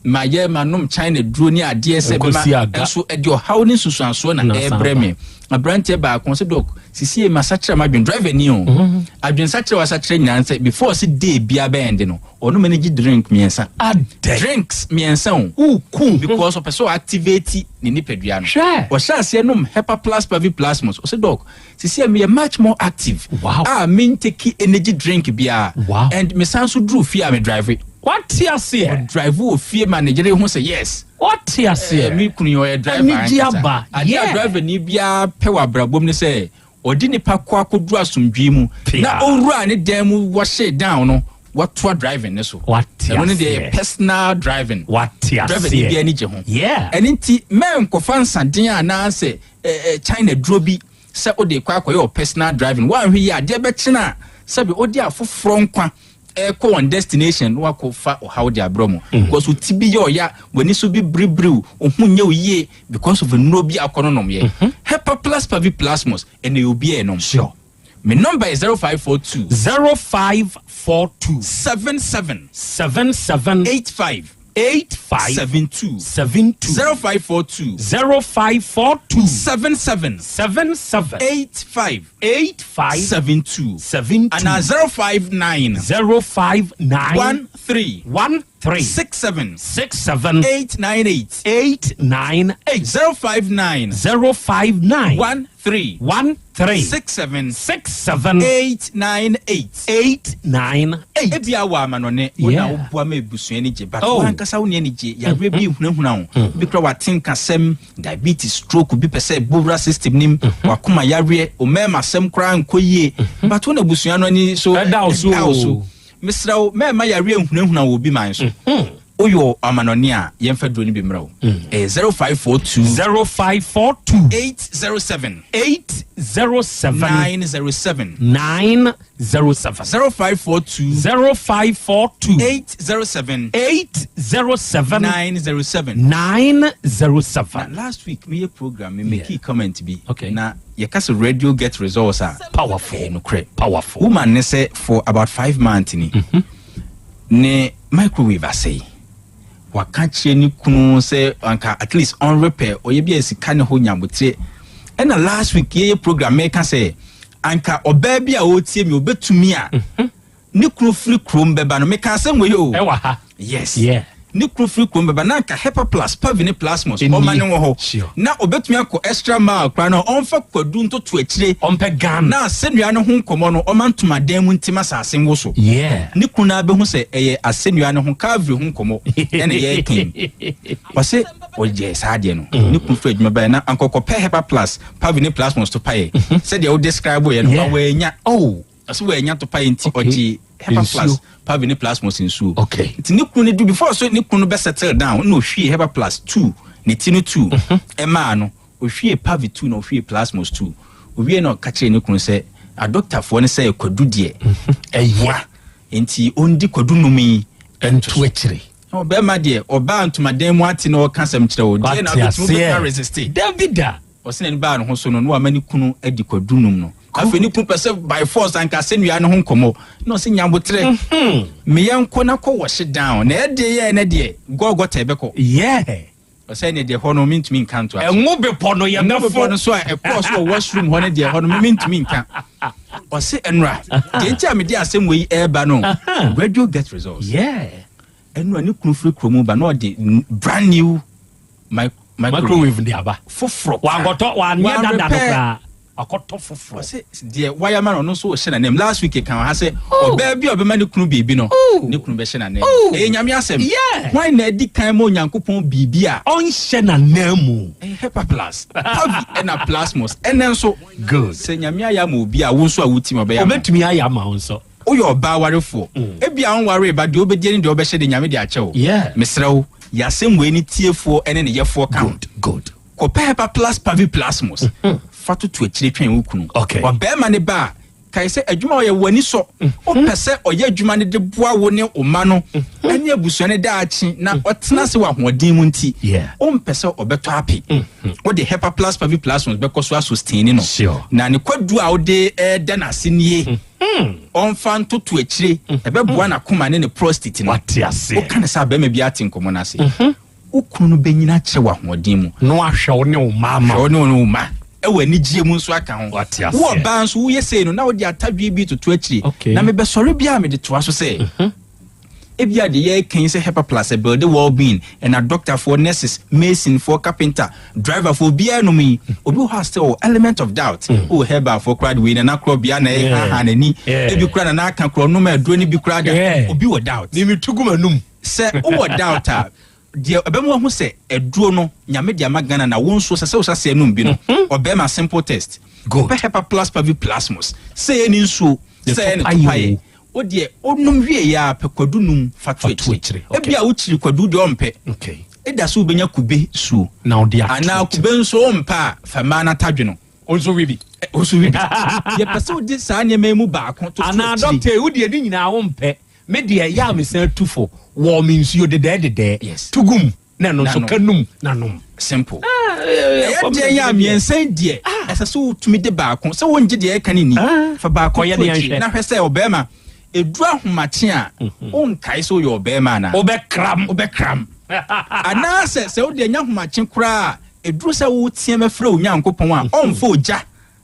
S5: ma ye manom China duro ni ade se be ma enso e de hawo ni susuanso na ebre me abrante ba kon se dog sisi ma sachira ma dwen driver ni o adwen sachira wa sachira nyina say before se day bia ba end no ono manage drink miensa drinks miensa o cool because of person activate ni nipadua no o sha se nom Hepa Plus Pavi Plasmos o se dog sisi me much more active me take energy drink bia and me sanso drew fear me drive
S3: what you say
S5: drive o fear manager who say yes
S3: what you say
S5: me kunu yo driver driver ni bia pe wa brabom ne say odi ni pa kwa kodru asomdwe mu na owura ne dan mu wo share down no what driving ne so
S3: what you
S5: say personal driving
S3: what you
S5: driver
S3: say
S5: bia ni je ho and nti men ko fansa den ana say China drobi say odi kwa your personal driving wan hwe ya de be kina sabi odi afoforo nkwa ko on destination no akofa o how they abromo because utibi yo ya wani so bi bribriu ohunye oye because of no bi akononom ye Hepa Plus Pavi Plasmos and you be enom sure my number is 0542 77 85 8572 0542 77 85 72 and 059 13 67 898 059 13 67 898 ebia wa manone wona obua ma ebusuani je but wankasa woni ani je ya rebi hunahuna wo bikra watin kasem diabetes stroke bi pese bowra system nim wakoma yare o mema sem kra nkoyie but wona ebusuani ani so also misrawo mema yare hunahuna wo bi man so oyo amanoni a yemfa droni bi mrawo 0542 807 907
S3: 907
S5: 0542 807
S3: 907
S5: last week me program me make a comment be na yakasa radio get results are
S3: powerful
S5: no powerful woman ne say for about 5 months ni ne microwave asay waka kire ni kunu say anka at least on repair oye bia sika ne ho nyabotre ɛna last week ye program make say anka ɔbaa bi a ɔtie mi obetumi a ne kunu firi krom bɛba no meka asɛm wɔ yo
S3: ɛwɔ ha
S5: yes yeah ne kunu firi krom bɛba na anka hepa plus pavine plasmos ɔma ne wɔ hɔ na obetumi akɔ extra mile kra na ɔmfa kwadu ntoto akyire
S3: ɔmpɛ gan
S5: na asɛnnua no ho nkɔmɔ no ɔma ntoma dan mu ntim asase wo so
S3: yeah
S5: ne kunu na bɛhu sɛ ɛyɛ asɛnnua no ho calvary ho nkɔmɔ ɛna yɛ kin ɔse ɔyɛ saa deɛ no ne kunu firi adwuma bɛyɛ na ankɔkɔ pɛ hepa plus pavine plasmos to paye sɛdeɛ wo describe yɛ no wɔanya ɔse wɔanya to paye nti ɔgye hepa plus pavine plasmos nsuo
S3: okay
S5: nti ne kunu ne do before so ne kunu bɛ settle down na ohwie hepa plus 2 ne ti no 2 ɛmaa no ohwie pavi 2 na ohwie plasmos 2 owie na ɔka kyerɛ ne kunu sɛ a doctor fo ne sɛ kwadu deɛ ɛyɛ nti ondi kwadu numi
S3: ɛnto akyire
S5: ɔbɛma deɛ ɔbaa ntomadan mu ate na ɔka sɛm kyerɛ wo deɛ na ɔbɛtumi bɛka resist
S3: davida
S5: ɔsɛ ne baa no ho so no wa mani kunu adi kwadu num no afei ne kunu pɛ sɛ by force anka sɛnnua no ho nkɔmmɔ na ɔsɛ nyabotrɛ meyɛ nkɔ na kɔ wɔhye down na ɛdeɛ yɛ ne deɛ gɔgɔta ɛbɛkɔ ɔsɛ ne deɛ hɔ no mentumi nka nto
S3: ɛnwo bepɔ no yɛ
S5: bepɔ no so a ɛkɔɔ so wɔ washroom hɔ ne deɛ hɔ no mentumi nka ɔsɛ ɛnora deɛ nti a mede asɛm wɔ yi ɛɛba no gradual get results ɛnora ne kunu firi kurom ba na ɔde brand new
S3: microwave de aba
S5: foforɔ
S3: wagɔtɔ wanyɛ dada no koraa akɔtɔ foforɔ
S5: ɔsɛ deɛ wayama no nso hyɛ na nem last week kan ha sɛ ɔbaa bi a ɔbɛma ne kunu biribi no ne kunu bɛhyɛ na nem ɛyɛ nyame asɛm why na adi kan ma onyankopɔn biribi a
S3: ɔnhyɛ na nam mu
S5: hepa plus pavi ɛna plasmos ɛnɛ nso good sɛ nyame ayɛ ma obi a wo nso a wotim ɔbɛyɛ
S3: ɔbɛtumi ayɛ ama wo nso
S5: woyɛ ɔbaa warefoɔ ebi a wonware ba deɛ wobɛgye ne deɛ wobɛhyɛ de nyame de akyɛ wo mesrɛ wo yɛasɛm wei ne tiefoɔ ɛne ne yɛfoɔ ka
S3: good
S5: kɔpɛ hepa plus pavi plasmos fato to akyire twɛn wo kunu ɔbɛɛma ne ba kae sɛ adwuma ɔyɛ w'ani sɔ wopɛ sɛ ɔyɛ adwuma no de boa wo ne ɔma no ɛne abusua no daakye na ɔtena se wɔ ahoɔden mu nti wompɛ sɛ ɔbɛtɔ ape wode hepa plus pavi plasmos bɛkɔ so asostini no na ne kwadu a wode ɛda n'ase nie ɔmfa ntoto akyire ɛbɛboa n'akoma ne ne prostate no woka ne sɛ abɛɛma bi ate nkɔmmɔ no ase wo kunu no bɛnyina kyerɛ wɔ ahoɔden mu
S3: na wahwɛ wo ne wo ma
S5: ɛwɔ anigye mu nso aka ho wo ɔbaa nso woyɛ sei no na wode atadwe bi toto akyiri na mebɛsɔre bi a mede toa so sɛ ebia de yɛkan sɛ hepa plus build well-being ɛna doctorfoɔ nurses masonfoɔ carpenter driverfoɔ biara nom yi obi wɔ ha sɛ element of doubt wowɔ herbalfoɔ koraa de wei na Krobea na ɛhaha n'ani ebi koraa na n'aka korɔ nom aduro no bi koraa da obi wɔ doubt
S3: memetugumanum
S5: sɛ wowɔ doubt a deɛ ɔbɛmu ho sɛ aduro no nyame de ama Ghana na wo nso sɛ wo sase anum bi no ɔbɛma simple test ɔbɛ hepa plus pavi plasmos sɛ ɛni nsuo sɛ ɛni topaye o deɛ onum wie ya pɛ kwadu num fato akyire ebi a wokyiri kwadu deɛ ɔmpɛ ɛda so wobɛnya kube suo
S3: na ɔde ato
S5: ana kube nso ɔmpa a fama na tadwe no
S3: onso wibi
S5: yɛpɛ sɛ wode saa nneɛma mu baako to
S3: ana doctor wo deɛ di nyinaa wompɛ me deɛ yɛ amesan tufo wɔ me nsuo dedɛdedɛ tugum na no so kanum na nom
S5: simple ɛyɛ deɛ yɛ amiɛnsa deɛ ɛsɛ sɛ wotumi de baako sɛ wongye deɛ ɛka ne ni fa baako yɛ deɛ na hwɛ sɛ ɔbɛɛma ɛduru ahomakye a wonkae sɛ woyɛ ɔbɛɛma ana wobɛkram anaasɛ sɛ wode anya ahomakye koraa ɛduru sɛ woteɛ mɛfrɛ Onyankopɔn a ɔmfa ogya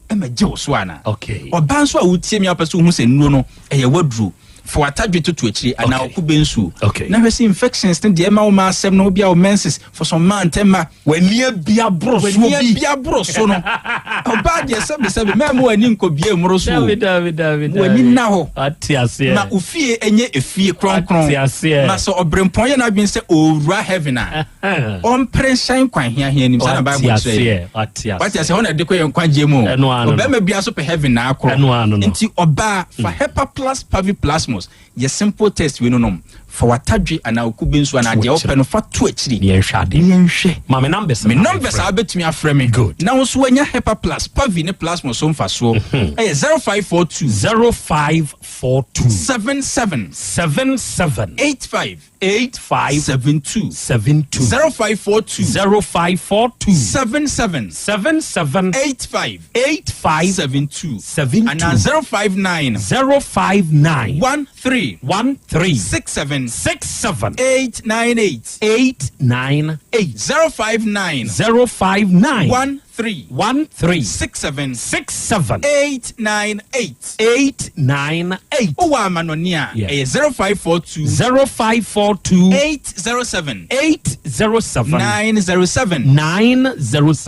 S5: ɛmagye wo so ana ɔba nso a wotie mi apɛ sɛ wohu sɛ nnuro no ɛyɛ waduro for atadwe toto akyiri ana okube nsuo na hwɛ sɛ infections ne deɛ ma wo ma asɛm no bia wo menses for some month ma
S3: w'ani bia boro
S5: so no ɔba deɛ sɛbesɛbe ma mo ani nkɔbie mmoro so w'ani na hɔ na ofie ɛnyɛ efie kronkron ma sɛ ɔbrempɔn yɛ n'adwen sɛ owura heaven a ɔmpere nhyɛn kwan hiahia nim sɛ na Bible kyerɛ wate sɛ hɔ na de kɔ yɛ nkwagye mu ɔbɛma bia so pɛ heaven na akɔ nti ɔba fa hepa plus pavi plasmos yɛ simple test we no nom fa watadwe ana okube nso ana de open no fa to akyiri yɛnhwɛ
S3: ma me numbers
S5: a betumi afrɛ me na nso wanya hepa plus pavi ne plasmos so mfa so ɛyɛ 0542 77 85 72 0542 77 85 72 and 059 13 67 898 059 13 1367 898. Oh, I'm Anonia. 0542 807 907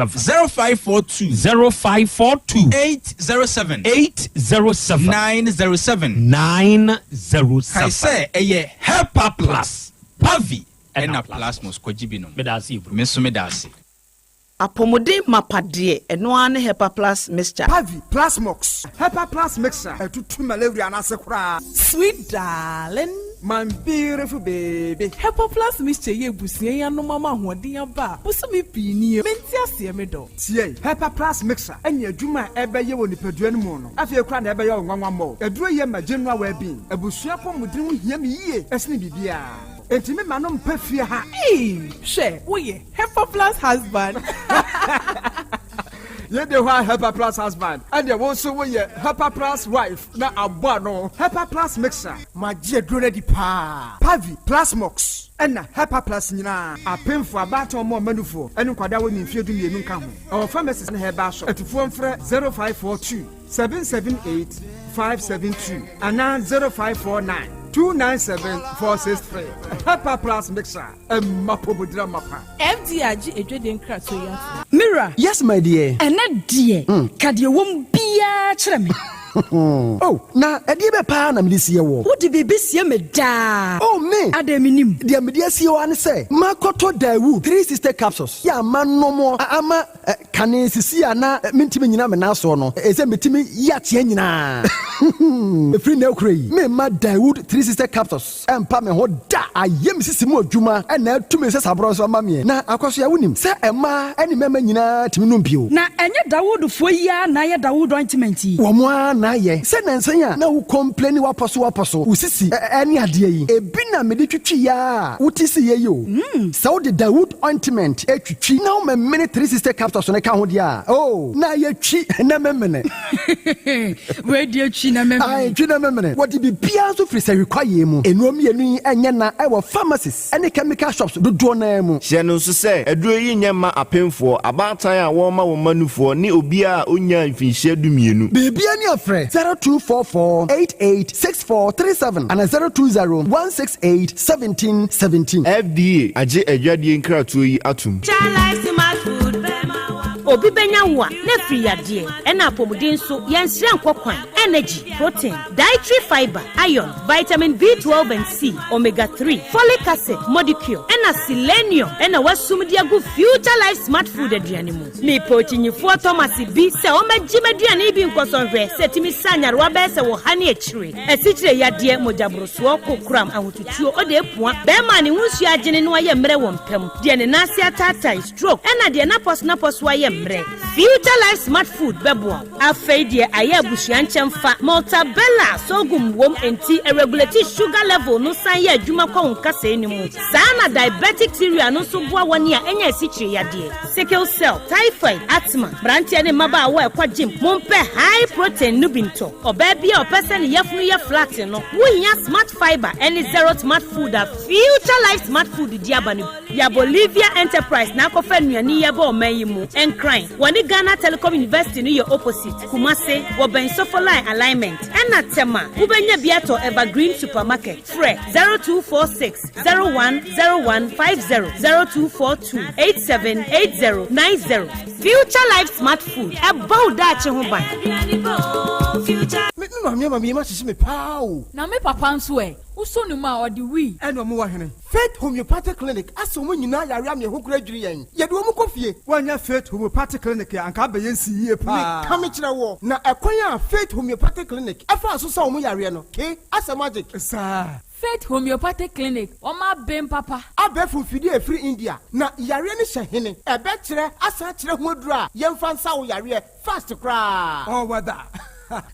S5: 0542 807 907. I say a Helper Plus Pavi and a Plasmos Kojibino. Medasi.
S9: Apomode mapade eno ane Helper Plus mixture.
S7: Pavi Plasmox. Helper Plus mixture. Etutu malaria na sekura.
S8: Sweet darling.
S7: My beautiful baby.
S8: Helper Plus mixture ye busie ya no mama hoden aba. Busumi pini menti ase me do.
S7: Tie Helper Plus mixture. Enya adwuma ebe ye woni padua no mu no. Afie kura na ebe ye nwanwa mo. Aduro ye ma general well being. Abusua pomudin ho hia me yie. Esne bibia. Enti me ma no mpa fie ha.
S8: She wo ye Helper Plus husband.
S7: You the one Helper Plus husband, and you also we Helper Plus wife. Na abano Helper Plus mixer. My dear ready pa. Pavi Plasmox. And Helper Plus nina. A pin for a battle more manufo. And kwada we in field in Nunkamu. Our pharmacist in her basho at phone for 0542 778 572 and now 0549 297-463. Helper Plus mixer. Mapobudra mapa.
S8: FDRG ejweden krato ya.
S6: Mira. Yes, my dear.
S21: And that dear. Kadia won't be a chame.
S6: Oh, na edibe pa na me sie wo.
S21: Wo di bebe sie me da.
S6: Oh me.
S21: Ademinim.
S6: Dia me dia sie wo an say. Makoto Dawood 360 capsules. Ya man no mo ama kane sisi ana mentime nyina me na so no. Eze metime ya tie nyina. Free na okrai. Me ma Dawood 360 capsules. Empa me ho da. Ayem sisi mu adwuma na atume se sabro so ma me. Na akoso ya wonim. Se ema eni mema nyina timi no bio.
S21: Na enye Dawood fo ya na ye Dawood ointment.
S6: Wo mo na ye. Se nansanya na wo complain waposo. Usisi eni ade yi. Ebi na me de twitwi ya. Utisi ye yo. Se wo de Dawood ointment etwitwi na wo me minute 360 capsules na ka ho dia. Oh, na ye twi na memene.
S21: We de twi na memene.
S6: Ai twi na memene. What be bia so free se require mu. Enuom yenu enye na e wo pharmacies ene chemical shops do na mu.
S22: Hye no so se eduro yi nyema apemfo abatan a wo ma wo manufo ni obi a onya mfinhye dumienu.
S6: Bibia ni afre 0244886437 and 0201681717.
S22: FDA aje adwadie nkratoɔ yi atum.
S23: Obi benya wa na free yade na apomuden so yensire nkokwan energy protein dietary fiber iron vitamin B12 and C omega 3 folic acid molecule na selenium na wasumdi agu future life smart food aduane mu me pochinyifo Thomas bi se o magime aduane bi nkosonhwe setimi sanyarwa be se wo hane akire asichire yade mojabroso kokram ahotutuo o de epua be ma ne hunsu agene no aye mre wo mpam de ne nase atata stroke na de na pos aye Future Life Smart Food bebo afeidie aye abusuan nchemfa Maltabella sogum wom enti regulate sugar level no san ye adwuma kwa nkasa enimu sana diabetic cereal no so boa wani a enya esichire yade sickle cell typhoid asthma branche ne maba wa ekwa gym mompe high protein nubinto oba bia opese ne yefunu ye flat no wunya smart fiber any zero smart food a Future Life Smart Food diabani ya Bolivia Enterprise na kofa nuani ye ba omayimu enkran wani Ghana Telecom University no your opposite Kumase woben sofo line alignment ena tema ubenya biato Evergreen Supermarket fre 0246 010150 0242 878090 Future Life Smart Food about that che ho ban
S7: me ma sisi me pao
S24: na me papa nso usonu ma odi wi
S7: eno mo wa hene Faith Homeopathic Clinic aso mo nyina yare am ye ho kura dwiri yen ye de wo mo kofie wanya Faith Homeopathic Clinic anka ba yen si yie pa me kame kire wo na ekwan a Faith Homeopathic Clinic afa aso sa mo yare no ke asa magic sa
S24: Faith Homeopathic Clinic oma bem papa
S7: abefu fidi e free India na yare ni hye ebe kire asa kire ho adura yemfa nsa wo yare fast kra oh wada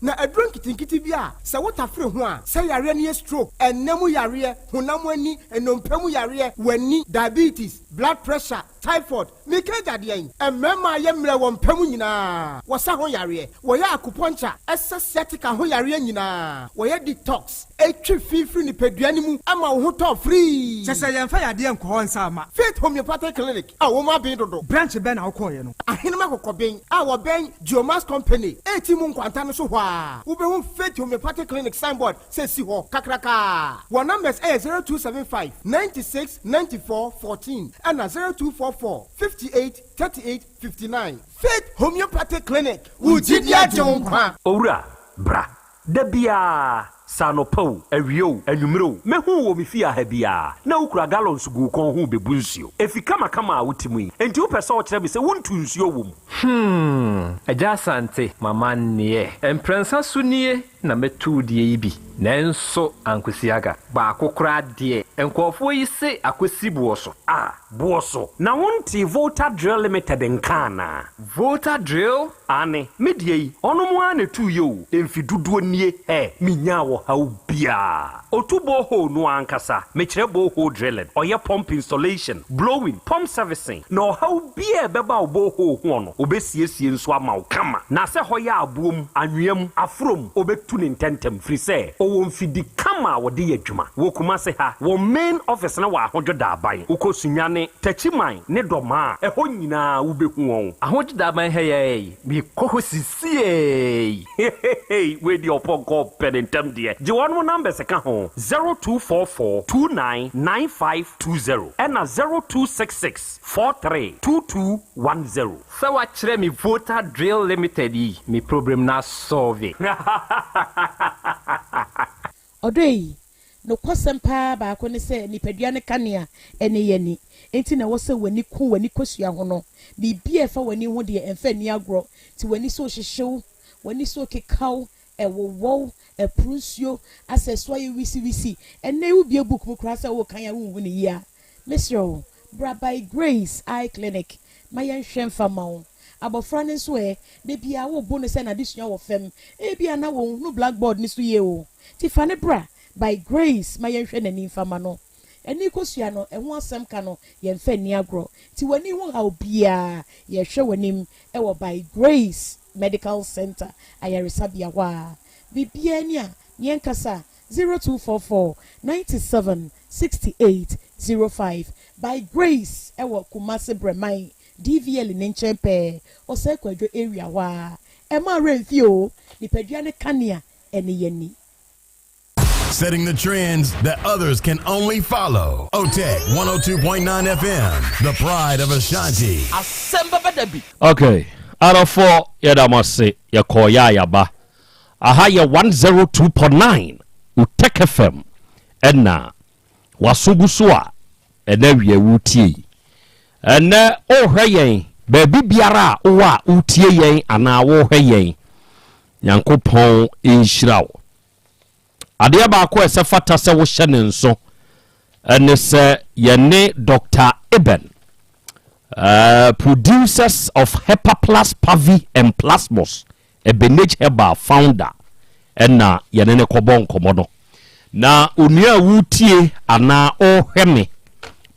S7: na adron kitinkiti bia se wotafre ho a se yare ne stroke enemu yare honam ani enompamu yare wani diabetes blood pressure typhoid mikeja de mmarima ye mmerɛ wɔ mpam nyinaa wɔsa ho yare wɔyɛ acupuncture ɛsɛ sciatica ho yare nyinaa wɔyɛ detox etwi fifiri nipadua ne mu ama wo ho tɔ free
S10: sɛ yɛmfa yadeɛ nkɔɔ nsa ama
S7: Faith Homeopathic Clinic a wo ma ben dodo
S10: branch bɛn na wokɔɔyɛ no
S7: ahenema kɔkɔben a wɔbɛn Geomas Company eti mu nkwanta no so hɔ a wobɛhu Faith Homeopathic Clinic signboard sɛ si hɔ kakraka wɔn numbers ɛyɛ 0275 96 94 14 ɛna 0244 58 38 59 Faith Homeopathic Clinic wujidia jonkwa
S11: owura bra da bia sanopo awio anwumro mehu wo me fia ha bia na ukura gallons gu kon ho bebu nsuo efika makama a wutimu yi enti wo pese wo kire me se wontu nsuo wo mu
S20: Yaw Asante mama nie emprensa sunie na metu die yi bi nanso ankosiaga ba akokora de enkofo yi se akosi buoso
S11: buoso na wonti Volta Drill Limited nkana
S20: Volta Drill
S11: ane medie yi ono mo ane tu yo emfiduduo nie minya wo ha ubia otubo ho no ankasa mekire bo ho drilling oye pump installation blowing pump servicing no ha ubia beba obo ho ho no obesiesie nso ama wo kama na se hoya abuom anwem afrom obetu ne ntentem firi se owo mfidi kama wo de adwuma wo kuma se ha wo main office na wa ahodwoda aban ukosunyane tachiman ne doma eho nyina wo behu won
S20: ahodwoda aban heye mi kohosie
S11: we di oponko penentem de je won number se ka ho 0244 299520 and 0266 432210
S20: se wa kire mi Volta Drill Limited yi mi problem na solve
S9: Odoi no kwasempa ba ko ne se nipadua ne kanea ene yeni enti na wo se wani ku wani kosua ho no bibia fa wani ho de emfa ni agro ti wani so hyehyew wani so kekaw ewowo eprusuo aseso ye wisi ene wo bia book mu kra se wo kan ya wo ni ya Mr. Bra by Grace Eye Clinic mayen hwemfa mawo abofra ne so de bia wo bo ne se na disua wo fem e bia na wo no blackboard ni so ye o ti fa ne bra by Grace mayen hwe nani fama no eni kosua no eho asem ka no ye mfa ni agro ti wani ho ha obia ye hwe wanim wo by Grace Medical Center ayaresabia wa bibia ni a yen kasa 0244 97 68 05 by Grace ewo Kumasi Bremai DVL Nenchepe Osekwadwo area wa Emma Renfio nipadua ne kanea ene yeni.
S12: Setting the trends that others can only follow. OTEC 102.9 FM, the pride of Ashanti.
S13: Asem Beba Dabi.
S19: Okay, out of 4 yadamase yakoya yaba. Aha ya 102.9 UTEC FM. Enna wasugusua enewie wutie. Ene ohweyen baby biara owa utie yen ana wo hweyen. Nyankopon enhyirawo. Adeɛ baako ɛsɛ fata sɛ wo hyɛ ne nso ɛne sɛ yɛne Dr. Eben producers of Hepaplus Pavi and Plasmos Ebenage Heba founder ɛna yɛne ne kɔbɔ nkɔmɔ no na onua wutie ana ohweme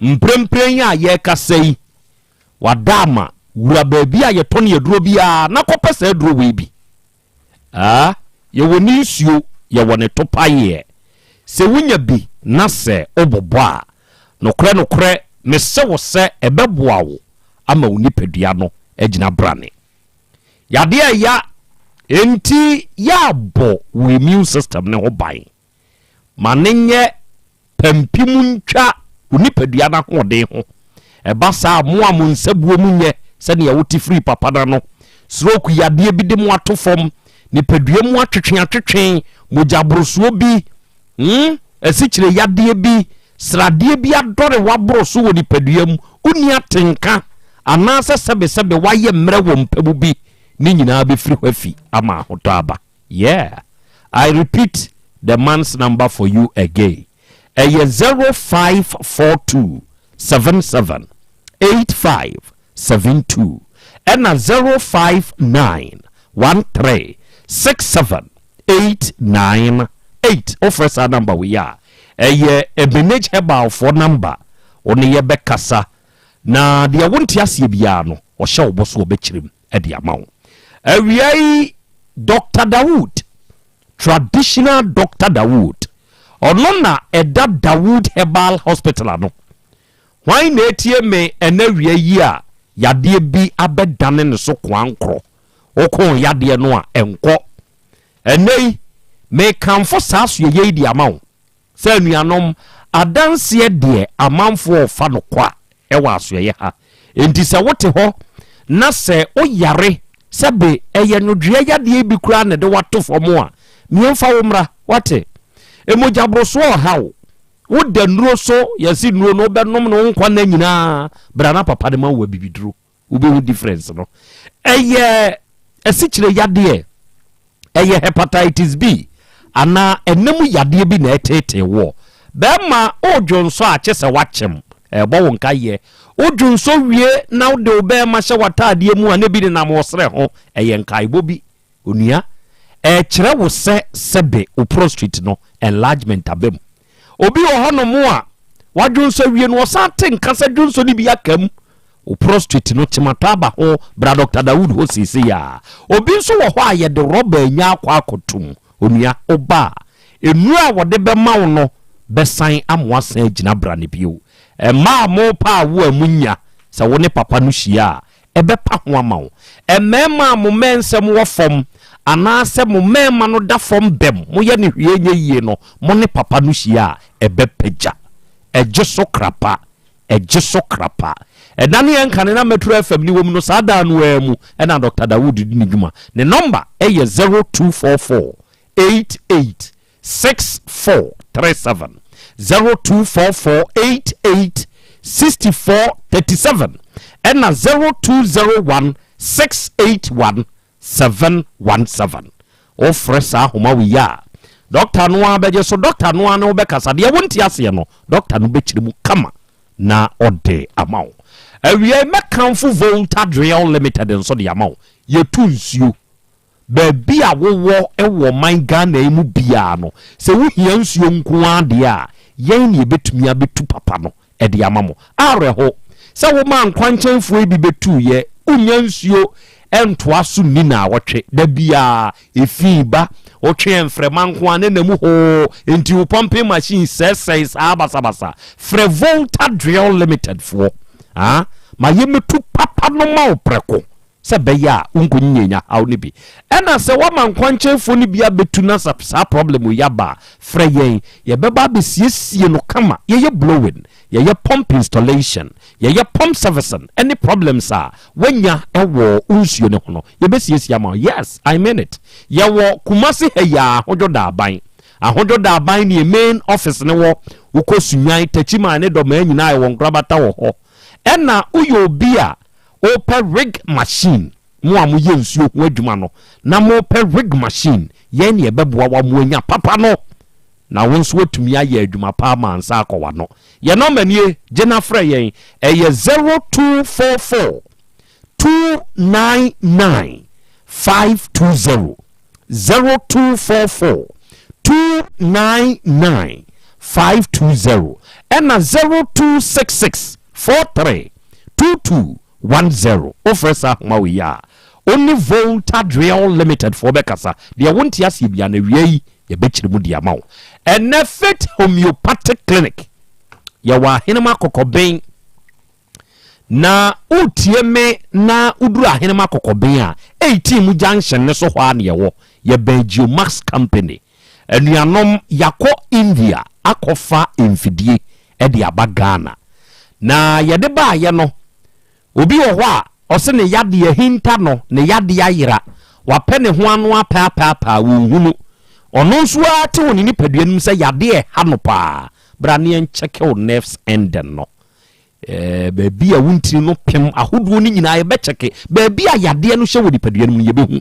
S19: mprempren a yɛkasa yi wadama wura baabi a yɛtɔ ne yɛduro bia na kɔpɛ sɛ duro wei bi yɛwɔ ni nsuo yɛwɔ ne topaye se wunya bi na se obobo a nokre me se wo se ebeboa wo ama wo nipadua no agina brane yade ya enti ya bo wo immune system ne ho ban manenye pampimu ntwa wo nipadua na hode ho eba sa mo amonsabuo mu nye se ne wote free papa na no stroke yade bi de mo atofom nipadua mu atwetwe mojabrosuo bi esikyire yade bi srade bi adore wabroso wo nipadua mu uni atenka anase sebe waye mre wo mpabu bi ni nyina be firi hwafi ama hoto aba. Yeah, I repeat the man's number for you again. 0542 77 8572 and 059 13 67 898. Offers our number we are. Ebenage Heba for number. Only ye bekasa na deɛ wonte aseɛ biara no ɔhyɛ wo bɔ so wɔbɛkyerɛm ɛde ama wo awiai Dr. Dawood traditional Dr. Dawood ɔno na ɛda Dawood Herbal Hospital ano hwan na etie me ɛna wia yi a yadeɛ bi abɛdane ne so kwankorɔ okon yadeɛ no a ɛnkɔ ɛnɛyi me kanfo saa so yɛ di ama wo sɛ anuanom adanseɛ deɛ amanfoɔ fa no kwa ɛwɔ asoɛyɛ ha enti sɛ wote hɔ na sɛ oyare sɛ be ɛyɛ no dua yadeɛ bi kura ne de wato fam a miɛmfa wo mmra wate emojabroso ɔhaw wo da nuro so yɛsi nuro no bɛnom no nkwa na nyinaa brana papa de ma wo bibiduro wo be wo difference no ɛyɛ asikyire yadeɛ ɛyɛ hepatitis B ana enemu yadeɛ bi na etete wo bɛma odwonso a kyese wakyem ɛbɔ wo nka ye odwonso wie na wo de wo bɛma hyɛ watadeɛ mu a ne bi de nam wo sere ho ɛyɛ nkaibɔ bi onua ɛkyerɛ wo sebe wo prostate no enlargement abem obi wo hono mu a wadwonso wie no sa te nka sɛ dwonso ni bi akam wo prostate no timata ba ho bra Dr. Dawood ho sisi ya obi nso wo ho aye de rubber nya akwa akotum onua oba enura wode be ma wo no besan amoasan agina bra ne bio ma mo pa wo amunya sɛ wo ne papa no hia ebe pa ho ama wo mema mo mensem wo fom ana sɛ mo mema no da fom bem mo ye ne hwie nye yie no mo ne papa no hia ebe pagya egye so krapa ɛdane yɛn kane na Metro FM ni wom no saa da no mu ɛna Dr. Dawood di ne dwuma ne number ɛyɛ 0244 88 6437 0244 88 6437 ɛna 0201 681 717 ofre saa homa wi ya Dr. Noa beje so Dr. Noa no bekasa de wonti ase no Dr. no bekyire mu kama na ode amaw awie mekanfo Volta Drill Limited nso de amaw yetu nsuo baabi a wowo ewo man Ghana emu bia no se wo hia nsuo nko ade a yen ne betumi abetu papa no e de amamo areho se wo man kwanchenfo bi betu ye unya nsuo entoa so ni na wotwe da bia efiba wotwe mfrema nko ane na mu ho enti wo pumping machine sesais abasabasa Fre Volta Drill Limited for ma yemetu papa no ma opreko se beya unko nyenya haw ne bi ena se wa man kwanchenfo ni bia betu na sa problem ya ba frɛ yen ye beba besiesie no kama ye blowing ye pump installation ye pump servicing any problems are wenya ewo unsuo ne hono ye besiesie ama yes I mean it ye wo kumasi heya hojo da aban ni main office ne wo ukosunwan tachima ne do ma nyina ye wo nkrabata wo ho ena uyo bia open rig machine mo amu ye nsuo ho adwuma no na mo open rig machine ye ne beboa wa mo anya papa no na won so atumi aye adwuma pa ma nsa akwa no ye no manie gena frɛ yen eye 0244 299 520 0244 299 520 ena 0266 43 2210 ofresa mawi ya only Volta Drill Limited for bekasa dia wonti asie bia na wiei ye bekyire mu dia mawo ene Fit Homeopathic Clinic ya wa henema kokoben na utie me na udura henema kokoben a 18 mu junction ne so hwa na ye wo ye Belgium Max Company anuanom yakɔ India akɔfa emfidie e de aba Ghana na ye de ba ye no obi wo hɔ a ɔse ne yade ahinta no ne yade ayira wapɛ ne ho ano apapa wo hunu ɔno nso ate woni ni paduanum sɛ yade ha no pa bra ne en check your nerves enden no baabi a wuntiri no pem ahodoɔ ni nyinaa ye be check baabi a yade no hye woni paduanum ye behu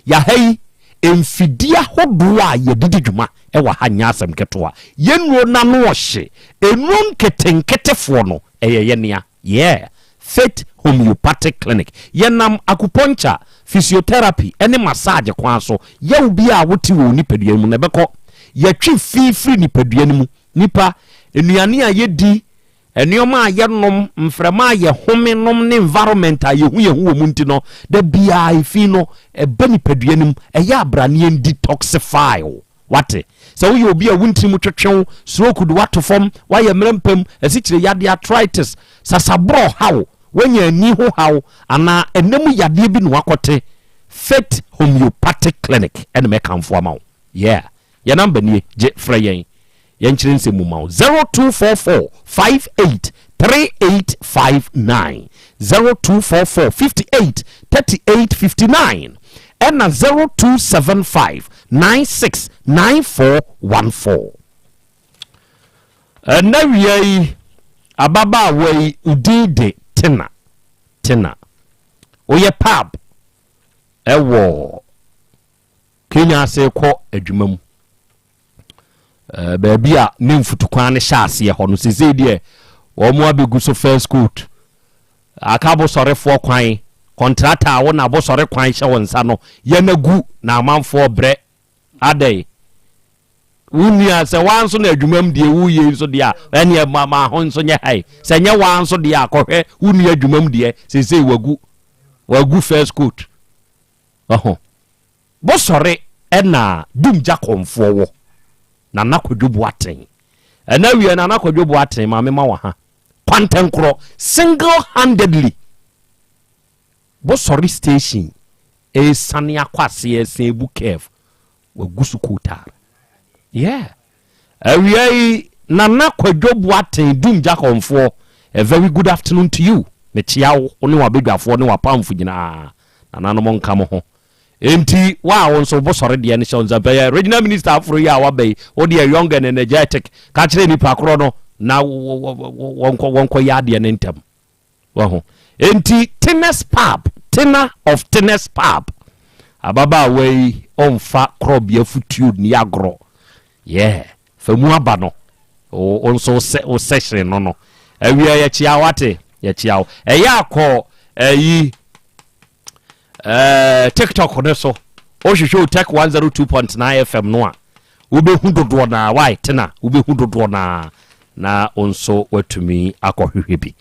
S19: ya hai emfidia hodoɔ a ye didi dwuma e wa ha nya asɛm ketoa yenuro na no ɔhye enum ketenketefo no ye nea yeah Fit Homeopathic Clinic yenam acupuncture physiotherapy ene massage kwa so ye ubi a woti wo nipadua mu na beko ye twi free nipadua mu nipa enuane a ye di
S17: enioma ye nom mframa ye home nom ne environment a ye hu wo munti no da bia ifi no e bani paduanim e ya abrane detoxify wate so we obi a wunti mu twetwen stroke do wato form wa ye mrempam asichire yade arthritis sasabro hawo wanya ni ho hawo ana enemu yade bi no wakote Fit Homeopathic Clinic and make come for amount. Yeah. Your number ni je frayen. Yen chirin se mu ma 0244 58 3859 0244 58 3859 and 0275 96 9414. And now we ababa we udide tina. Oye pub. Ewo Kenya se kɔ adwuma mu baabi a ne mfutukwan ne hyase ho no sese de wo mo abegu so first court akabo sɔrefo kwan contractor wo na bo sɔre kwan hyɛ wonsa no ye nagu na amanfo bre adai wunia se wanso na adwuma mu de wu ye so de a ene ma ho nso nye hai se nye wanso de akɔhwɛ wunia adwuma mu de sese wagu first court bo sɔre ɛna dumja konfo wo na nakodwobo aten ɛna wie na nakodwobo aten ma mema wa ha kwantenkro single handedly bo sɔre station e sane akwase ese bu cave wagusu kutar yeah awie na nakodwobo aten dumja konfo a very good afternoon to you me chiawo oni wa bedwafo ni wa pamfo nyina na nanom nka mo ho enti wa wonso bo sɔre de ne shonza be regional minister afro ya wa be o de young and energetic ka kire ni pakro no na wonko ya de ne ntem wa ho enti tennis pub ababa we onfa Krobea futuo ni agro yeah famu aba no onso o session no awia ya chia wate ya chia eya akọ yi TikTok ne so o hwehwe Tech 102.9 FM no a ube hudodo na why tena ube hudodo na onso watumi akɔhwehwe bi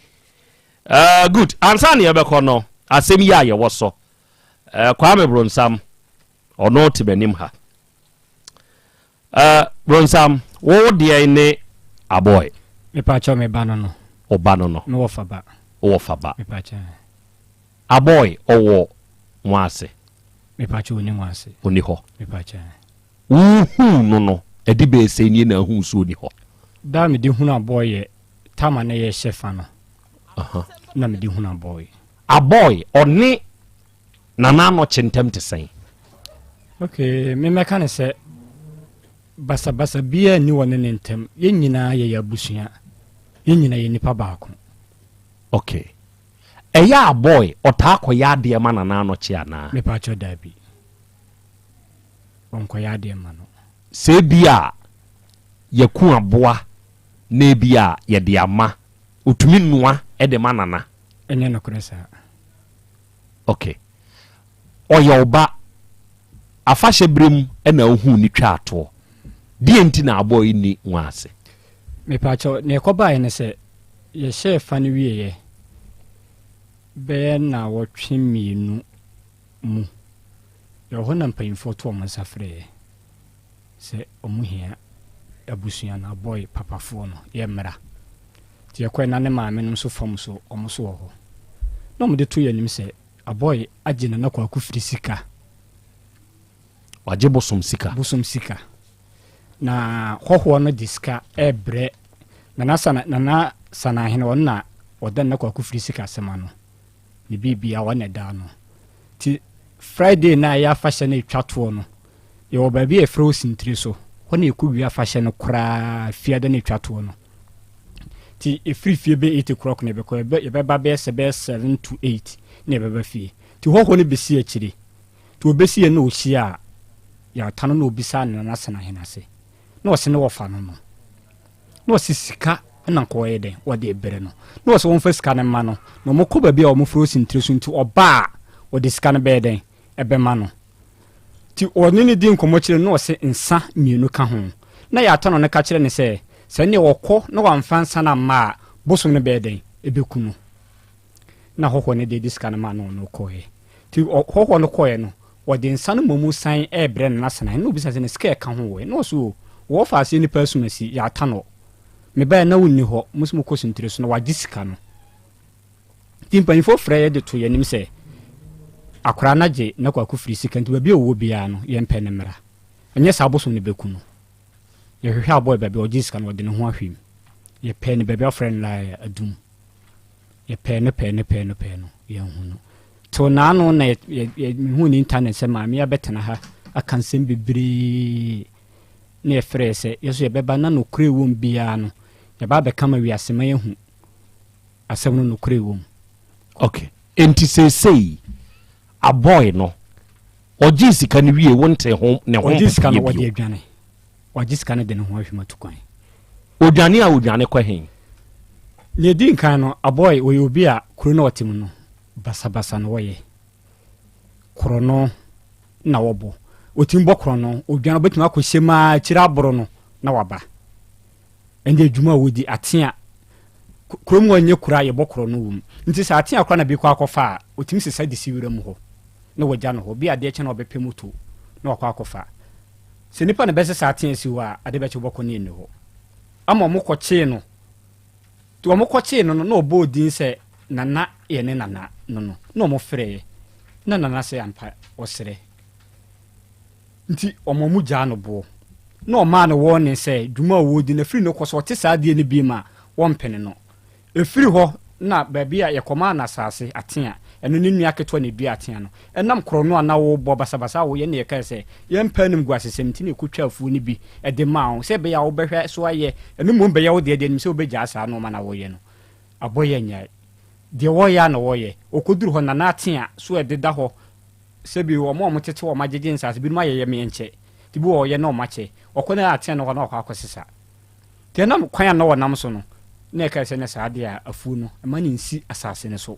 S17: good ansani ebekɔ no asem ya ye woso Kwame Bronsam ono tibenim ha Bronsam wo de ne aboy
S1: me pa cho me bano no
S17: obano no
S1: no wofaba
S17: me pa cha aboy owo mwase
S1: me pa cho ni mwase
S17: oni ho
S1: me pa cha
S17: no edibe se ni na hu so oni ho
S1: da me di hu na aboy ye tama na ye chef no na me di hu na aboy oni na no chintem te sen okay me meka ne se basa bia ni wona ne ntem ye nyina ye abusua ye nyina ye nipa baako
S17: okay eya boy otako ya de ma na no chi ana
S1: me pa cho dabi onko ya de ma no
S17: se bia ye ku aboa na bia ye de ama otumi noa e de ma nana
S1: ene no kresa
S17: okay oya oba afahye brem e na ohu ni twa ato die nti na aboy ni nwase
S1: me pa cho ne ko ba ene se ye chef ani wie ye be na wotwe mienu mu yo ho na mpanyimfo to mo safre se omuhia abusua na boy papafo no ye mra ti ekwe na ne maame no so fam so omo so ho no mo de to ye nim se aboy agina na kwa kufiri sika
S17: waje bosom sika na hoho no diska ebre na sana hene wonna odan na kwa kufiri sika sema no ni bibia wana da no ti Friday na ya fashion na twato no ye obabi e frozen tri so hona ekuwi fashion no kra fiada na twato no ti e free be 8 o'clock na be ko ye be ba be 7 to 8 na be ba fie ti hoho ne besi akiri ti obesi na ohia ya tano na obisa na sana hena se na wose ne wofa no no na wose sika na ko yede wode ebere no na wose wonfa sika ne ma no no mo ko ba bia o mo frozen tri so nti oba wode sika ne be den ebe ma no ti oni ne di nkomo kire na wose nsa mienu ka ho na ya tano ne ka kire ne se ne wokɔ na wamfa nsa na ma
S1: bosom ne bɛɛden ɛbɛku na hɔhɔ ne de diska no ma no kɔɛ ti hɔhɔ no kɔɛ no wɔde nsa no momu san ɛbrɛ no nasana no bisa sɛ ne sika ka ho wɔ no so wɔ fa ase nipa sumasi ya ata no me ba na wonni hɔ musum kɔ sintire so no wagye sika no ti mpanifo frɛ yɛ de to yɛnim sɛ akora na gye na kwa kufiri sika nti baabi ɔwɔ biara no yɛmpɛ ne mmara ɛnyɛ saa bosom ne bɛku no yɛhwehwɛ abɔɔ baabi ɔgye sika no ɔde ne ho ahwem yɛpɛ ne baabi afrɛ no la adum yɛpɛ no yɛhu no to naano na yɛhu ne internet sɛ maame yɛbɛtena ha aka nsɛm bebree na yɛfrɛ sɛ yɛso yɛbɛba na nokore wom biara no yɛba bɛka ma wiase ma yɛhu asɛm no nokore wom.
S17: Okay, enti seesei aboy no ɔgye sika no wie wonte ho ne ho
S1: ɔgye sika no wɔde adwane wɔgye sika no de ne ho ahwema to kwan
S17: odwane a odwane kɔ hen
S1: ne di nkan no aboy wɔyɛ obi a kuro no ɔtem no basabasa no wɔyɛ kuro no na wɔbɔ otim bɔ kuro no odwane betuma akɔhyɛ ma kyira aboro no na waba ɛnde adwuma wodi atea kuro mu ɔnyɛ kura yɛbɔ kuro no wom nti sɛ atea kura na bi kɔ akɔfa a otim sesa de siwira mu hɔ na wɔgya no hɔ bi ade kyɛ na ɔbɛpɛ moto na wakɔ akɔfa sɛ nipa na bɛsɛ sɛ atea si hɔ a ade bɛkyɛ bɔkɔ ne ɛni hɔ ama ɔmo kɔkyee no to ɔmo kɔkyee no na ɔbɔ odin sɛ nana yɛ ne nana no na ɔmo frɛ na nana sɛ ampa ɔsrɛ nti ɔmo mu gyaa no boɔ na ɔmaa no wɔ ne sɛ dwuma a wɔdi na firi no kɔ so ɔte saa adeɛ no bi ma wɔmpene no ɛfiri hɔ na baabi a yɛkɔmaa no asase atea ɛno ne nua ketewa na dua atea no ɛnam korɔ no a na wobɔ basabasa a woyɛ ne yɛkae sɛ yɛmpa nim gu asesɛm nti ne ɛkɔtwa afuo no bi ɛde ma wo sɛ ɛbɛyɛ a wobɛhwɛ so ayɛ ɛno mmom bɛyɛ wo deɛ nim sɛ wobɛgyaa saa no ma na woyɛ no abɔyɛ nyae deɛ wɔyɛ a na wɔyɛ ɔkɔduru hɔ nana atea so ɛdeda hɔ sɛ bi ɔma ɔmo tete wɔ magyegye nsase bi no ayɛyɛ meɛnkyɛ nti bi wɔyɛ na ɔmakyɛ ɔkɔ no atea no hɔ na ɔkɔ akɔsesa nti ɛnam kwan a na wɔnam so no na ɛkae sɛ ne saa deɛ a afuo no ɛma ne nsi asase no so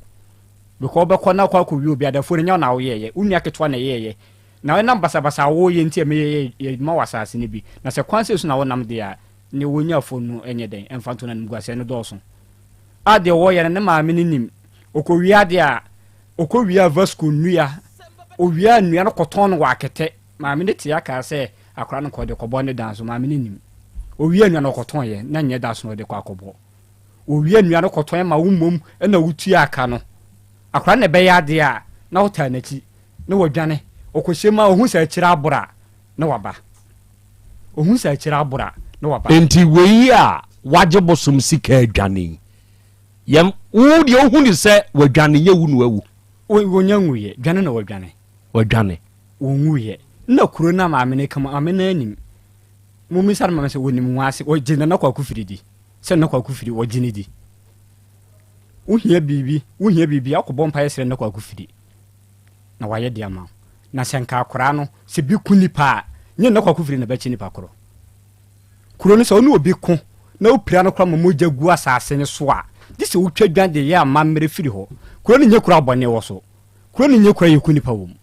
S1: because ɔbɛkɔ na kɔ akɔwie obi adafuo no nyɛ na woyɛyɛ wonua ketewa na ɛyɛyɛ na ɛnam basabasa woyɛ nti ɛmɛyɛ ma wɔ asase no bi na sɛ kwan sɛ so na wonam deɛ a ne wɔnya afuo no ɛnyɛ dɛn ɛmfa nto no anim guasɛ no dɔɔso a deɛ wɔyɛ no ne maame no nim ɔkɔwie adeɛ a ɔkɔwie a vasco nnua ɔwie a nnua no kɔtɔn no wɔ akɛtɛ maame no te aka sɛ akora no kɔde kɔbɔ ne dan so maame no nim ɔwie nnua no kɔtɔn yɛ na nyɛ da so no ɔde kɔ akɔbɔ ɔwie nnua no kɔtɔn ma wo mmom ɛna wotua aka no akora ne bɛyɛ adeɛ a na wotaa n'akyi na wɔdwane ɔkɔhyɛ ma ɔhu sɛ akyirɛ abora na waba ɔhu sɛ akyirɛ abora na waba
S17: enti wei a wagye bosom sika adwane yɛm wo deɛ wohu ne sɛ wadwane yɛ wu no awu
S1: wɔnya nwuyɛ dwane na wadwane wɔnwuyɛ na kuro no maame no kama maame no anim mumisa no mama sɛ wɔnim ho ase ɔgye na nakɔ akofiri di sɛ nakɔ akofiri wɔgye ne di wohia biribi akɔbɔ mpaeɛ srɛ nakɔ akofiri na wayɛ de ama na sɛ nka akora no sɛ bi ku nipa a nyɛ nakɔ akofiri na bɛkye nipa korɔ kuro no sɛ ɔne obi ko na wopira no kora ma mogya gu asase no so a de sɛ wotwa dwan de yɛ ama mmerɛ firi hɔ kuro no nyɛ kura abɔne wɔ so kuro no nyɛ kura yɛku nipa wɔ mu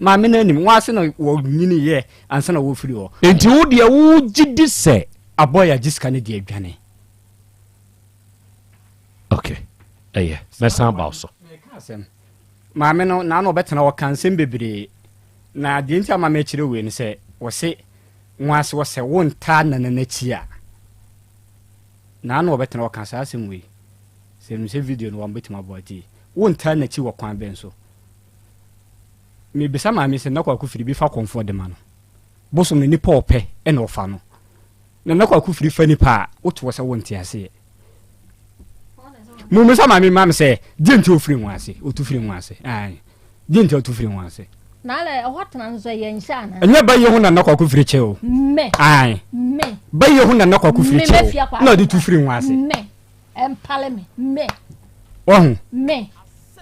S1: maame no anim wɔase na wɔnyini yɛ ansa na wɔfiri hɔ
S17: enti wo deɛ wogye di sɛ
S1: abɔyɛ agye sika no de adwane
S17: okay ɛyɛ mɛsan ba so
S1: maame no na na ɔbɛtena wɔka nsɛm bebree na deɛ nti ama mɛkyerɛ wei no sɛ wɔse wɔase wɔsɛ wontaa nananakyi a na na ɔbɛtena wɔka saa asɛm wei sɛ no sɛ video no wɔmbɛtumi aboatie wontaa n'akyi wɔ kwan bɛn so mebisa maame sɛ nakɔ akofiri bi fa kɔmfoɔ de ma no bosom no nipa ɔpɛ ɛna ɔfa no na nakɔ akofiri fa nipa a woto wɔ sɛ wonte aseɛ mumisa maame maame sɛ dienti ofiri ho ase otufiri ho ase ai dienti otufiri ho ase
S4: na le hotna nso ye nhyɛ ana
S1: ɛnyɛ ba ye ho na nakɔ akofiri kyɛ o
S4: me
S1: ai
S4: me
S1: ba ye ho na nakɔ akofiri kyɛ o na ɔde tufiri ho ase
S4: me empale me
S1: wɔho
S4: me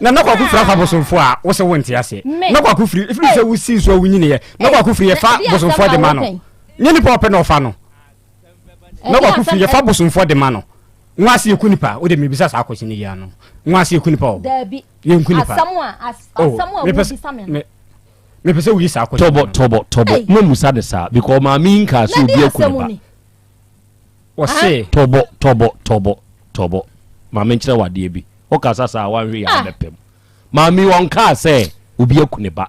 S1: na nakɔ akofiri afa bosomfo a wo sɛ wonte ase nakɔ akofiri ifiri sɛ wo si so wunyine ye nakɔ akofiri ye fa bosomfo de ma no nye nipa ɔpɛ na ɔfa no nakɔ akofiri ye fa bosomfo de ma no nwase yɛ kunipa o de mebisa saa kwesi ne ya no nwase yɛ kunipa o
S4: dabi
S1: yɛ kunipa
S4: asamu a
S1: me pese wo yi saa kwesi
S17: tobo mo musa de saa because ma mi nka so obi akunipa
S1: wo se
S17: tobo maame nkyerɛ wadeɛ bi wokasa saa wanhwe yɛ abɛpɛm maame wɔnkaa sɛ obi aku ne ba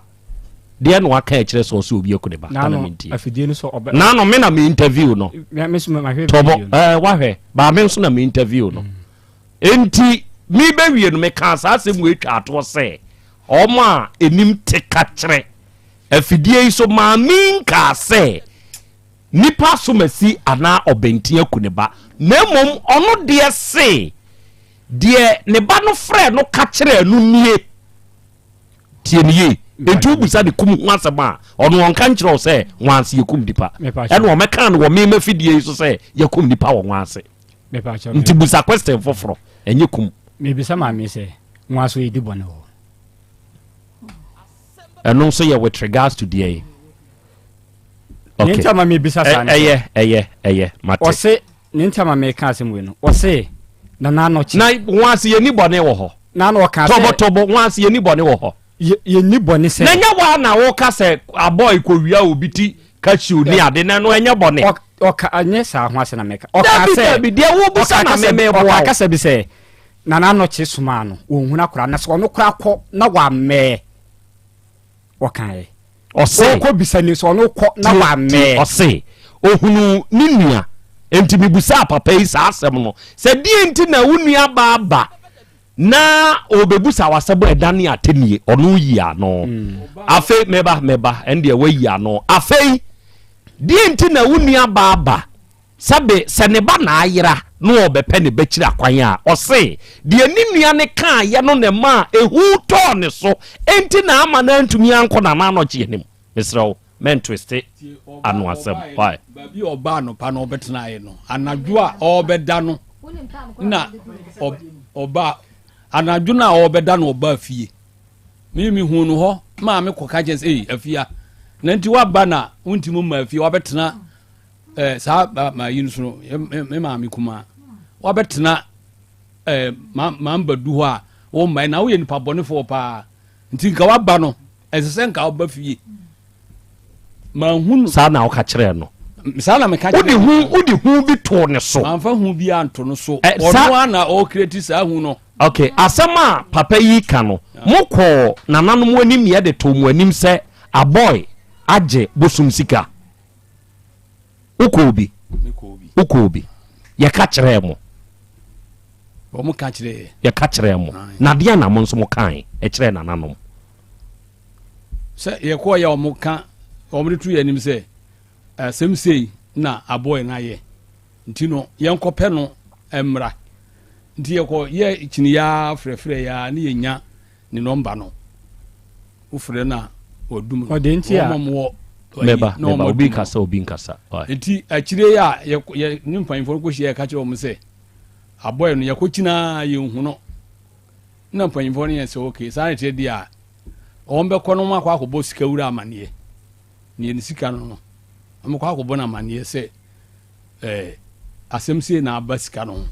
S17: deɛ no waka kyerɛ sɛ ɔsɛ obi aku ne ba kana mentie
S1: afidie no so ɔbɛ
S17: no me na me interview no tɔbɔ wahwɛ maame nso na me interview no enti me bɛwie no meka saa asɛm wɔ atwa atoɔ sɛ ɔmo a enim te ka kyerɛ afidie yi so maame nkaa sɛ nipa so masi anaa ɔbɛnti aku ne ba na mmom ɔno deɛ se deɛ ne ba no frɛ no ka kyerɛ no nie tie ne ye etu busa de kum ho asɛm a ɔno ɔnka nkyerɛ wo sɛ nwanse yɛkum nipa ɛna ɔmɛka no wɔ mema fidie yi so sɛ yɛkum nipa wɔ nwanse nti busa question foforɔ ɛnyɛ kum
S1: mebisa maame sɛ nwanse yɛdi bɔne hɔ
S17: ɛno nso yɛ with regards to deɛ
S1: okay nti ama mebisa saa
S17: ɛyɛ mate
S1: ɔse ne nti ama meka asɛm wei no ɔse na nwanse
S17: yɛni bɔne wɔ hɔ
S1: na ɔka
S17: sɛ tɔbɔ nwanse yɛni bɔne wɔ hɔ
S1: yɛni bɔne sɛ
S17: na nyɛ waa na woka sɛ abɔe kɔwia obi ti kachiw ni ade na no ɛnyɛ bɔne
S1: ɔka anyɛ saa ho asɛ na meka ɔka sɛ
S17: deɛ wobusa na memeboa
S1: ɔka kasa bi sɛ na nanɔkye soma no wɔnhunu akora na sɛ ɔno kora kɔ na wammɛɛ ɔkaeɛ ɔsɛ ɔkɔ bisa ni sɛ ɔno kɔ na wammɛɛ
S17: ɔse ohunu ne nua enti mebusa papa yi saa asɛm no sɛ deɛ nti na wo nua baaba na obebusa wasɛbɔ ɛdane atenie ɔno yi ano afei meba ɛndeɛ wayi ano afei deɛ nti na wo nua baaba sɛbe sɛ ne ba na ayera na ɔbɛpɛ ne bɛkyiri akwan a ɔse deɛ ne nua ne kaa yɛ no ne ma ehu tɔɔ ne so enti na ama na ntumi ankɔ na nanɔkye anim mesrɛ wo mentwiste ano asɛm why
S2: baabi ɔba no pa na ɔbɛtena ayɛ no anadwo a ɔbɛda no na ɔba anadwo na ɔbɛda no ɔba fie mimi hu no hɔ ma me kɔka kyɛ sɛ afia na nti waba na wontimi ma afie wabɛtena saa ma yi no so me ma me kuma wabɛtena ma mbadu hɔ a wo mma na woyɛ nipa bɔnefoɔ paa nti nka waba no ɛsɛ sɛ nka waba fie ma hu
S17: saa na woka kyerɛ no
S2: saa na meka kyerɛ
S17: wode hu bi to ne so
S2: mamfa hu bi anto no so ɔno ana ɔkreti saa hu no
S17: okay asɛm a papa yi ka no mokɔ nananom anim yɛ de to mu anim sɛ aboy agye bosom sika wokɔ obi yɛka kyerɛ mo
S2: ɔmo ka kyerɛ
S17: yɛka kyerɛ mo na deɛ na mo nso mo kae ɛkyerɛ nananom
S2: sɛ yɛkɔ yɛ ɔmo ka ɔmo de tu yɛ anim sɛ asɛm sei na aboy na yɛ nti no yɛnkɔpɛ no mmra nti yɛkɔ yɛ kyini ya frɛfrɛ ya ne yɛnya ne nɔmba no wofrɛ na ɔdum no
S1: ɔde nti a
S17: meba obi nkasa
S2: nti akyire ya yɛ ne mpanyimfo no kɔhyia yɛka kyerɛ ɔmo sɛ aboy no yɛkɔ kyina yɛnhu no na mpanyimfo no yɛ sɛ okay saa ne tɛ di a ɔmo bɛkɔ no ma akɔ akɔbɔ sika wura amaneɛ ne yɛ sika no ɔmo kɔ akɔbɔ no amaneɛ sɛ asɛm sie na aba sika no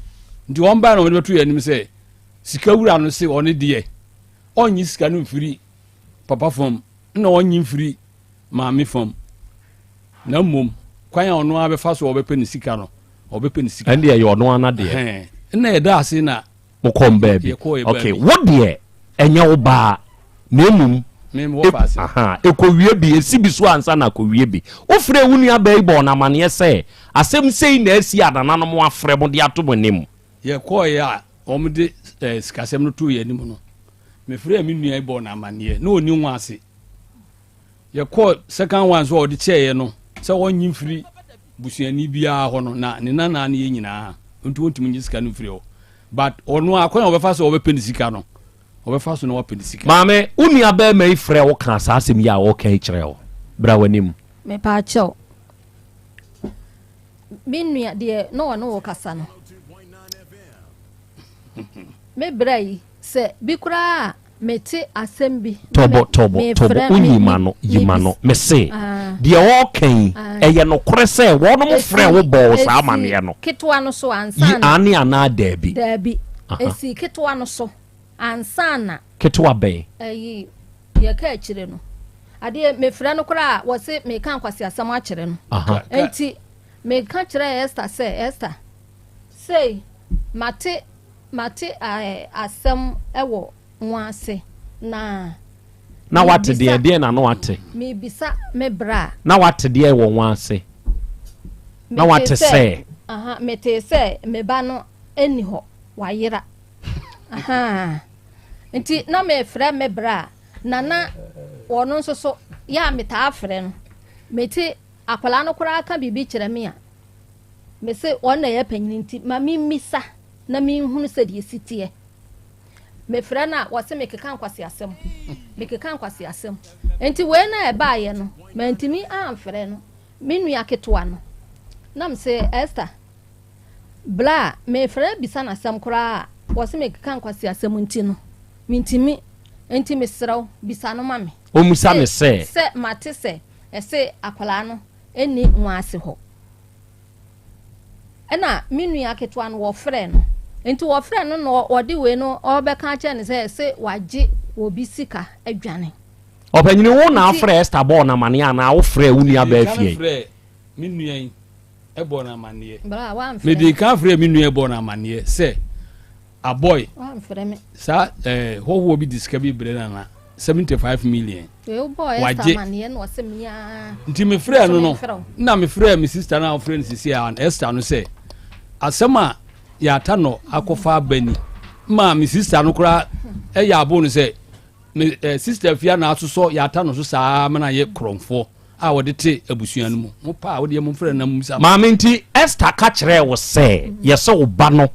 S2: nti wɔn ba na wɔde bɛto yɛ anim sɛ sika wura no se ɔne deɛ ɔnyi sika no mfiri papa fam na ɔnyi mfiri maame fam na mmom kwan a ɔno abɛfa so ɔbɛpɛ ne sika no ɔbɛpɛ ne sika
S17: ɛndeɛ yɛ ɔno ana deɛ
S2: na yɛda ase na
S17: mokɔm baabi okay wo deɛ ɛnyɛ wo baa na mmom ɛkɔwie bi ɛsi bi so ansa na akɔwie bi wofrɛ wo nua baa yi bɔ ɔnamanneɛ sɛ asɛm sei na asi adananom afrɛ mo de ato mo anim
S2: yɛkɔɔyɛ a ɔmo de sikasɛm no too yɛ anim no mefrɛ me nua bɔ na amanneɛ na ɔni ho ase yɛkɔɔ second one so ɔde kyɛeɛ no sɛ ɔnyi mfiri busuani biara hɔ no na ne nanaa ne yɛ nyinaa nti wɔntumi nye sika no mfiri hɔ but ɔno a kwan a ɔbɛfa so ɔbɛpɛ ne sika no ɔbɛfa so na wapɛ ne sika
S17: maame wo nua bɛrima yi frɛ wo ka saa asɛm yi a wɔka yi kyerɛ wo bra w'anim
S4: mepaakyɛw me nua deɛ na ɔne wo kasa no me bra yi sɛ bi koraa mete asɛm bi
S17: tɔbɔ yima no mese deɛ wɔkan ɛyɛ nokorɛ sɛ wɔnom frɛ wo bɔ saa amanneɛ no
S4: ketewa no so ansa na
S17: ane anaa daabi
S4: esi ketewa no so ansa na
S17: ketewa bɛn
S4: ayi yɛka akyire no adeɛ mefrɛ no koraa wɔse meka nkwasi asɛm akyerɛ no enti meka kyerɛ Esther sɛ Esther sei mate mate asɛm ɛwɔ nwaase na
S17: wate deɛ na no wate
S4: mebisa me bra
S17: na wate deɛ wɔ nwaase na wate sɛ
S4: mete sɛ meba no ɛni hɔ wayera nti na mefrɛ me bra na wɔno nso so ya metaa frɛ no mete akwala no koraa ka bibi kyerɛ me a me se ɔna yɛ panyini nti ma mimisa na minhunu sɛ deɛ sitie me frɛ na wɔse mekeka nkwasi asɛm enti wei na ɛba yɛ no ma ntimi amfrɛ no me nua ketewa no na me se Esther bla me frɛ bisa na asɛm koraa wɔse mekeka nkwasi asɛm nti no mintimi enti me srɛw bisa no ma me
S17: o musa me sɛ
S4: mate sɛ ɛse akwala no eni nwaase hɔ ɛna me nua ketewa no wɔfrɛ no enti wɔfrɛ no no ɔde wei no ɔbɛka kyɛ ne sɛ wagye obi sika adwane
S17: ɔpanyini wo na afrɛ Esther bɔ na mane ana wo frɛ wo nua ba afie
S2: me nua yi ɛbɔ na maneɛ
S4: bra wa
S2: me de ka frɛ me nua ɛbɔ na maneɛ sɛ a boy
S4: wa frɛ me
S2: sa ho bi disika bi bre na 75 million
S4: we boy Esther maneɛ no wɔse mia
S2: nti me frɛ no na me frɛ me sister na frɛ no sisi a Esther no sɛ asɛm ya ta no akɔfa bani ma me sister no kora ɛyɛ abo no sɛ me sister fia na asoso ya ta no so saa ma na yɛ krɔmfo a wɔde te abusua no mu mo pa wɔde mo frɛ na mu sa
S17: ma me nti Esther ka kyerɛ wo sɛ yɛsɛ wo ba no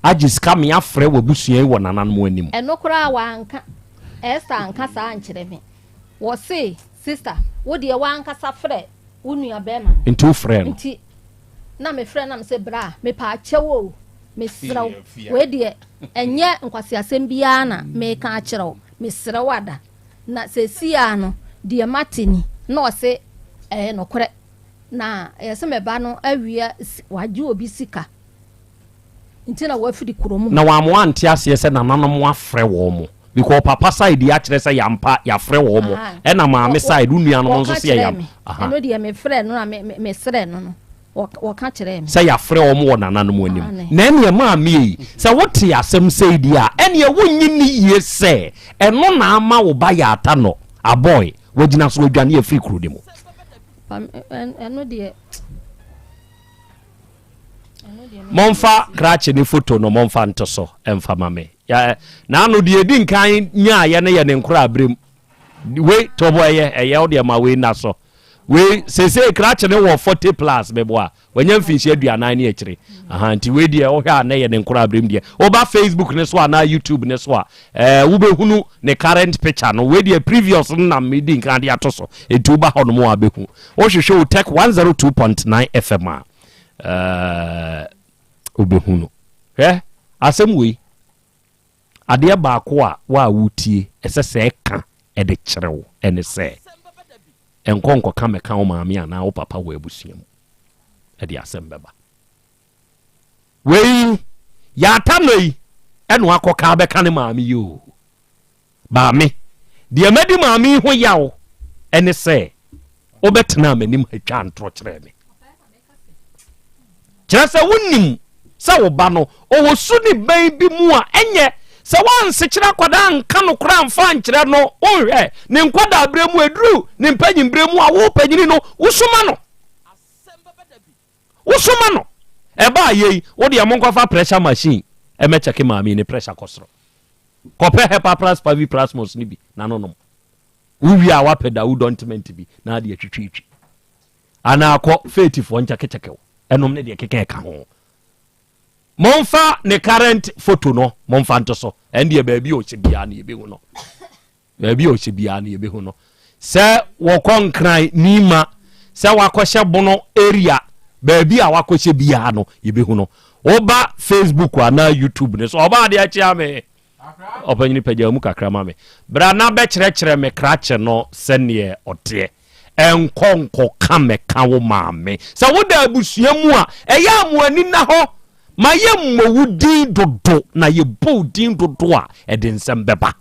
S17: agye sika me afrɛ wo abusua yi wɔ nananom anim
S4: ɛno kora wanka Esther anka saa nkyerɛ me wɔ se sister wo de wanka sa frɛ wo nua bɛma
S17: nti wo frɛ no
S4: nti na me frɛ na me se bra me pa akyɛwo me sraw we de enye nkwasi asɛm bia na me ka akyerɛw me sraw ada na sesia no de matini na ɔse nokore na yɛsɛ meba no awia wagye obi sika nti na wafidi kuromu
S17: na wa mo ante ase sɛ nananom afrɛ wɔ mo because papa side ya kyerɛ sɛ yampa yafrɛ wɔ mo ɛna maame side nua no nso sɛ yam
S4: ɛno de me frɛ no na me srɛ no wɔka kyerɛ me
S17: sɛ yafrɛ wɔ mo wɔ nananom anim na ɛne maame yi sɛ wote asɛm sɛ di a ɛne wonyi ne yie sɛ ɛno na ama wo ba yɛ ata no a boy wagina so wadwane yɛ free kuro de mu
S4: ɛno de
S17: momfa krache ne photo no momfa nto so emfa mame ya na anu de edi nkan nya ye ne ye ne nkura abrem we tobo eye o de ma we na so we sese krache ne wo 40 plus bebo a wanya mfinshi aduanan ne akire aha nti we de o hwa na ye ne nkura abrem de o ba Facebook ne so na YouTube ne so a wo be hunu ne current picture no we de previous na me di nkan de ato so etu ba hono mo abehu o hwehwe o tech 102.9 FM obehuno asɛm wei adeɛ baako a wa wutie ɛsɛ sɛ ɛka ɛde kyerɛw ɛne sɛ ɛnkɔnkɔ ka mɛka wo maame a na wo papa wɔ abusua mu ɛde asɛm bɛba wei yɛata no yi ɛno akɔka bɛka ne maame yi o baame deɛ madi maame yi ho yaw ɛne sɛ wobɛtena m'anim atwa ntorɔ kyerɛ me kyerɛ sɛ wonim sɛ wo ba no ɔwɔ su ne bɛn bi mu a ɛnyɛ sɛ wansekyerɛ akwadaa nka no kora mfa nkyerɛ no wonhwɛ ne nkwadaa berɛ mu aduru ne mpanyimberɛ mu a wo panyini no wosoma no ɛbaa yei wode ɛmo nkɔfa pressure machine ɛmɛkyɛke maame ne pressure kɔsoro kɔpɛ hepa plus pavi plasmos ne bi nanonom wowie a wapɛ da wo dontment bi na ade atwitwitwi anaa kɔ fetifoɔ nkyɛkekyɛke wo ɛnom ne deɛ keka ɛka ho momfa ne current photo no momfa nto so ɛndeɛ baabi a ɔhyɛ biara ne yɛbɛhu no baabi a ɔhyɛ biara ne yɛbɛhu no sɛ wɔkɔ nkran nima sɛ wakɔhyɛ bono area baabi a wakɔhyɛ biara no yɛbɛhu no woba Facebook anaa YouTube ne so ɔba de akyia me ɔpanyini pagya mu kakra ma me bra na bɛkyerɛkyerɛ me krakye no sɛneɛ ɔteɛ ɛnkɔnkɔ ka mɛka wo maame sɛ woda abusua mu a ɛyɛ amoani na hɔ ma yɛ mmowu din dodo na yɛbɔ din dodo a ɛde nsɛm bɛba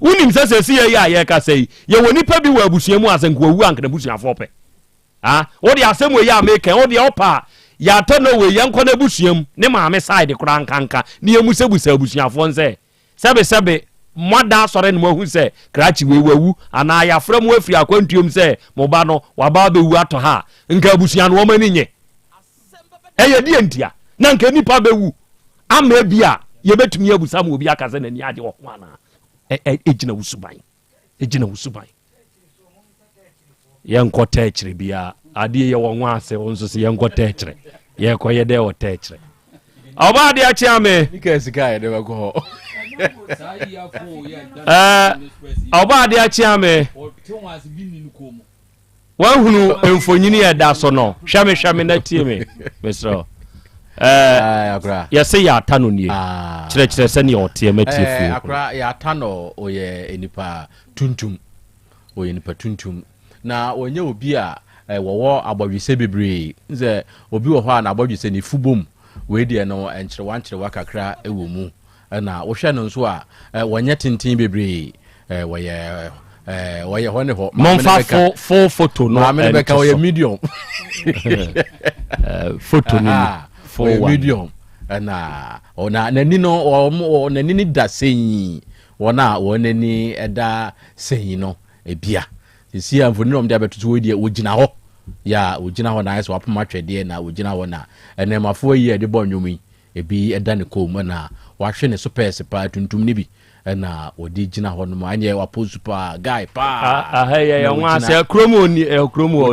S17: wonim sɛ sɛ si yɛyɛ a yɛka sɛ yi yɛwɔ nipa bi wɔ abusua mu asɛ nkowawu ankana busuafoɔ pɛ wode asɛm wɔ yɛ a meka wode ɔpa ya to no we yan kwana busuam ne maame side kura nkanka ne yemu se busuafo nse sebe mwada sore ne mahu se krachi we wawu ana ya frem afiri akwantuom se mo ba no wa ba be wu ato ha nka busua no mani nye eye die ntia na nka nipa be wu ama bia ye betumi abusa mo obi aka se na ni ade wo ho ana ejina wusuban yankota echire bia ade ye wo nwa ase onso se yankota echire ye koye de o techire oba de achi ame
S13: ika sika ye de ko
S17: oba de achi ame wa hunu emfonyini ya da so no hwame na tie me mesro ya se ya tano nie kire se ne o tie matie fu
S13: akra ya tano oye enipa tuntum na onye obi a wowo agbawise bebre nze obi wo ho a na agbawise ni fubom we de no enkyere wakakra ewo mu na wo hwe no nso a wonye tenten bebre woye hone ho
S17: monfa full photo no
S13: America woye medium
S17: photo ni
S13: for medium na ona nani no nani ni da senyi wona wonani eda senyi no ebia sisi amfoni no mde abetutu we die wogina ho ya wogina ho na yeso apoma twede na wogina ho na enemafo yi ede bonwumi ebi eda ne kom na wahwe ne super pa tuntum ni bi na odi gina ho no anye wapozu pa guy pa
S17: ya nwa se kromo ni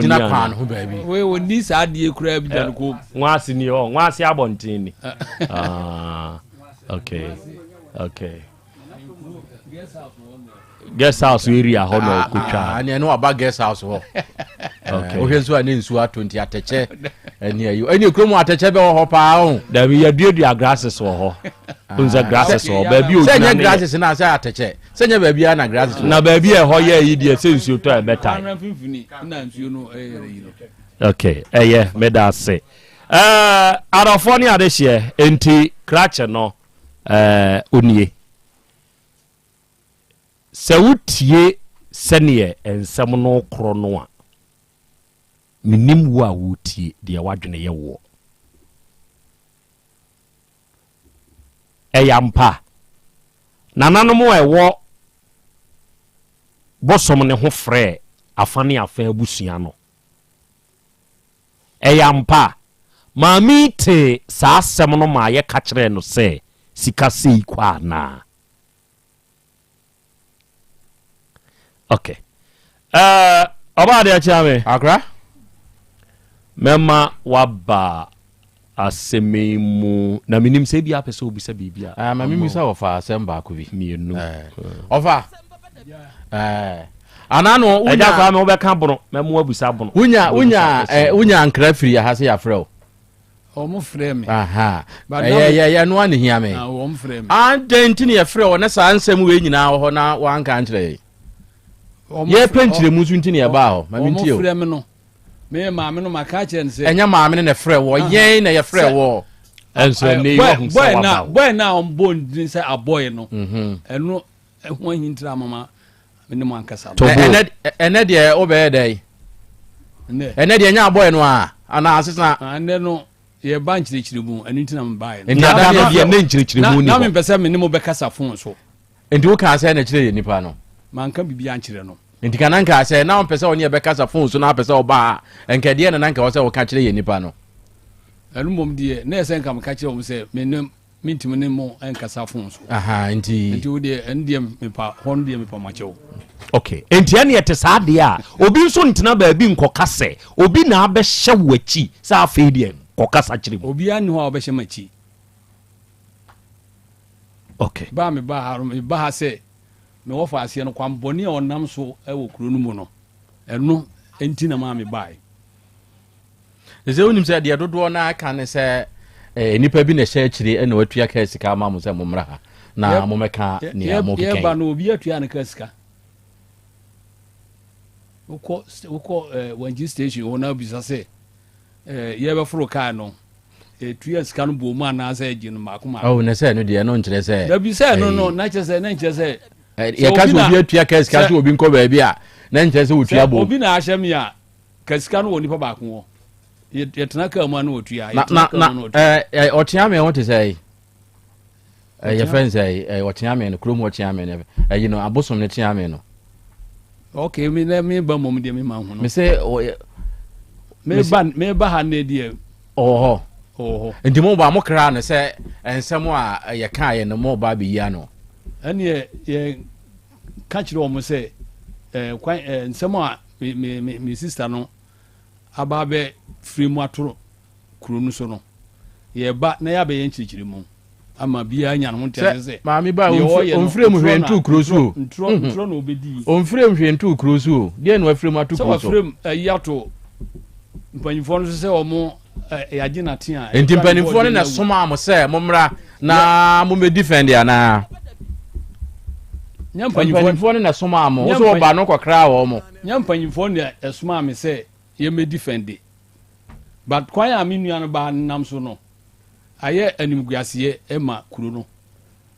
S13: gina pan ho ba bi
S2: we woni sa de kura bi dan ko
S17: nwa se ni ho nwa se abontin ni okay guest house area ho no kutwa
S13: ani no aba guest house ho okay o hwenso ani nsu a 20 ateche ani ayu ani kromo ateche be ho pa ho
S17: da bi ya duadua grasses ho unza grasses ho ba bi o
S13: gina senya grasses na sa ateche senya ba bia na grasses
S17: na ba bi e ho ye yi de se nsu to e beta
S2: na nsu no
S17: okay meda se arafo ni ade hye enti krache no onie sɛ wotie sɛneɛ ensɛm no korɔ no a menim wo a wotie deɛ wadwene yɛ wo ɛyɛ mpa nananom a ɛwɔ bosom ne ho frɛ afa ne afa abusua no ɛyɛ mpa maame te saa asɛm no ma yɛ ka kyerɛ no sɛ sika sei kwa anaa okay oba de achame
S13: akra
S17: mema waba asemimu na minim se bia pese obisa bibia
S13: ma mimisa ofa asem ba ko bi
S17: mienu
S13: ofa anano
S17: unya kwa me obeka bono memo abusa bono
S13: unya ankra firi ha se ya frɛ
S2: omo frɛ me
S13: aha ya no ane hia me
S2: omo frɛ me
S13: anti ne ya frɛ o na sa ansɛm we nyina ho na wanka nkyerɛ ye pentire mu nso ntini eba ho ma mentio
S2: frɛ me no me maame no maka kyerɛ nse
S13: enya maame ne frɛ wo yen na ye frɛ wo
S17: enso ne yo hu sa wa
S2: boy na on bon din say aboy no eno ho hintira mama me mo ankasa
S13: ene de obeye dai ene de nya aboy no a ana asesa
S2: ane no ye ban kyirikyiri mu eno ntina me bae
S17: no na da de ne kyirikyiri mu ni
S2: na me pese me mo bekasa fon so
S13: enti wo ka say na kyire ye nipa no
S2: manka bibia nkyire no
S13: enti kana nka say na on pese oni e bekasa fon so na pese oba enka de na nka wo say wo ka kyire ye nipa no
S2: enu mom de na ese nka me ka kyire wo say me mintim ne mo enkasa fon so
S13: aha enti
S2: wo de endie me pa hon de me pa machewo
S17: okay enti ane ete saa de a obi nso ntena ba bi nkokase obi na abehye wachi sa afeedie kokasa kyire mu
S2: obi ani ho a obehye machi
S17: okay
S2: ba me ba ha me ba ha say me wo fa ase no kwamboni a onam so e wo kuro no mu no eno enti na ma me bae
S13: ze onim se de dodo na aka ne se nipa bi na hye akire na watua ka sika ma mo se mo mra ha na mo meka ne mo keke
S2: ye ba no obi atua na ka sika uko wanji station ona bisa se ye be furo ka no tuya sika no bo mu ana se agi no makoma
S13: oh na se no de no nkire se
S2: da bi se no na che se na nkire se
S13: ye ka so obi atua ka sika so obi nko ba bia na nkire se otua bo
S2: obi na ahyem ya ka sika no woni pa ba ko yɛtena ka mu no otua
S13: na ɔteame ho te sɛ yɛ friends ɔteame no kurom ɔteame no ɛyi no abosom no teame no
S2: okay me ba mom de me ma hu no
S13: me sɛ
S2: me ba ha na die
S13: oh nti mo ba mo kra no sɛ ensɛm a yɛ ka yɛ no mo ba be yia no
S2: ɛne yɛ ka kyerɛ ɔmo sɛ kwan nsɛm a me sister no aba be free mu atoro kuro no so no yɛ ba na yɛ abɛyɛ nkyirikyiri mu ama bia nya no ho tɛ sɛ
S13: maame ba onfrɛ mu hwentu kuro so
S2: ntro no obedi
S13: onfrɛ mu hwentu kuro so de na wafrɛ mu ato kuro so
S2: so wafrɛ yato mpanyimfo no sɛ ɔmo yɛagye na te a
S13: enti mpanyimfo no na soma mo sɛ mommra na mo me defend ana mpanyimfo no na soma mo wo so ba no kwakra wo mo
S2: mpanyimfo no esoma me sɛ ye me defend but kwan a me nua no ba nam so no ayɛ animguaseɛ ɛma kuro no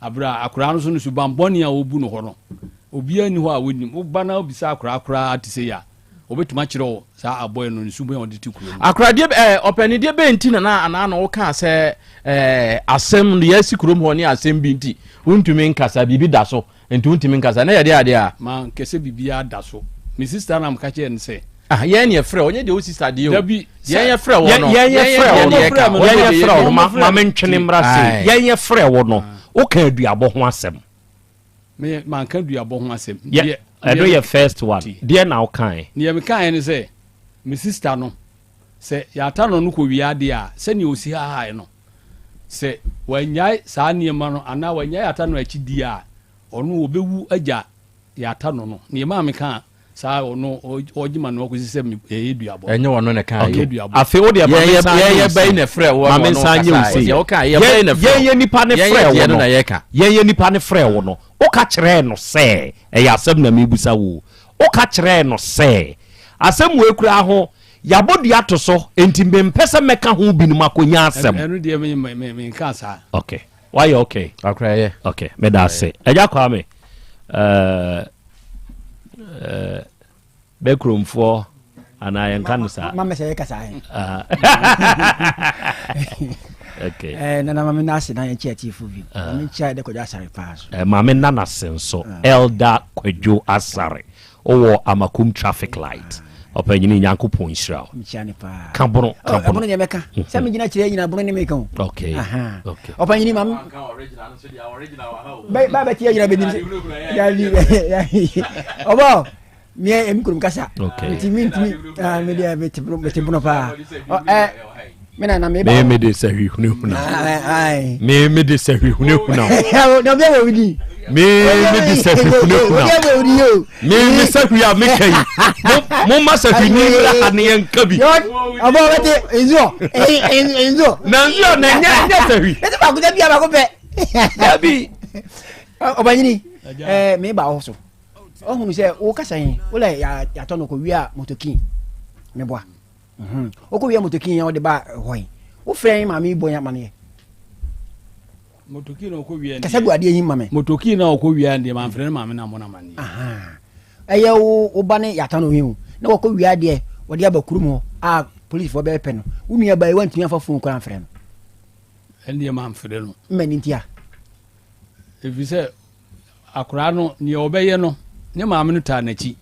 S2: abra akora no so no suban bɔne a obu no hɔ no obia ni hɔ a wonim woba na obisa akora ate sɛ ya obetuma kyerɛ wo saa aboy no suban ɔde ti kuro no
S13: akora de ɔpani de be nti na na wo ka sɛ asɛm no yɛsi kuro mu hɔ ne asɛm bi nti wontumi nkasa bibi da so nti wontumi nkasa na yɛde ade a
S2: ma kɛsɛ bibia da so me sister na mka kyerɛ ne sɛ
S13: yɛn ne frɛ onye de o sister de o
S2: yɛn
S13: yɛ frɛ wo no
S17: yɛn yɛ frɛ wo ma mentwene mmra se yɛn yɛ frɛ wo no wo ka aduabɔ ho asɛm
S2: me man ka aduabɔ ho asɛm
S17: ɛdo yɛ first one deɛ na wo kan
S2: ne yɛ me kan ne sɛ me sister no sɛ yɛata no kɔ wiade a sɛ ne osi ha no sɛ wanyae saa nneɛma no ana wanyae ata no akyi di a ɔno obewu agya yɛata no ne ma me kan saa ono ojima no ko sise eduabo
S13: enye wono ne kan
S17: afi wo de
S13: ye bai ne frɛ wo
S17: ma men sanye wo se
S13: ye kan ye bai ne frɛ
S17: ye nipa ne frɛ wo no ye nipa ne frɛ wo no o ka kyerɛ no sɛ ya asɛm na mebusa wo o ka kyerɛ no sɛ asɛm wo ekura ho yabodi ato so enti mbempɛ sɛ mɛka ho bi no makonya asɛm
S2: enu de me ka saa
S17: okay why okay
S13: akra ye
S17: okay me da se eja kwa me bekromfo ana yanka no sa
S6: mama sey ka sa
S17: okay
S6: nana mama na se na yan chia tifu bi mama chia de Kwadwo Asare pass
S17: mama nana senso elder Kwadwo Asare owo amakum traffic light opanyini Nyankopon Israel
S6: chia ne pa
S17: kabono
S6: ne meka se me gina kire nyina bono ne meka
S17: okay
S6: okay opanyini mam original no so dia original ba tia nyina benim ya obo mi emkurum kasa ntimi me dia betibno pa mena na
S17: me de sahi hunehuna me de sahi hunehuna
S6: no be we di
S17: me de sahi hunehuna me sahi ya me kai mo ma sahi ni ra ne yanka bi
S6: abo wete enzo
S17: na nzo na nya sahi
S6: ete ba kuda bia ba ko pe
S17: dabi
S6: obanyini me ba ho so ohunu se wo kasa yin wo le ya to no ko wi a motokin me boa o ko wi a motokin ya o de ba hoyin wo frɛ ma me bonya mane
S2: motokin no ko wi
S6: kasa guade yin ma me
S2: motokin na o ko wi ande ma frɛ ma me na mo na mane
S6: eye wo ba ne ya to no hin na wo ko wi ade wo de abakuru mu a police fo be pe no wo nua ba e wan tumi afa phone ko an frɛ no
S2: ende ma am frɛ no
S6: mani ntia
S2: efi sɛ akora no ne obɛyɛ no ne maame no taa n'akyi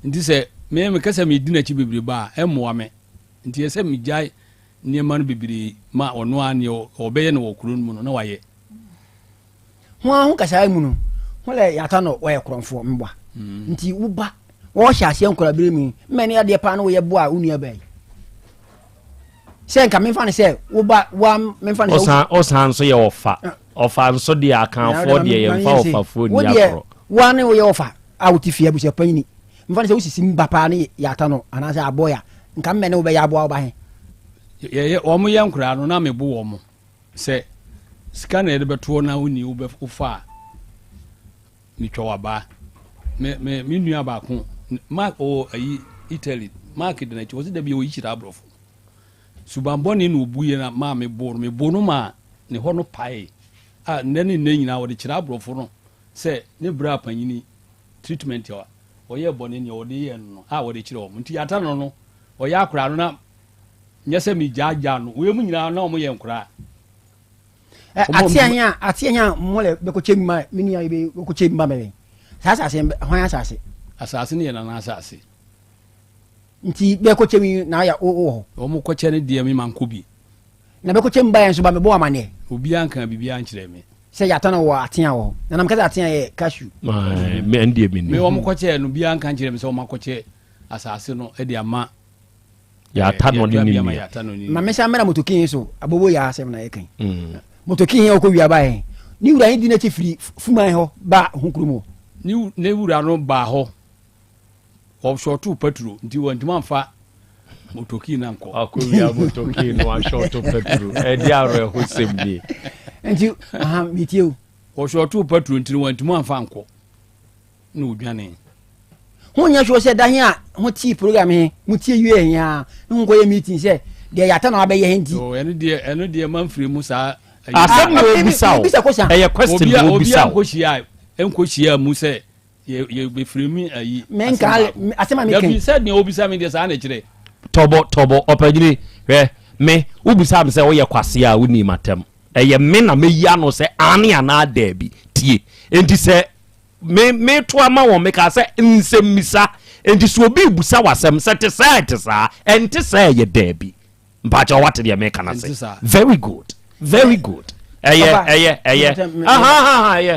S2: nti sɛ me kasa me di n'akyi bebre ba ɛmoa me nti sɛ me gyae nneɛma no bebre ma ɔno a ne ɔbɛyɛ no wɔ kuro no mu no na wayɛ
S6: ho kasa mu no ho le yata no wɔyɛ korɔmfo mboa nti wo ba wo hya ase nkora bere mu mmani ade pa no wo yɛ boa unua bai sɛ nka memfa ne sɛ wo ba wa memfa ne sɛ
S17: osan so yɛ ofa nso de akanfo de yɛ mfa ofafo ni akoro
S6: wa ne wo yɛ ofa awutifia bu sɛ panyini mfa ne sɛ wo sisi mba pa ne yata no ana sɛ aboya nka mmene wo bɛ yɛ aboa wo ba he
S2: ye omo ye nkura no na mebo wo mo se sika na de beto na woni wo fa mi twa ba me nua ba ko mark o ayi Italy market na chi wo se da bi o yira abrofo subamboni no buye na ma me bo no ma ne ho no pai a nani nyina wo de kira abrofo no se ne bra panyini treatment ya o ye bone ne o de ye no a wo de kira wo nti ata no o ya akura no na nyese mi jaja no we mu nyina na omo ye nkura
S6: atianya mole be ko chemma mini ya be ko chemma me sasa se hwan asase
S2: ne na asase
S6: nti be ko chemi na ya o
S2: omo ko che ne de mi manko bi
S6: na be ko chemba yan so ba me bo amane
S2: obi anka bibia nkyere me
S6: se ya tana wo atia wo na nam kaza atia ye cashew
S17: me ndie mi
S2: me omo ko che no bia anka nkyere me se omo ko che asase no e de ama
S17: ya tano ni
S6: ma me sha mera motokin so abobo ya asem na yekan motokin ya ko wi abae ni wura yin di na chifiri fuman ho ba hunkrumo
S2: ni ne wura no ba ho ko shortu petro nti won manfa motokin na nko
S17: akowia motokin no shortu petro e di aro ho semni
S6: nti mitio
S2: ko shortu petro nti won manfa nko na odwane
S6: ho nya sho se da hia ho ti program he mutie wie hia nko ye meeting se de ya ta na ba ye hindi
S2: o eno de manfiri mu sa
S17: asem no obisa e question no obisa
S2: enko hia mu se ye be frimi ayi
S6: menka asema me
S2: kan said ne obisa me de sa na kire
S17: tobo opagiri hwe me ubisa me se wo ye kwase a woni matem eye me na me yi ano se ane ana da bi tie enti se me to ama won me ka se nsemmisa enti so obi busa wasem se te sa enti se ye da bi mpacha wate de me kana se very good eye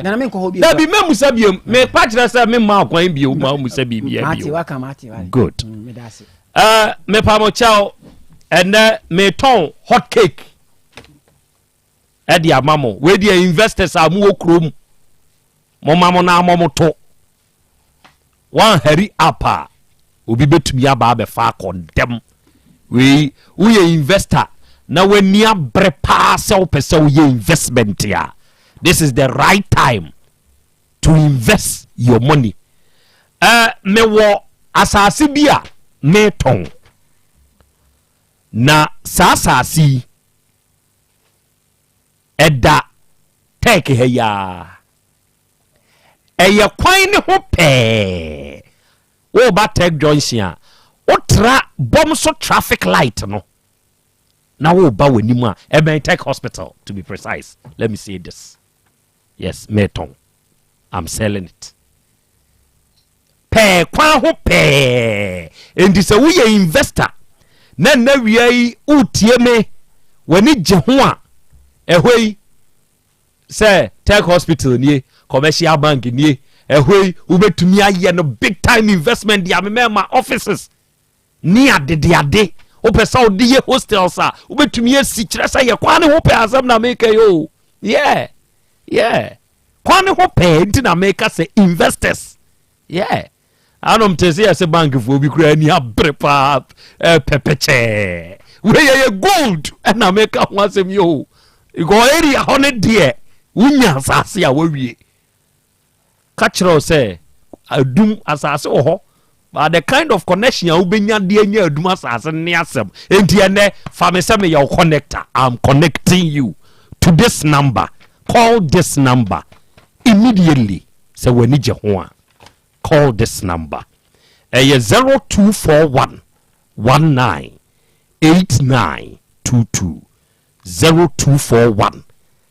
S6: na me ko hobi
S17: da bi me musa biem me pa kire se me ma akwan bi o ma musa bi bia
S6: bi mati
S17: good me pa mo chao ene me ton hot cake e di amamo we di investors amu okrom mo mamo na amamo to wan hari apa obi betumi aba be fa condemn we investor na wani abre pa se wo pese wo investment ya this is the right time to invest your money me wo asase bia me ton na asase eda take he ya eye kwan ne ho pe wo ba tech junction otra bom so traffic light no na wo ba wanimu a Eben Tech Hospital to be precise. Let me say this. Yes, meton. I'm selling it. Pe kwa ho pe. Endi se wo ye investor. Na wiai utie me wani je ho a ehoi say Tech Hospital nie commercial bank nie ehoi ubetumi aye no big time investment dia me ma offices ni ade o pesa o die hostels a ubetumi asi kire say ye kwane ho pe asem na make yo yeah kwane ho pe nti na make say investors yeah anom tese ase bank fo bi kura ni abrepa pepeche we ye gold na make ho asem yo go area hone die unya asase a wawie ka kire say adum asase wo ho but the kind of connection you benya de anya adum asase ne asem enti ene famesem your connector. I'm connecting you to this number. Call this number immediately. So when you ho call this number 0241 198922 0241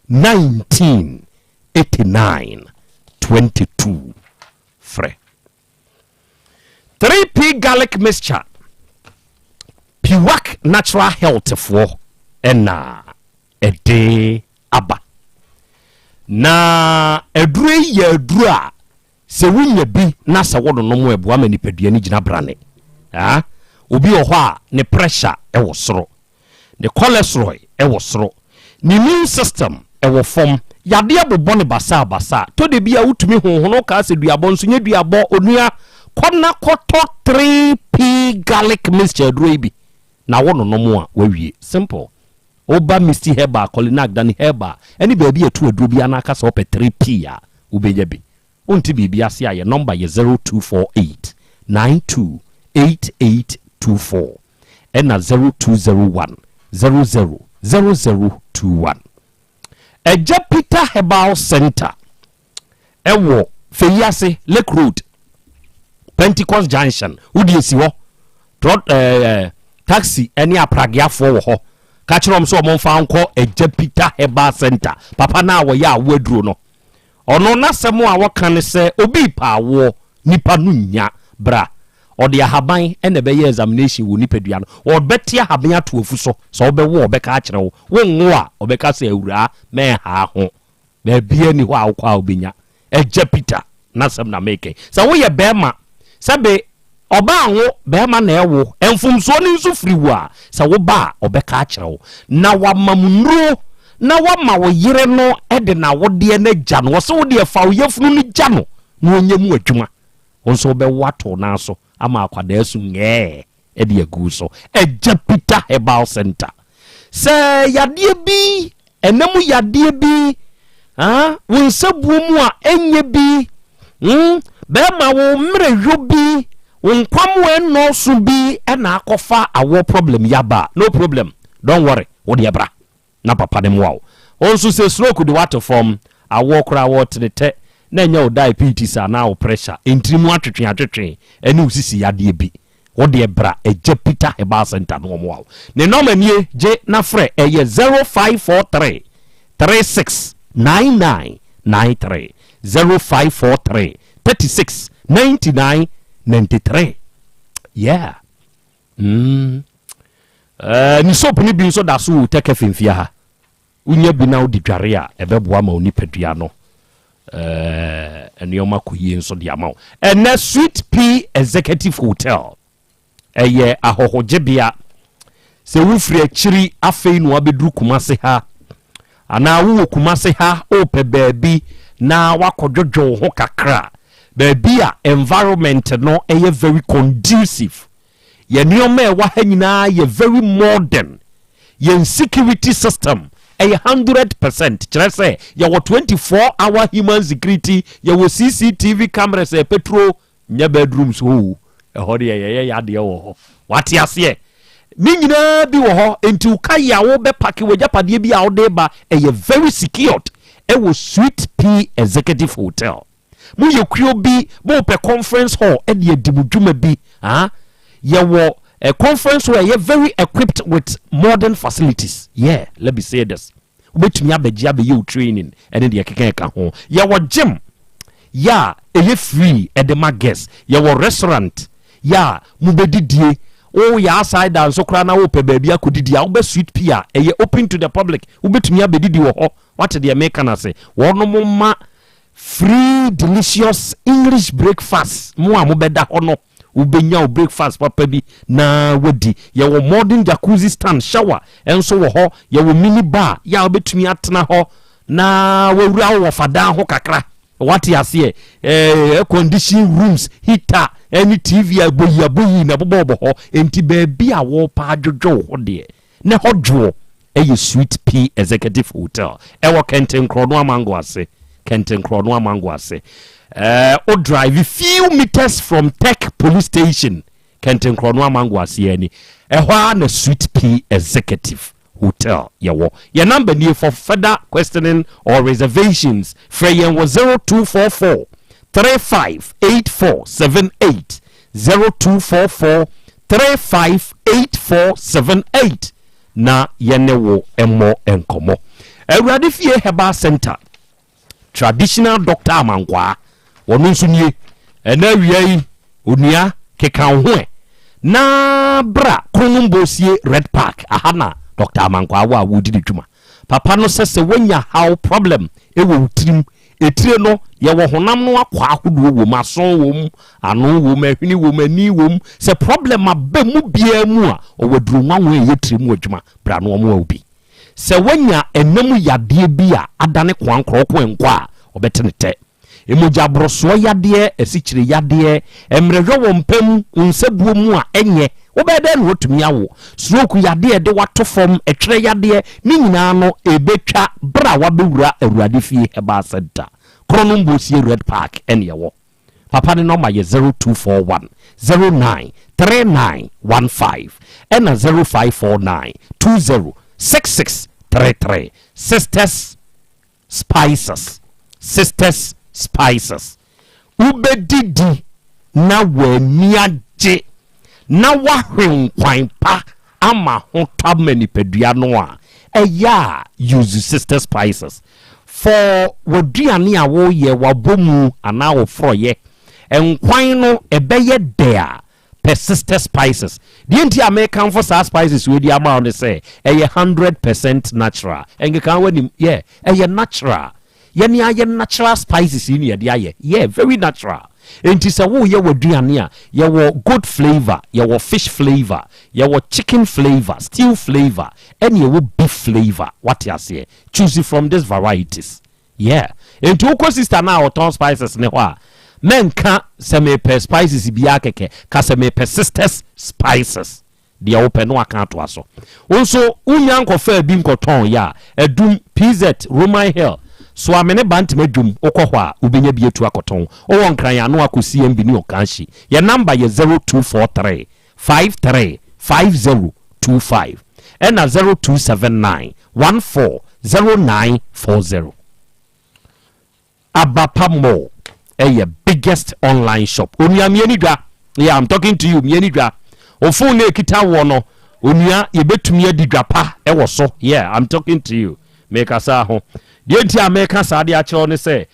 S17: 198922 free 3P garlic mixture Piwak natural health for ena ede aba na edure ye edura se wunya bi na se wodo no mo eboa ma nipadua ni gina brane obi ho a ne pressure e wo soro ne cholesterol e wo soro ne immune system e wo fom yade abobɔ ne basa to de bia wutumi honhono ka se duabɔ nso nya duabɔ onua kona koto 3P garlic mixture duro bi na wono no mo a wawie simple oba misty herba colinac dan herba any baby etu aduro bia na aka se opɛ 3P a ubeja bi onti bibia se aye number ye 0248 928824 ena 0201 000021 Eja Peter Herbal Center ewo Feyase Lake Road Pentecost Junction udi esiwo taxi any apragiafoɔ wɔ hɔ ka kyerɛ ɔm sɛ ɔmo mfa nkɔ Agya Peter Herbal Center papa na wɔyɛ awaduro no ɔno n'asɛm a wɔka ne sɛ obi paawoɔ nipa no nya bra ɔde ahaban ɛna bɛyɛ examination wɔ nipadua no ɔbɛte ahaban ato afu so sɛ ɔbɛwo ɔbɛka akyerɛ wo wonwo a ɔbɛka sɛ awura mɛha ho na bia ni hɔ a wokɔ a wobɛnya Agya Peter n'asɛm na meke sɛ woyɛ bɛrima sɛbe ɔba wo bɛrima na ɛwo ɛmfomsoɔ ne nso firi wo a sɛ woba a ɔbɛka akyerɛ wo na wama mu nnuro na wama wo yere no ɛde na wodeɛ no gya no wɔsɛ wodeɛ fa wo yɛfunu no gya no na ɔnyɛ mu adwuma wo nso wobɛwo ato na so ama akwadaa so ngɛɛ ɛde agu so Agya Peter Herbal Center sɛ yadeɛ bi ɛnam yadeɛ bi wo nsa buo mu a ɛnyɛ bi bɛrima wo mmerɛ yo bi unkwam we no so bi na akɔfa awo problem yaba no problem don't worry wo de bra na papa dem wow onso se stroke de water from awo kra water de te na nya o diabetes na o pressure entrimu atwetwe ene usisi yade bi wo de bra Agya Peter Herbal Center no mo wow ne number nie je na frɛ eye 0543 369993 0543 369993 yeah ni soap ni bi so da so take fimfia ha unya bi na odi dware a ebeboa ma oni padua no enioma koyie nso de ama ene Sweet Pea Executive Hotel eye ahohojebia se wufri akiri afei no abeduru Kumase ha ana wo Kumase ha o pe baabi na wakodwodwo ho kakra baabi a environment no eye very conducive ye nioma e wa ha nyina ye very modern ye security system eye 100% kire say ye 24-hour human security ye CCTV cameras e petrol nya bedrooms ho e ho de ye yade wo ho wate ase ni nyina bi wo ho enti uka ya wo be pack we japade bi a wo de ba eye very secured e wo Sweet Pea Executive Hotel mu yekuo bi bo pe conference hall e de adimudwuma bi ye wo a conference where you're very equipped with modern facilities. Yeah, let me say this. Wait me abeji you training and then the keka ho. Ya wo gym. Ya ele free at the guest. Ya wo restaurant. Ya mubedidie. Oh ya outside down so kra na wo pe baby akudidi. Ya wo Sweet Pea. E open to the public. Wait me abedidi wo ho. What the American say? Wo no mo ma free delicious English breakfast. Mo amobeda ho no. Ubenya o breakfast papa bi na wadi ye wo modern jacuzzi stand shower enso wo ho ye wo mini bar ya obetumi atena ho na wawura wo fada ho kakra what ya see air condition rooms heater any tv aboyi na bobo ho enti ba bi a wo pa adwodwo ho de ne hodwo eye Sweet Pea Executive Hotel e wo Kenten Krono Amango ase Kenten Krono Amango ase o drive few meters from Tech Police Station Kenten Krono Amango ase ani ehwa na Sweet Pea Executive Hotel yawo your number near for further questioning or reservations freyen was 0244 358478 0244 358478 na yenewo emo enkomo Awurade Fie Herbal Center traditional doctor Amankwa wono nso nie ena wiai onua keka ho na bra Konumbosie Red Park ahana Dr. Amankwa wa wudi de dwuma papa no sese wanya how problem e wo utrim etire no ye wo honam no akwa ahodo wo mason wo mu ano wo mahwini wo mani wo mu se problem aba mu bia mu a owaduru nwanwo ye tirim adwuma bra no mo obi se wanya enam yade bi a adane kwankro nkwa obetenete emoja broso yade esikyire yade emrehwe wo mpam unsebuo mu a enye wobede no otumi awo stroke yade de wato form etwere yade ni nyina no ebetwa bra wabewura Awurade Fie Herbal Center Konumbosie Red Park enyewo papa ne number ye 0241 093915 and 0549 206633 Sisters Spices ubedidi na waniaje na wahwen kwan pa ama ho tama nipadua no a ɛyɛ use sister spices for waduane a woyɛ wabomu anaa wofrɔyɛ nkwan no ɛbɛyɛ dea persistent spices the nti American for spices we di amount say ɛyɛ 100% natural ɛnkekan wani yeah ɛyɛ natural yɛne ayɛ natural spices ni yɛde ayɛ yeah very natural enti sɛ wo yɛ waduane a yɛwɔ good flavor yɛwɔ fish flavor yɛwɔ chicken flavor stew flavor ɛne yɛwɔ beef flavor what yɛaseɛ choose from these varieties yeah enti wokɔ sister na wɔtɔn spices ne hɔ a menka sɛ mepɛ spices biara kɛkɛ ka sɛ mepɛ sisters spices deɛ wopɛ no aka atoa so nso wonya nkɔfa bi nkɔtɔn yɛ a adum PZ Roman Hill so amene bantima dwum wokɔ hɔ a wobɛnya bi atu akɔtɔn wowɔ nkran ano akɔsi mbi ne ɔkanhye yɛ number yɛ 0243 535025 ɛna 0279 140940 Abapa Mall a biggest online shop onia mieni dwa yeah I'm talking to you mieni dwa ofun na ekita wo no onia yebetumi adidwa pa e wo so yeah I'm talking to you make asa ho de nti ameka sa de a kire ne say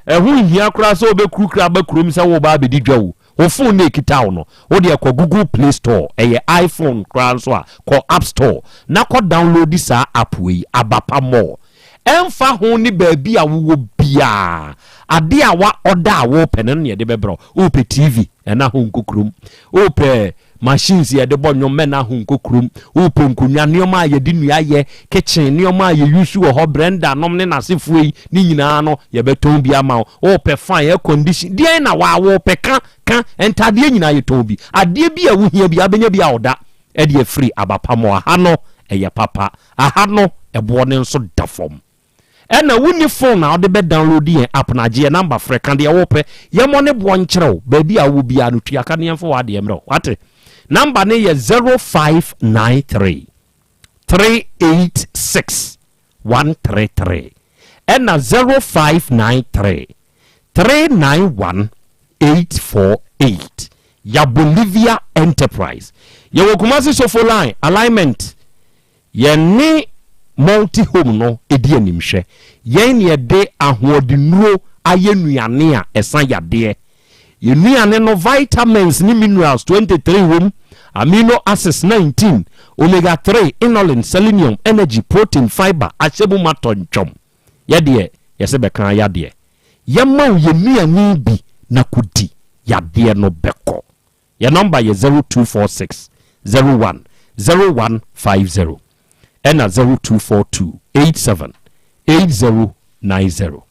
S17: ehun hia kura so obekurukura bakurum se wo ba bedidwa wo ofun na ekita wo no wo de ko Google Play Store iPhone kura so a ko App Store na ko download this app we Abapa Mall emfa ho ni baabi a wo bia ade a wa order a wo pene ne de bebro wo pe TV na ho nkokrum wo pe machines ye de bonyo me na ho nkokrum wo pe nkonwa neoma a ye di nua ye kitchen neoma a ye use wo ho blender nom ne nasefo yi ni nyina no ye beton bi ama wo pe fine air condition de na wa wo pe ka entade nyina ye ton bi ade bi a wo hia bi abenya bi a oda e de free Abapa Mall ha no eye papa aha no ebo ne nso da fom ena wuni phone na ode be download yen app na je number freka de wo pe ye mo ne bo nkyerɛw baabi a wo bia no tuaka ne yemfo wa de emro wate number ne ye 0593 386 133 ena 0593 391 848 ya Bolivia Enterprise ye wo Kumasi Sofo line alignment ye ni multi home no edi animhwe yen ne de ahoodinuro ayenuane a esan yade ye nuane no vitamins ni minerals 23 home amino acids 19 omega 3 inulin selenium energy protein fiber achebu matonchom yade yese beka yade yemma ye nuane bi na kudi yade no beko your number ye 0246 01 0150 ena 0242 87 8090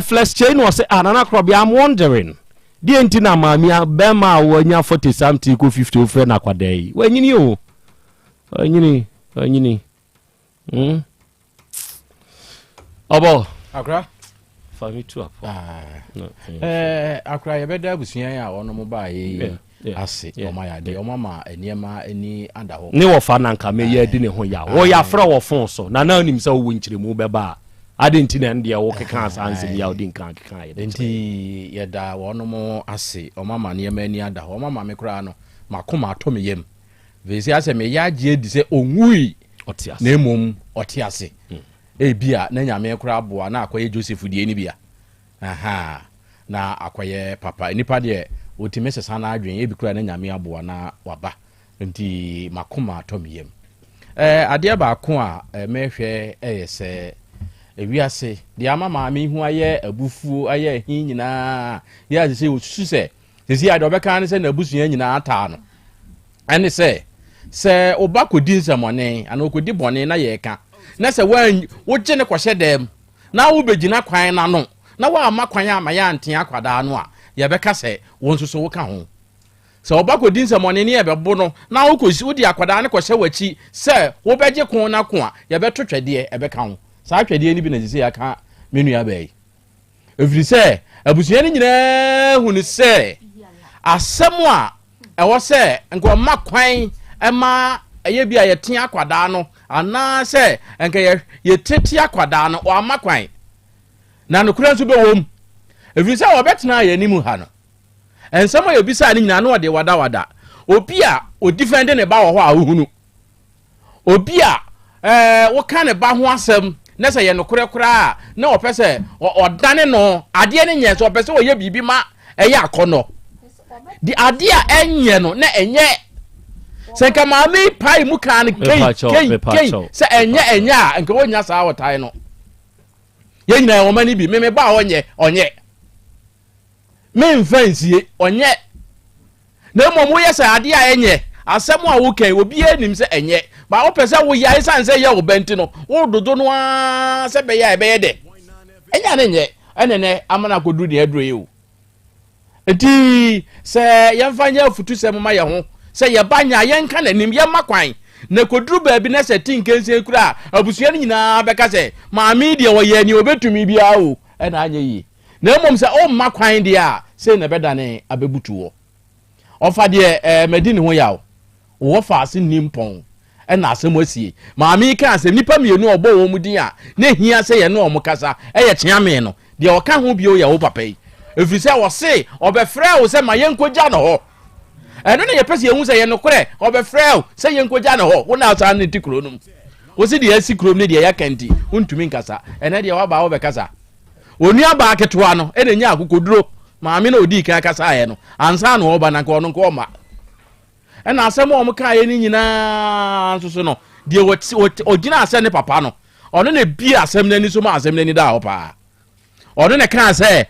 S17: flex chain was anana Krobea. I'm wondering the entina mamia bema wonya 40 something ko 50 ofe na kwadai wanyini o wanyini obo
S13: akra
S17: for me too
S13: akra yebeda busuan ya ono mo ba ye ase oma ya de oma ma eniema eni anda ho
S17: ne wo fa na nka me ye di ne ho ya wo ya fra wo fon so na na onim se wo nkyiremu beba ade nti na ndia wo keka asanse ya odi nka keka ye
S13: nti ye da wo no mo ase oma ma ne ema eni anda ho oma ma me kra no makoma ato me yem vesi ase me ya gye di se onwui
S17: otiase
S13: na emom otiase bia na nyame kra aboa na akoye Joseph die ni bia aha na akoye papa nipa de otimese sana adwen ebi kura na nyame aboa na waba nti makoma atomiyem ade ba ko a mehwe eyese ewiase de amama me hu aye abufuo aye hin nyina ya se osusu se sisi ade obeka ne se na abusuan nyina ata no ene se obakodi nsamone ana okodi bone na yeka na se wo gye ne kwhye dem na wo begina kwan na no na wa amakwan amaya anten akwada no a yebeka se won so wo ka ho se obakodi nsamone ne yebebo no na wo kosi wo di akwada ne kwhye wachi se wo begye kon na ko a yebeto twede ebeka ho sa twede ni bi na sisi ya ka menu ya bai evri se abusuan nyina hu ne se asem a ewo se nko makwan ema eye bia yete akwada no ana se enke ye tete akwada no o amakwan na no kura nso be wom evri se obetena ye nimu ha no ensema ye bisa ni nyina no de wada obi a o defend ne ba wo ho a ohunu obi a wo ka ne ba ho asem na se ye no kure na o pese odane no ade ne nye so pese o ye bibi ma eye akono di ade a enye no na enye se ka ma me pai mu kan kei se enye a nke wonya sa wotai no ye nyina wo mani bi me ba onye me mfansie onye na mo ye se ade a enye asem a wo kan obi anim se enye ba wo pese wo ya isan se ye wo benti no wo dodo no a se be ya be ye de enya ne nye enene amana kodu de aduro ye o enti se yemfanya futu se mama ye ho se ye banya ye nka nanim ye makwan na koduru ba bi na se tinkense kura abusua ni nyina beka se maami de wo ye ni obetumi bia o ena anye yi na mom se o makwan de a se na bedane abebutu wo ofa de medini ho yawo wo fa ase nimpon ena asem asie maami ka se nipa mienu obo wo mudin a na hia se ye no omukasa eye cheame no de o ka ho bio ye wo papa yi efiri se wo se obefrɛ wo se ma yenkogya no ho eno ne ye pese ye hu se ye no korɛ obefrɛ wo se yenkogya no ho wo na ata ne tikro num wo se de asi krom ne de ya kanti untumi nkasa ene de wa ba wo be kasa onu aba ketewa no ene nya akokoduro maami na odi kan kasa ye no ansa no oba na ko no ko ma ena asem o mo ka ye ni nyina nso no de ogina asem ne papa no ono na bi asem na ni so ma asem na ni da ho pa ono ne kan se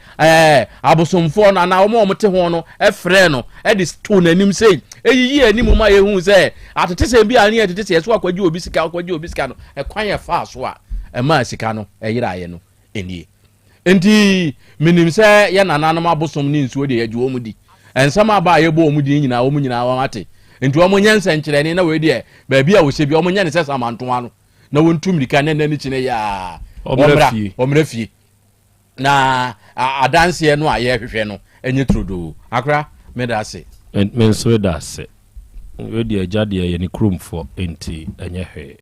S13: abosomfo na na o mo te ho no efre no e di stone anim sei eyiyi anim ma ye hu se atete se bi ani atete se so akwaji obi sika no e kwan ye fa so a e ma sika no e yira ye no enie enti minim se ye nananom abosom ni nsuo de yaji o mu di ensama ba ye bo o mu di nyina wa mate enti o mo nyense nkyere ni na we de ba bi a wo se bi o mo nyane se samanto ano na wontum rika na ni kine ya omrafie na adanse no a ye hwehwe no enye trudo akra me da se
S17: men so da se we de agya de ye ni kromfo enti enye hwe